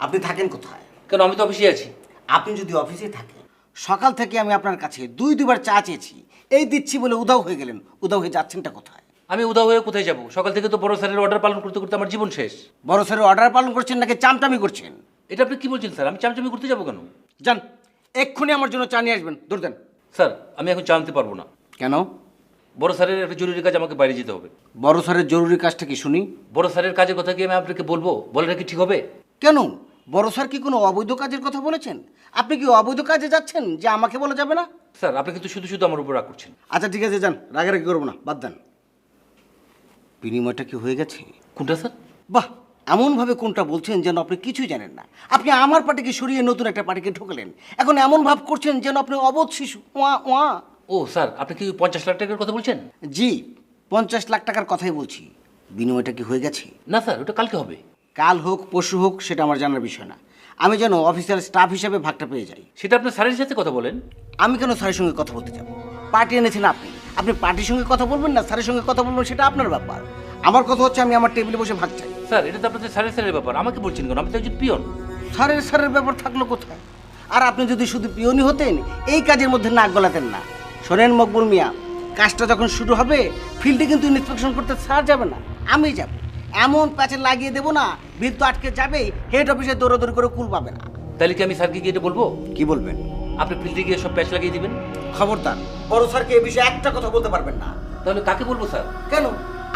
আপনি থাকেন কোথায়? কেন, আমি তো অফিসে আছি। আপনি যদি অফিসে থাকেন, সকাল থেকে আমি আপনার কাছে দুইবার চা চেয়েছি, এই দিচ্ছি বলে উধাও হয়ে গেলেন। উধাও হয়ে যাচ্ছেনটা কোথায়? আমি উদাও হয়ে কোথায় যাব? সকাল থেকে তো বড় স্যারের অর্ডার পালন করতে করতে আমার জীবন শেষ। বড় স্যারের অর্ডার পালন করছেন নাকি চামচামি করছেন? এটা আপনি কি বলছেন স্যার? আমি চামচামি করতে যাবো কেন? যান এক্ষুনি আমার জন্য চা নিয়ে আসবেন, দূর দেন। স্যার আমি এখন চা আনতে পারবো না। কেন? বড় স্যারের একটা জরুরি কাজ, আমাকে বাইরে যেতে হবে। বড় স্যারের জরুরি কাজটা কি শুনি? বড় স্যারের কাজের কথা কি আমি আপনাকে বলবো? বলাটা কি ঠিক হবে? কেন, বড় স্যার কি কোনো অবৈধ কাজের কথা বলেছেন? আপনি কি অবৈধ কাজে যাচ্ছেন যে আমাকে বলা যাবে না? স্যার আপনি কিন্তু শুধু শুধু আমার উপর রাগ করছেন। আচ্ছা ঠিক আছে, যান, রাগারাগি করবো না, বাদ দেন। বিনিময়টা কি হয়ে গেছে? কোনটা স্যার? বাহ, এমনভাবে কোনটা বলছেন যেন আপনি কিছুই জানেন না। আপনি আমার পার্টিকে সরিয়ে নতুন একটা পার্টিকে ঢোকালেন, এখন এমন ভাব করছেন যেন আপনি অবোধ শিশু। ওয়া ওয়া। ও স্যার, আপনি কি 50 লাখ টাকার কথা বলছেন? জি, 50 লাখ টাকার কথাই বলছি। বিনিময়টা কি হয়ে গেছে? না স্যার, ওটা কালকে হবে। কাল হোক পরশু হোক সেটা আমার জানার বিষয় না, আমি যেন অফিসের স্টাফ হিসেবে ভাগটা পেয়ে যাই। সেটা আপনার স্যারের সাথে কথা বলেন। আমি কেন স্যারের সঙ্গে কথা বলতে যাব? পার্টি এনেছেন আপনি, আপনি পার্টির সঙ্গে কথা বলবেন না স্যারের সঙ্গে কথা বলবেন, সেটা আপনার ব্যাপার। আমার কথা হচ্ছে আমি আমার টেবিলে বসে ভাগ চাই। স্যার এটা তো আপনাদের স্যারের ব্যাপার, আমাকে বলছেন কেন? আমি তো একজন পিয়ন। স্যারের ব্যাপার থাকলো কোথায়? আর আপনি যদি শুধু পিওনি হতেন, এই কাজের মধ্যে নাক গলাতেন না। শোনেন মকবুল মিয়া, কাজটা যখন শুরু হবে ফিল্ডে কিন্তু ইন্সপেকশন করতে স্যার যাবে না, আমি যাব। এমন প্যাচে লাগিয়ে দেবো না, ভিড় তো আটকে যাবেই, হেড অফিসে দৌড়াদৌড়ি করে কুল পাবে না। তাহলে কি আমি স্যারকে গিয়ে এটা বলবো? কি বলবেন? আপনি ফিল্ডে গিয়ে সব প্যাচ লাগিয়ে দিবেন। খবরদার, বড় স্যারকে এই বিষয়ে একটা কথা বলতে পারবেন না। তাহলে কাকে বলবো স্যার? কেন?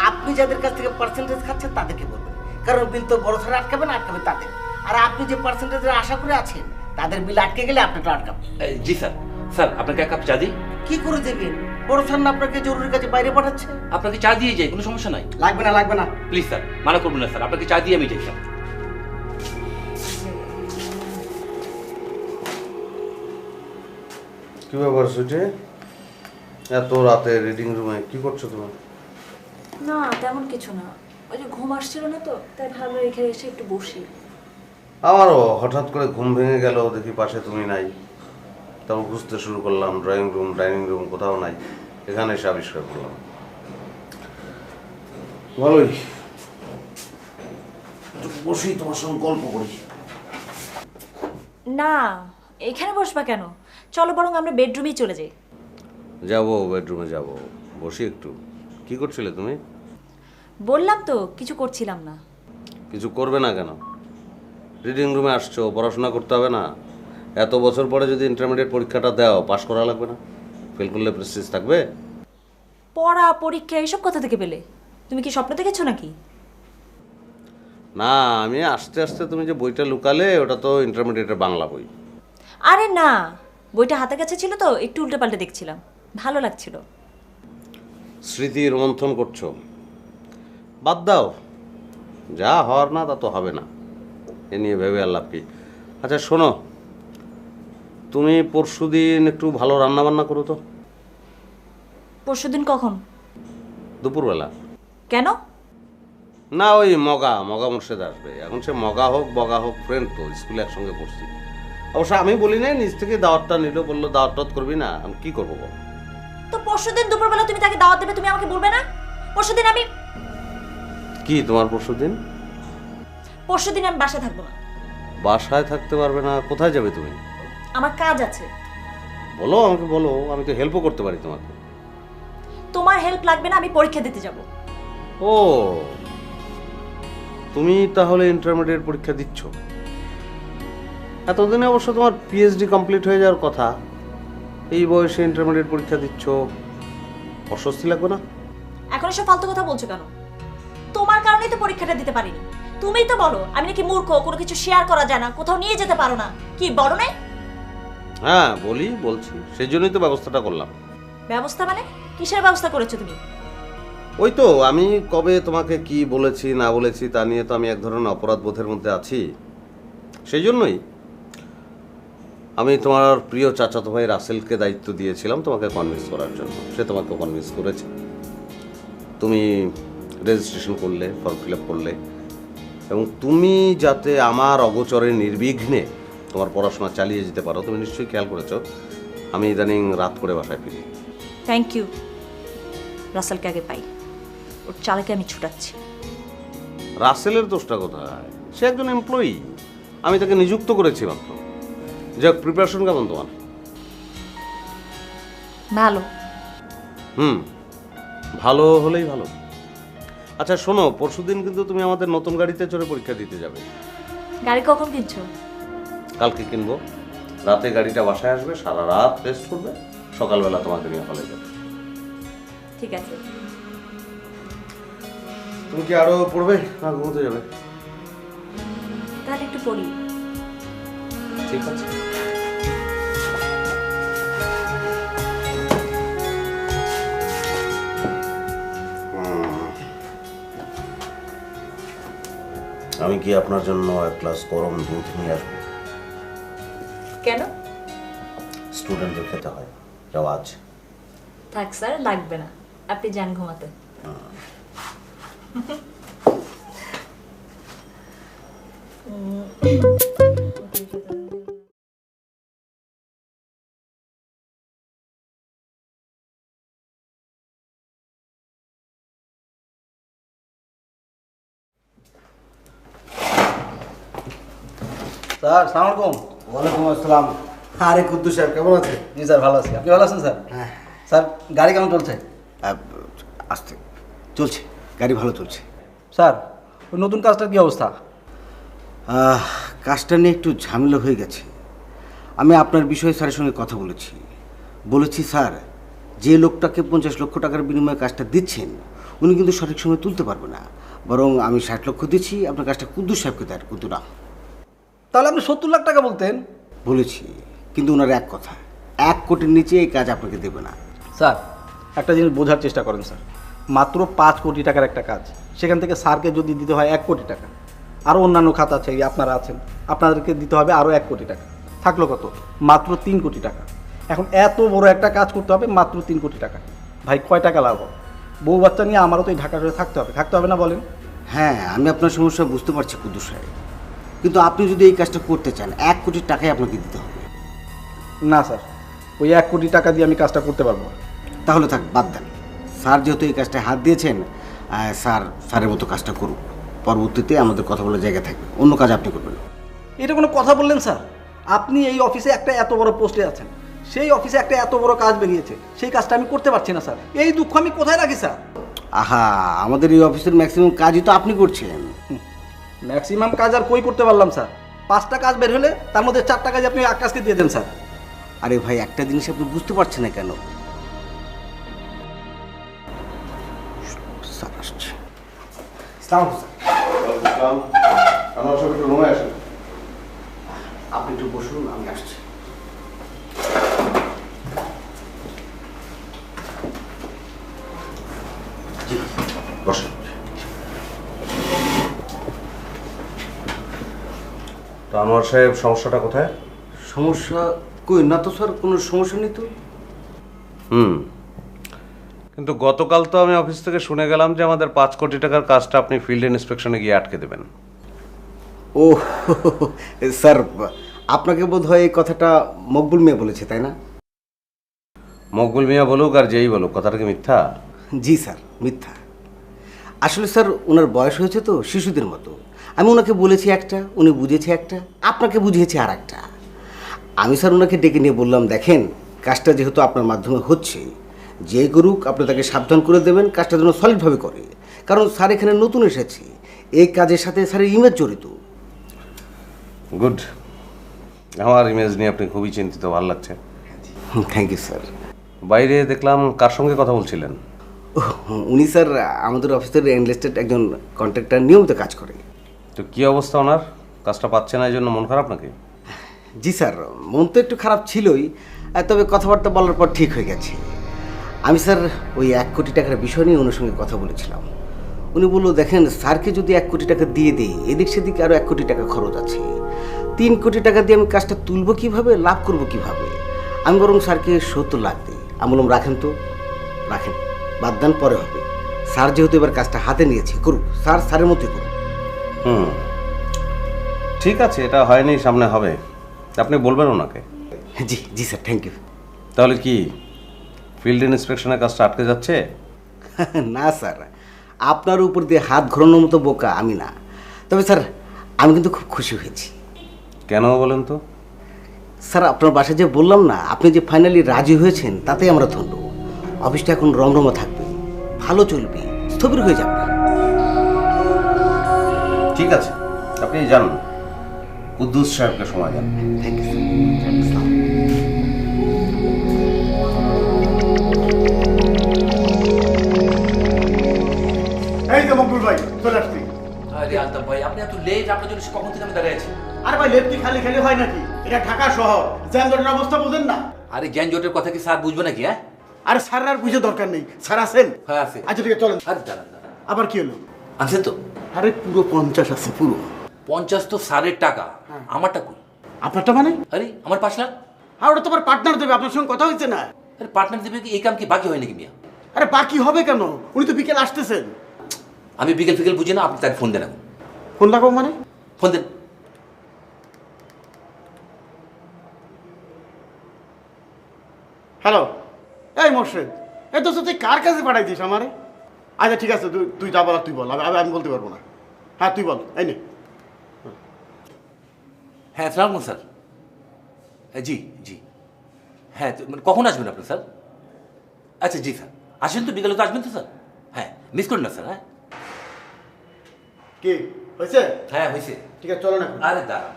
আপনি যাদের কাছ থেকে পার্সেন্টেজ খাচ্ছেন তাদেরকে বলবেন, কারণ বিল তো বড় স্যার আটকাবে না, আটকাবে তাদের। আর আপনি যে পার্সেন্টেজের আশা করে আছেন তাদের বিল আটকে গেলে আপনাকে আটকাবে। জি স্যার। স্যার আপনাকে এক কাপ চা দিই? কি করে দেবেন? বড় স্যার না আপনাকে জরুরি কাজে বাইরে পাঠাচ্ছে। আপনাকে চা দিয়ে যাই, কোনো সমস্যা নাই। লাগবে না, লাগবে না। প্লিজ স্যার, মানা করবেন না স্যার, আপনাকে চা দিয়ে আমি যাই স্যার। কি ব্যাপার সুইটি, এত রাতে রিডিং রুমে কি করছো তুমি? না তেমন কিছু না, ওই যে ঘুম আসছিল না তো, তাই ভালো এখানে এসে একটু বসি। আমারও হঠাৎ করে ঘুম ভেঙে গেল, দেখি পাশে তুমি নাই। তারপর খুঁজতে শুরু করলাম, ড্রয়িং রুম, ডাইনিং রুম, কোথাও নাই। এখানে এসে আবিষ্কার করলাম। ভালোই, বসি তোমার সঙ্গে গল্প করি। না এখানে বসবা কেন, চলো বরং আমরা বেডরুমেই চলে যাই। যাবো, বেডরুমে যাবো, বসি একটু। কি করছিলে তুমি? বললাম তো কিছু করছিলাম না। কিছু করবে না কেন? রিডিং রুমে আসছো, পড়াশোনা করতে হবে না? এত বছর পরে যদি ইন্টারমিডিয়েট পরীক্ষাটা দাও, পাশ করা লাগবে না? ফেল করলে প্রেস্টিজ থাকবে? পড়া পরীক্ষা এইসব কথা থেকে পেলে? তুমি কি স্বপ্ন দেখেছো নাকি? না, আমি আস্তে আস্তে তুমি যে বইটা লুকালে, ওটা তো ইন্টারমিডিয়েটের বাংলা বই। আরে না, বইটা হাতে কাছে ছিল তো একটু উল্টে পাল্টে দেখছিলাম, ভালো লাগছিল। স্মৃতি রোমন্থন করছো, বাদ দাও। যা হওয়ার না তা তো হবে না, এ নিয়ে ভেবে আর লাভ কি। আচ্ছা শোনো, তুমি পরশুদিন একটু ভালো রান্না বান্না করো তো। পরশুদিন কখন? দুপুরবেলা। কেন? না, ওই মগা মোর্শেদ আসবে। এখন সে মগা হোক বগা হোক, ফ্রেন্ড তো, স্কুলে একসঙ্গে পড়ছি। অবশ্য আমি বলি নাই, নিজ থেকে দাওয়াতটা নিল, বললো দাওয়াত টাওয়াত করবি না। আমি কি করবো বল? তো পরশুদিন দুপুরবেলা তুমি তাকে দাওয়াত দেবে, তুমি আমাকে বলবে না? পরশুদিন আমি কি তোমার পরশুদিন? পরশুদিন আমি বাসায় থাকবো না। বাসায় থাকতে পারবে না? কোথায় যাবে তুমি? আমার কাজ আছে। বলো, আমাকে বলো, আমি তো হেল্পও করতে পারি তোমাকে। তোমার হেল্প লাগবে না, আমি পরীক্ষা দিতে যাব। ও, তুমি তাহলে ইন্টারমিডিয়েট পরীক্ষা দিচ্ছ? এতদিনে অবশ্য তোমার পিএইচডি কমপ্লিট হয়ে যাওয়ার কথা, এই বয়সে ইন্টারমিডিয়েট পরীক্ষা দিচ্ছ, অস্বস্তি লাগবে না? এখন এসব ফালতু কথা বলছো কেন? তোমার কারণেই তো পরীক্ষাটা দিতে পারিনি। তুমিই তো বলো আমি নাকি মূর্খ, কোনো কিছু শেয়ার করা যায় না, কোথাও নিয়ে যেতে পারো না। কি বড় নাই? হ্যাঁ বলছি, সেই জন্যই তো ব্যবস্থাটা করলাম। ব্যবস্থা মানে? কিসের ব্যবস্থা করেছো তুমি? ওই তো, আমি কবে তোমাকে কি বলেছি না বলেছি তা নিয়ে তো আমি এক ধরনের অপরাধ বোধের মধ্যে আছি। সেই জন্যই আমি তোমার প্রিয় চাচাতো ভাই রাসেলকে দায়িত্ব দিয়েছিলাম তোমাকে কনভিন্স করার জন্য। সে তোমাকে কনভিন্স করেছে, তুমি রেজিস্ট্রেশন করলে, ফর্ম ফিল আপ করলে, এবং তুমি যাতে আমার অগোচরে নির্বিঘ্নে তোমার পড়াশোনা চালিয়ে যেতে পারো। তুমি নিশ্চয়ই খেয়াল করেছো আমি ইদানিং রাত করে বাসায় ফিরি। Thank you. রাসেলকে আগে পাই, ওর চালাকে আমি ছুটাচ্ছি। রাসেলের দোষটা কোথায়? সে একজন এমপ্লয়ি, আমি তাকে নিযুক্ত করেছি মাত্র। যাক, প্রিপারেশন কেমন তোমার? ভালো। ভালো হলেই ভালো। আচ্ছা শোনো, পরশুদিন কিন্তু তুমি আমাদের নতুন গাড়িতে চড়ে পরীক্ষা দিতে যাবে। গাড়ি কখন কিনছো? কালকে কিনবো। রাতে গাড়িটা বাসায় আসবে, সারা রাত রেস্ট করবে, সকালবেলা তোমাকে নিয়ে হলে যাবে। ঠিক আছে। তুমি কি আরো পড়বে না ঘুমোতে যাবে? তাহলে একটু পড়ি। ঠিক আছে। আমি কি আপনার জন্য এক গ্লাস গরম দুধ নিয়ে আসবো? কেন? স্টুডেন্টদের খেতে হয়, রেওয়াজ। থাক স্যার, লাগবে না, আপনি যান ঘুমাতে। স্যার সালাম আলাইকুম। ওয়ালাইকুম আসসালাম। আরে কুদ্দুস সাহেব কেমন আছে? জি স্যার ভালো আছি, আপনি ভালো আছেন স্যার? হ্যাঁ। স্যার গাড়ি কেমন চলছে? আসতে চলছে, গাড়ি ভালো চলছে। স্যার ওই নতুন কাজটার কি অবস্থা? কাজটা নিয়ে একটু ঝামেলা হয়ে গেছে। আমি আপনার বিষয়ে স্যারের সঙ্গে কথা বলেছি স্যার, যে লোকটাকে 50 লক্ষ টাকার বিনিময়ে কাজটা দিচ্ছেন উনি কিন্তু সঠিক সময় তুলতে পারবে না। বরং আমি 60 লক্ষ দিচ্ছি, আপনার কাজটা কুদ্দুস সাহেবকে দেন। কিন্তু না, তাহলে আপনি 70 লাখ টাকা বলতেন। বলেছি, কিন্তু ওনার এক কথা, 1 কোটির নিচে এই কাজ আপনাকে দেবে না। স্যার একটা জিনিস বোঝার চেষ্টা করেন স্যার, মাত্র 5 কোটি টাকার একটা কাজ, সেখান থেকে স্যারকে যদি দিতে হয় 1 কোটি টাকা, আরও অন্যান্য খাত আছে, এই আপনারা আছেন, আপনাদেরকে দিতে হবে আরও 1 কোটি টাকা, থাকলো কত? মাত্র 3 কোটি টাকা। এখন এত বড় একটা কাজ করতে হবে মাত্র 3 কোটি টাকা, ভাই কয় টাকা লাভ হবে? বউ বাচ্চা নিয়ে আমারও তো এই ঢাকা শহরে থাকতে হবে না বলেন? হ্যাঁ, আমি আপনার সমস্যা বুঝতে পারছি কুদ্দুস সাহেব, কিন্তু আপনি যদি এই কাজটা করতে চান 1 কোটি টাকাই আপনাকে দিতে হবে। না স্যার, ওই 1 কোটি টাকা দিয়ে আমি কাজটা করতে পারবো না। তাহলে থাক, বাদ দেন। স্যার যেহেতু এই কাজটা হাত দিয়েছেন, স্যারের মতো কাজটা করুন। পরবর্তীতে আমাদের কথা বলার জায়গা থাকবে, অন্য কাজ আপনি করবেন। এটা কোনো কথা বললেন স্যার? আপনি এই অফিসে একটা এত বড় পোস্টে আছেন, সেই অফিসে একটা এত বড় কাজ বেরিয়েছে, সেই কাজটা আমি করতে পারছি না স্যার। এই দুঃখ আমি কোথায় রাখি স্যার? আহা, আমাদের এই অফিসের ম্যাক্সিমাম কাজই তো আপনি করছেন। ম্যাক্সিমাম কাজ আর কই করতে পারলাম স্যার? 5টা কাজ বের হলে তার মধ্যে 4টা কাজ আপনি আকাশকে দিয়ে দেন স্যার। আরে ভাই, একটা জিনিস আপনি বুঝতে পারছেন না কেন? স্যার আসছে। আমার সব একটু রুমে আসেন। আপনি একটু বসুন, আমি আসছি। জি, বসেন। তো আনোয়ার সাহেব, সমস্যাটা কোথায়? সমস্যা কই না তো স্যার, কোনো সমস্যা নেই তো। কিন্তু গতকাল তো আমি অফিস থেকে শুনে গেলাম যে আমাদের 5 কোটি টাকার কাজটা আপনি ফিল্ড ইন্সপেকশনে গিয়ে আটকে দেবেন। ও স্যার, আপনাকে বোধ হয় এই কথাটা মকবুল মিয়া বলেছে, তাই না? মকবুল মিয়া বলুক আর যেই বলুক, কথাটা কি মিথ্যা? জি স্যার, মিথ্যা। আসলে স্যার, ওনার বয়স হয়েছে তো শিশুদের মতো। আমি ওনাকে বলেছি একটা, উনি বুঝেছে একটা, আপনাকে বুঝিয়েছি আর একটা। আমি স্যার ওনাকে ডেকে নিয়ে বললাম, দেখেন, কাজটা যেহেতু আপনার মাধ্যমে হচ্ছে, যে করুক আপনি তাকে সাবধান করে দেবেন, কাজটা যেন সলিডভাবে করে। কারণ স্যার এখানে নতুন এসেছে, এই কাজের সাথে স্যারের ইমেজ জড়িত। গুড, আমার ইমেজ নিয়ে আপনি খুবই চিন্তিত, ভালো লাগছে। Thank you sir. বাইরে দেখলাম কার সঙ্গে কথা বলছিলেন? উনি স্যার আমাদের অফিসের এনলিস্টেড একজন কন্ট্রাক্টর, নিয়মিত কাজ করে। তো কি অবস্থা ওনার? কাজটা পাচ্ছে না, এই জন্য মন খারাপ নাকি? জি স্যার, মন তো একটু খারাপ ছিলই, তবে কথাবার্তা বলার পর ঠিক হয়ে গেছে। আমি স্যার ওই 1 কোটি টাকার বিষয় নিয়ে ওনার সঙ্গে কথা বলেছিলাম। উনি বললো, দেখেন, স্যারকে যদি 1 কোটি টাকা দিয়ে দিই, এদিক সেদিকে আরও 1 কোটি টাকা খরচ আছে। 3 কোটি টাকা দিয়ে আমি কাজটা তুলবো কীভাবে, লাভ করবো কীভাবে? আমি বরং স্যারকে 70 লাখ দিই। আমি বললাম, রাখেন তো, রাখেন, বাদ দেন, পরে হবে। স্যার যেহেতু এবার কাজটা হাতে নিয়েছে, করুক, স্যার স্যারের মতোই করুক। ঠিক আছে, এটা হয়নি, সামনে হবে, আপনি বলবেন ওনাকে। জি জি স্যার, থ্যাংক ইউ। তাহলে কি ফিল্ড ইন্সপেকশনের কাজটা আটকে যাচ্ছে? না স্যার, আপনার উপর দিয়ে হাত ঘোরানোর মতো বোকা আমি না। তবে স্যার, আমি কিন্তু খুব খুশি হয়েছি। কেন বলেন তো? স্যার, আপনার বাসায় যে বললাম না, আপনি যে ফাইনালি রাজি হয়েছেন, তাতেই আমরা ধন্য। অফিসটা এখন রমরমা থাকবে, ভালো চলবে, স্থবির হয়ে যাবে না। ঠিক আছে, আপনি জানুন, কুদ্দুস সাহেবকে সময় দেন। Thank you sir. এই যে মকবুল ভাই, চলে আসছি। আরে আলতাফ ভাই, আপনি এত লেট, আপনার জন্য কখন থেকে আমি দাঁড়িয়ে আছি। আরে ভাই, লেট কি খালি খালি হয় নাকি? এটা ঢাকা শহর, যানজটের অবস্থা বোঝেন না? আরে জ্ঞান জোটের কথা কি স্যার বুঝবে নাকি? হ্যাঁ আরে স্যার আর বুঝে দরকার নেই, স্যার আছেন? হ্যাঁ আছে। আচ্ছা ঠিক আছে, চলেন। আরে দাঁড়ান দাঁড়ান, আবার কি হলো? আনছেন তো? আরে পুরো 50 আছে, পুরো 50 তো স্যারের টাকা, আমারটা কই? আপনারটা মানে? আরে আমার 5 লাখ। আর ওটা তোমার পার্টনার দেবে, আপনার সঙ্গে কথা হয়েছে না? আরে পার্টনার দিবে কি? এই কাম কি বাকি হয় নাকি মিয়া? আরে বাকি হবে কেন? উনি তো বিকেল আসতেছেন। আমি বিকেল ফিকেল বুঝি না, আপনি তাকে ফোন দেন এখন। ফোন লাগাবো মানে? ফোন দেন। হ্যালো, এই মোর্শেদ, এই তো তুই কার কাছে পাঠাইছিস আমারে? আচ্ছা ঠিক আছে, তুই যা বলার তুই বল, আমি বলতে পারবো না। হ্যাঁ তুই বল, এই নে। হ্যাঁ আসসালামু স্যার। জি জি, হ্যাঁ মানে কখন আসবেন আপনি স্যার? আচ্ছা জি স্যার, আসেন তো, বিকেলে তো আসবেন তো স্যার? হ্যাঁ, মিস করুন না স্যার। হ্যাঁ কি হয়েছে? হ্যাঁ হয়েছে। ঠিক আছে, চলো না। আরে দাঁড়ান,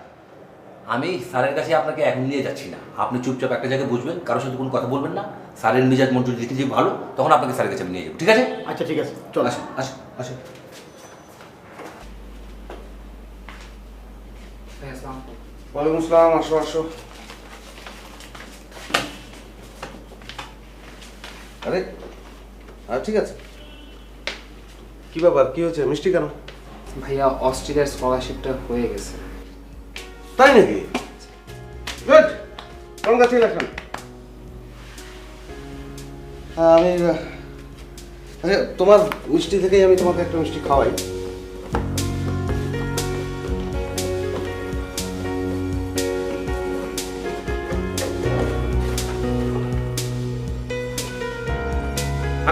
আমি স্যারের কাছে আপনাকে এখন নিয়ে যাচ্ছি না। আপনি চুপচাপ একটা জায়গায় বুঝবেন, কারোর সাথে কোনো কথা বলবেন না। স্যারের মেজাজ মন যদি দেখে যে ভালো, তখন আপনাকে স্যারের কাছে আমি নিয়ে যাবো, ঠিক আছে? আচ্ছা ঠিক আছে, চল। আসেন আসেন আসেন। ওয়ালাইকুম আসসালাম, আসো আসো। আরে ঠিক আছে। কি ব্যাপার, কি হয়েছে, মিষ্টি কেন? ভাইয়া অস্ট্রেলিয়ার স্কলারশিপটা হয়ে গেছে। তাই নাকি? Good, congratulation. আমি আচ্ছা, তোমার মিষ্টি থেকেই আমি তোমাকে একটা মিষ্টি খাওয়াই।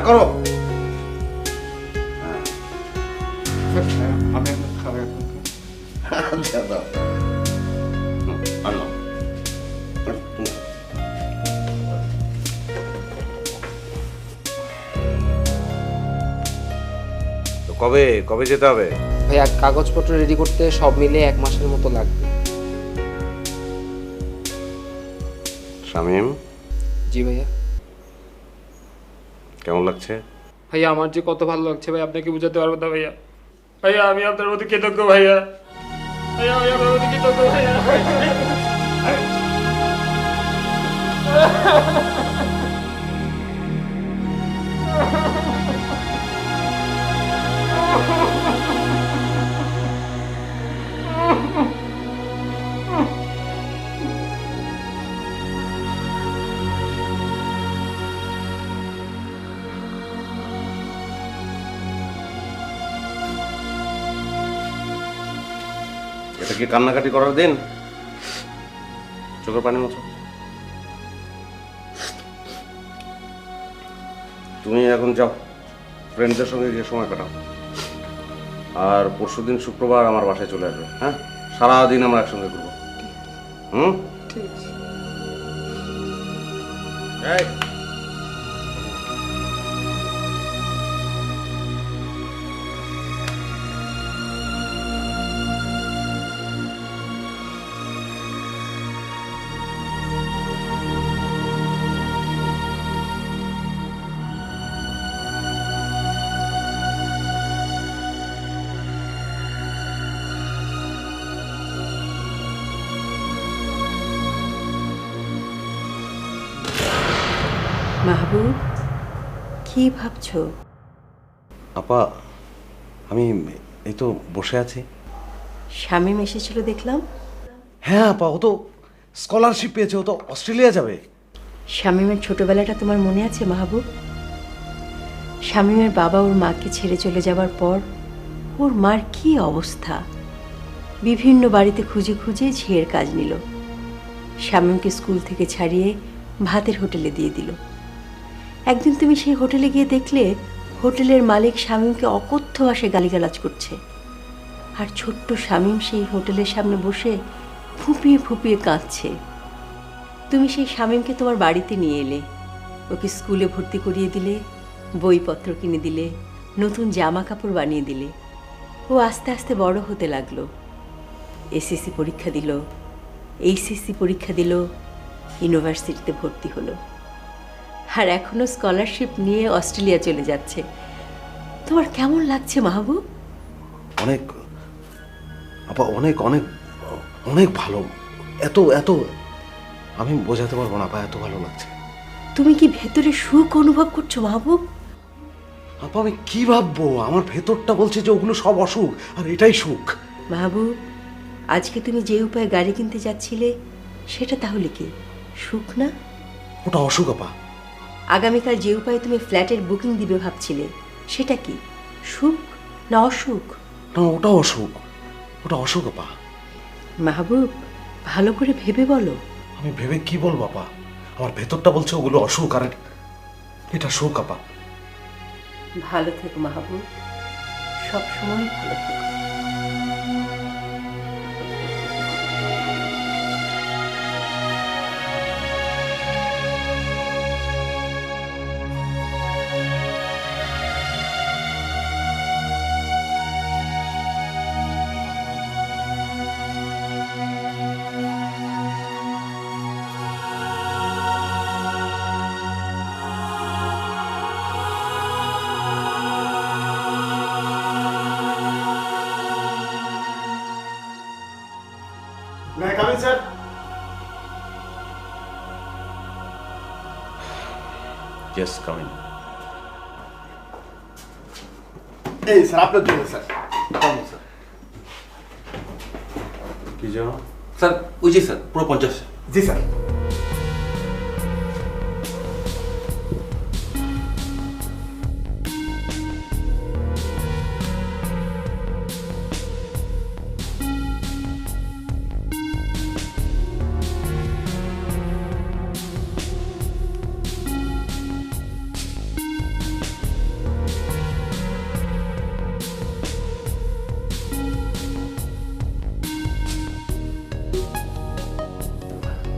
করো। আমি একটা খাবার আচ্ছা দাও। আনলাম। তো কবে কবে যেতে হবে? ভাইয়া কাগজপত্র রেডি করতে সব মিলে 1 মাসের মতো লাগবে। শামীম, জি ভাইয়া। কেমন লাগছে? ভাইয়া আমার যে কত ভালো লাগছে ভাই, আপনাকে বোঝাতে পারবো না ভাইয়া। ভাইয়া আমি আপনার প্রতি কৃতজ্ঞ ভাইয়া। ভাইয়া আমি আপনার প্রতি কৃতজ্ঞ ভাইয়া। এটা কি কান্নাকাটি করার দিন? চোখের পানি মতো। তুমি এখন যাও, ফ্রেন্ডদের সঙ্গে গিয়ে সময় কাটাও। আর পরশুদিন শুক্রবার আমার বাসায় চলে আসবে। হ্যাঁ, সারাদিন আমরা একসঙ্গে ঘুরবো। হুম, ঠিক আছে। এই মাহবুব, কি ভাবছো? আপা, আমি এই তো বসে আছি। শামীম এসেছিল দেখলাম। হ্যাঁ আপা, ও তো স্কলারশিপ পেয়েছে, ও তো অস্ট্রেলিয়া যাবে। শামীমের ছোটবেলাটা তোমার মনে আছে মাহবুব? শামীমের বাবা ওর মাকে ছেড়ে চলে যাবার পর ওর মার কি অবস্থা! বিভিন্ন বাড়িতে খুঁজে খুঁজে ঝিয়ের কাজ নিল। শামীমকে স্কুল থেকে ছাড়িয়ে ভাতের হোটেলে দিয়ে দিল। একদিন তুমি সেই হোটেলে গিয়ে দেখলে হোটেলের মালিক শামীমকে অকথ্য ভাষায় গালিগালাজ করছে, আর ছোট্ট শামীম সেই হোটেলের সামনে বসে ফুঁপিয়ে ফুঁপিয়ে কাঁদছে। তুমি সেই শামীমকে তোমার বাড়িতে নিয়ে এলে, ওকে স্কুলে ভর্তি করিয়ে দিলে, বইপত্র কিনে দিলে, নতুন জামা কাপড় বানিয়ে দিলে। ও আস্তে আস্তে বড় হতে লাগলো। এসএসসি পরীক্ষা দিল, এইচএসসি পরীক্ষা দিল, ইউনিভার্সিটিতে ভর্তি হলো, আর এখনো স্কলারশিপ নিয়ে অস্ট্রেলিয়া চলে যাচ্ছে। তোমার কেমন লাগছে মাহবুব? অনেক আপা, অনেক অনেক অনেক ভালো। এত এত আমি বোঝাতে পারবো না আপা, এত ভালো লাগছে। তুমি কি ভেতরে সুখ অনুভব করছো মাহবুব? আপা আমি কি ভাববো, আমার ভেতরটা বলছে যে ওগুলো সব অসুখ আর এটাই সুখ। মাহবুব, আজকে তুমি যে উপায়ে গাড়ি কিনতে যাচ্ছিলে সেটা তাহলে কি সুখ না? ওটা অসুখ আপা। আগামীকাল যে উপায়ে তুমি ফ্ল্যাটের বুকিং দিবে ভাবছিলে সেটা কি সুখ না অসুখ? না, ওটা অসুখ, ওটা অসুখ আপা। মাহবুব, ভালো করে ভেবে বলো। আমি ভেবে কি বলবো আপা, আমার ভেতরটা বলছে ওগুলো অসুখ আর এটা সুখ আপা। ভালো থেকো মাহবুব, সবসময় ভালো থেকো। May I come in, sir? Yes, come in. এই স্যার আপনার জন্য স্যার স্যার কি যেন? স্যার ওই যে স্যার পুরো 50। জি স্যার।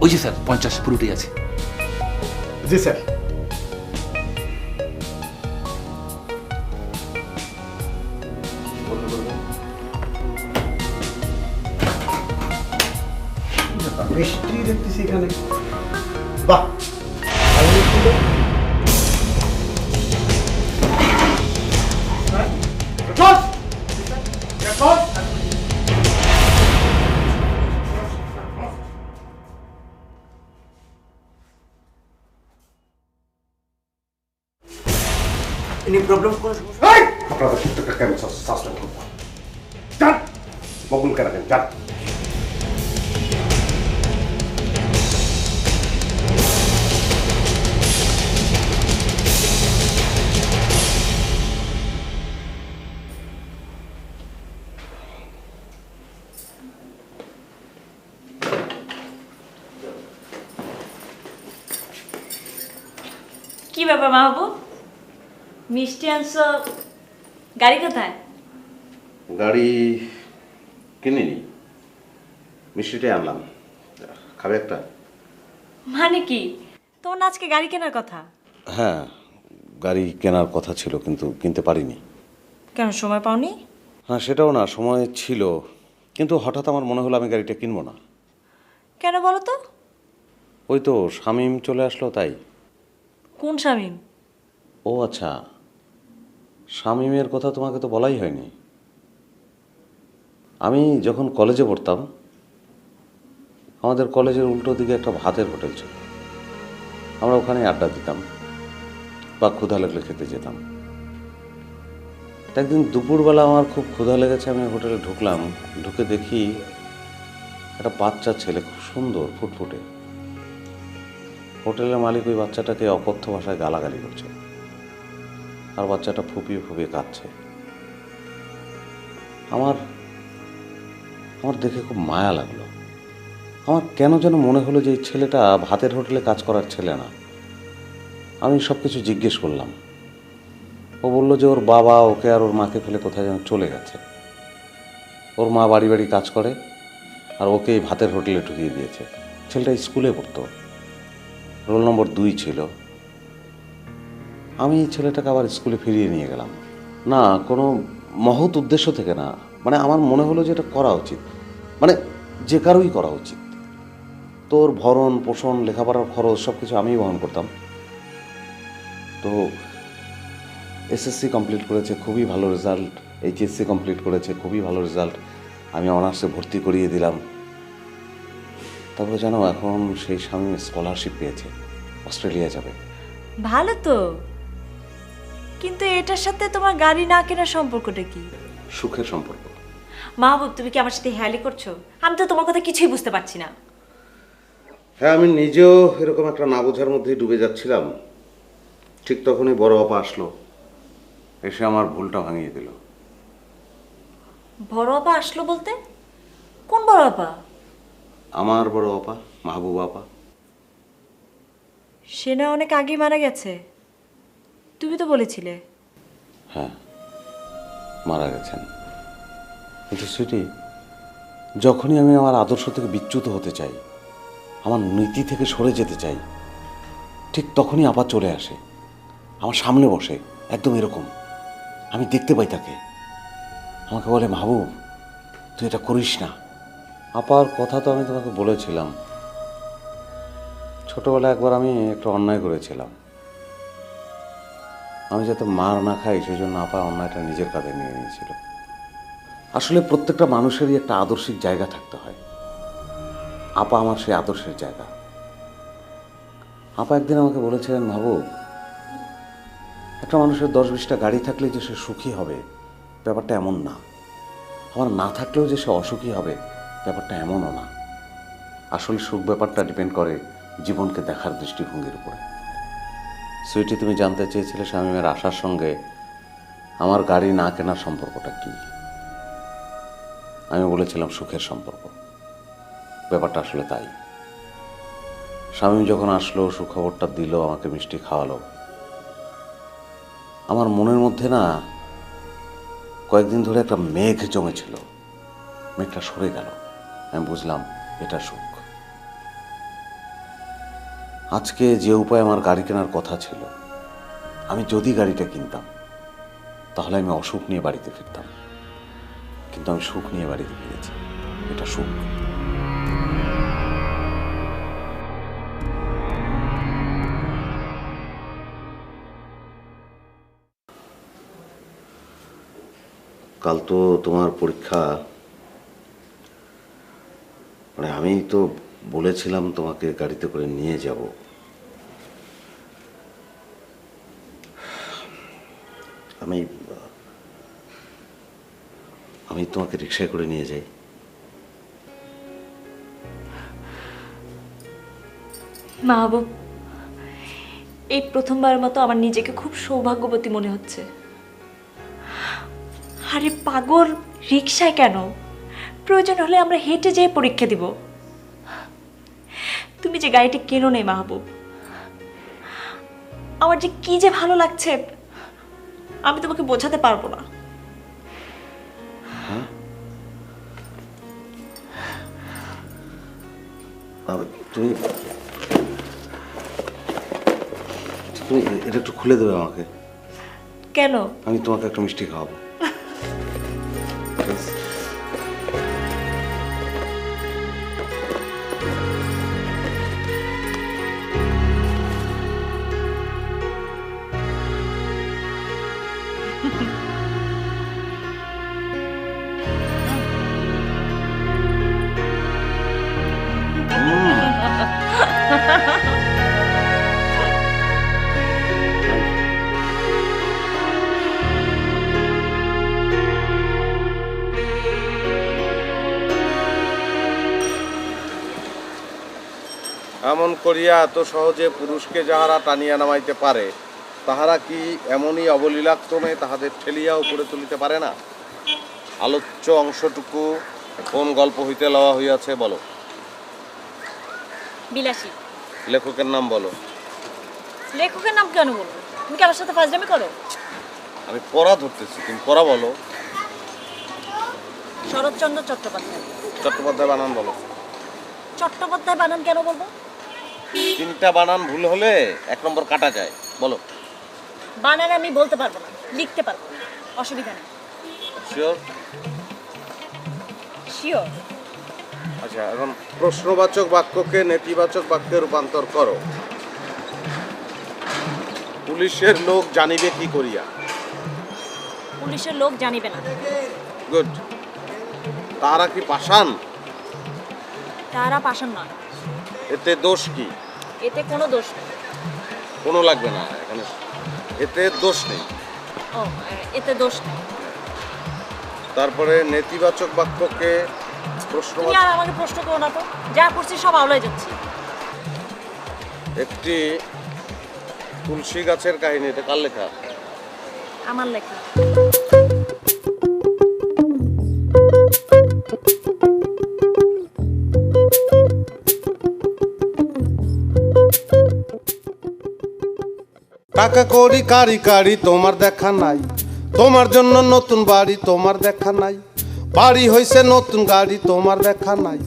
ওই যে স্যার 50 পুরোটাই আছে। জি স্যার। মিষ্টি দেখতেছি এখানে, বাহ এনি প্রবলেম কোনো সমস্যা? আপনাদের প্রত্যেকটা কেন সাসপেন্ড করবো? যান, বকুলকে রাখেন, যান। কি ব্যাপার মাহবু, মিষ্টি আনছো, গাড়ি কোথায়? গাড়ি কিনিনি, মিষ্টিটাই আনলাম। খাবে একটা? মানে কি, তোমার না আজকে গাড়ি কেনার কথা? হ্যাঁ, গাড়ি কেনার কথা ছিল কিন্তু কিনতে পারিনি। কেন, সময় পাওনি? হ্যাঁ, সেটাও না, সময় ছিল কিন্তু হঠাৎ আমার মনে হলো আমি গাড়িটা কিনবো না। কেন বলো তো? ওই তো শামীম চলে আসলো তাই। কোন শামীম? ও আচ্ছা, শামীমের কথা তোমাকে তো বলাই হয়নি। আমি যখন কলেজে পড়তাম আমাদের কলেজের উল্টো দিকে একটা ভাতের হোটেল ছিল, আমরা ওখানে আড্ডা দিতাম বা ক্ষুধা লাগলে খেতে যেতাম। একদিন দুপুরবেলা আমার খুব ক্ষুধা লেগেছে, আমি হোটেলে ঢুকলাম, ঢুকে দেখি একটা বাচ্চা ছেলে, খুব সুন্দর ফুটফুটে। হোটেলের মালিক ওই বাচ্চাটাকে অকথ্য ভাষায় গালাগালি করছে আর বাচ্চাটা ফুপিয়ে ফুপিয়ে কাঁদছে। আমার দেখে খুব মায়া লাগলো। আমার কেন যেন মনে হলো যে এই ছেলেটা ভাতের হোটেলে কাজ করার ছেলে না। আমি সব কিছু জিজ্ঞেস করলাম। ও বলল যে ওর বাবা ওকে আর ওর মাকে ফেলে কোথায় যেন চলে গেছে। ওর মা বাড়ি বাড়ি কাজ করে আর ওকে এই ভাতের হোটেলে ঢুকিয়ে দিয়েছে। ছেলেটা স্কুলে পড়তো, রোল নম্বর 2 ছিল। আমি এই ছেলেটাকে আবার স্কুলে ফিরিয়ে নিয়ে গেলাম, না কোনো মহৎ উদ্দেশ্য থেকে না, মানে আমার মনে হলো যে এটা করা উচিত, মানে যে কারোই করা উচিত। তোর ভরণ পোষণ লেখাপড়ার খরচ সব কিছু আমিই বহন করতাম। তো এসএসসি কমপ্লিট করেছে, খুবই ভালো রেজাল্ট। এইচএসসি কমপ্লিট করেছে, খুবই ভালো রেজাল্ট। আমি অনার্সে ভর্তি করিয়ে দিলাম। তারপরে জানো এখন সেই স্বামী স্কলারশিপ পেয়েছে, অস্ট্রেলিয়া যাবে। ভালো তো, কিন্তু এটার সাথে তোমার গাড়ি না কেনার সম্পর্কটা কি? সুখের সম্পর্ক। মাহবুব, তুমি কি আমার সাথে হেয়ালি করছো? আমি তো তোমার কথা কিছুই বুঝতে পারছি না। হ্যাঁ, আমি নিজেও এরকম একটা না বোঝার মধ্যেই ডুবে যাচ্ছিলাম। ঠিক তখনই বড় আপা আসলো, এসে আমার ভুলটা ভাঙিয়ে দিল। বড় আপা আসলো বলতে? কোন বড় আপা? আমার বড় আপা, মাহবুব আপা। সে না অনেক আগেই মারা গেছে, তুমি তো বলেছিলে। হ্যাঁ, মারা গেছেন। কিন্তু সেটি যখনই আমি আমার আদর্শ থেকে বিচ্যুত হতে চাই, আমার নীতি থেকে সরে যেতে চাই, ঠিক তখনই আপা চলে আসে, আমার সামনে বসে, একদম এরকম। আমি দেখতে পাই তাকে, আমাকে বলে, মাহবুব তুই এটা করিস না। আপার কথা তো আমি তোমাকে বলেছিলাম, ছোটবেলায় একবার আমি একটা অন্যায় করেছিলাম। আমি যাতে মার না খাই সেই জন্য আপা অন্যায়টা নিজের কাঁধে নিয়ে নিয়েছিল। আসলে প্রত্যেকটা মানুষেরই একটা আদর্শিক জায়গা থাকতে হয়। আপা আমার সেই আদর্শের জায়গা। আপা একদিন আমাকে বলেছিলেন, মাহবুব একটা মানুষের 10-20টা গাড়ি থাকলে যে সে সুখী হবে ব্যাপারটা এমন না। আমার না থাকলেও যে সে অসুখী হবে ব্যাপারটা এমনও না। আসলে সুখ ব্যাপারটা ডিপেন্ড করে জীবনকে দেখার দৃষ্টিভঙ্গির উপরে। সুইটি, তুমি জানতে চেয়েছিলে শামীমের আশার সঙ্গে আমার গাড়ি না কেনার সম্পর্কটা কি। আমি বলেছিলাম সুখের সম্পর্ক। ব্যাপারটা আসলে তাই। শামীম যখন আসলো, সুখবরটা দিল, আমাকে মিষ্টি খাওয়ালো, আমার মনের মধ্যে না কয়েকদিন ধরে একটা মেঘ জমেছিল। মেঘটা সরে গেল, আমি বুঝলাম এটা সুখ। আজকে যে উপায় আমার গাড়ি কেনার কথা ছিল, আমি যদি গাড়িটা কিনতাম তাহলে আমি অসুখ নিয়ে বাড়িতে ফিরতাম, কিন্তু আমি সুখ নিয়ে বাড়িতে ফিরেছি। এটা সুখ। কাল তো তোমার পরীক্ষা, মানে আমি তো বলেছিলাম তোমাকে গাড়িতে করে নিয়ে যাব। আমি তোমাকে রিকশায় করে নিয়ে যাই। মাহবুব, এই প্রথমবারের মতো আমার নিজেকে খুব সৌভাগ্যবতী মনে হচ্ছে। আরে পাগল, রিকশায় কেন? প্রয়োজন হলে আমরা হেঁটে যেয়ে পরীক্ষা দিব। তুমি যে গাড়িটি কেনো নেই মাহবুব, আমার যে কি যে ভালো লাগছে আমি তোমাকে বোঝাতে পারবো না। তুমি তুমি এটা একটু খুলে দেবে আমাকে। কেন? আমি তোমাকে একটা মিষ্টি খাওয়াবো। এমন করিয়া এত সহজে পুরুষকে যাহারা টানিয়া নামাইতে পারে, তাহারা কি এমনই অবলীলাক্রমে তাহাদের ঠেলিয়া উপরে তুলিতে পারে না? আলোচ্য অংশটুকু কোন গল্প হইতে লওয়া হইয়াছে বলো। বিলাসী। লেখকের নাম বলো। লেখকের নাম কেন বলবো? তুমি কি আমার সাথে ফাজলামি করো? আমি পড়া ধরতেছি, তুমি পড়া বলো। শরৎচন্দ্র চট্টোপাধ্যায়। চট্টোপাধ্যায় বানান বলো। চট্টোপাধ্যায় বানান কেন বলবো? তিনটা বানান ভুল হলে 1 নম্বর কাটা যায়, বলো। বানান আমি বলতে পারবো না, লিখতে পারবো, অসুবিধা নেই। শিওর? শিওর। আচ্ছা, এখন প্রশ্নবাচক বাক্যকে নেতিবাচক বাক্যে রূপান্তর করো। পুলিশের লোক জানিবে কি করিয়া? পুলিশের লোক জানিবে না। গুড। তারা কি পাষাণ? তারা পাষাণ নয়। এতে দোষ কি? এতে কোনো দোষ নেই। কোনো লাগবে না এখানে, এতে দোষ নেই। ও, এতে দোষ নেই। তারপরে নেতিবাচক বাক্যকে তুমি আর আমাকে প্রশ্ন করো না তো, যা করছি সব আওলাই যাচ্ছি। একটি তুলসী গাছের কাহিনী, এটা কার লেখা? আমার লেখা। টাকা করি কারি কারি তোমার দেখা নাই, তোমার জন্য নতুন বাড়ি তোমার দেখা নাই, বাড়ি হইছে নতুন গাড়ি তোমার দেখা নাই,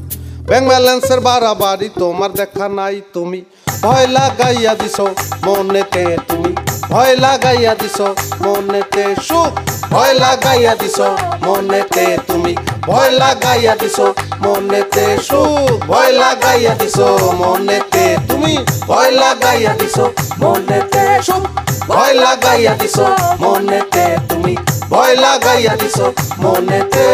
ব্যাংক ব্যালেন্সের বাড়াবাড়ি তোমার দেখা নাই। তুমি ভয় লাগাইয়া দিছো মনেতে, তুমি ভয় লাগাইয়া দিছো মনেতে সুখ, ভয় লাগাইয়া দিছো মনেতে, তুমি ভয় লাগাইয়া দিছো মনেতে সুখ, ভয় লাগাইয়া দিছো মনেতে, তুমি ভয় লাগাইয়া দিছো মনেতে সুখ, ভয় লাগাইয়া দিছো মনেতে, তুমি ভয় লাগাইয়া দিছো মনেতে।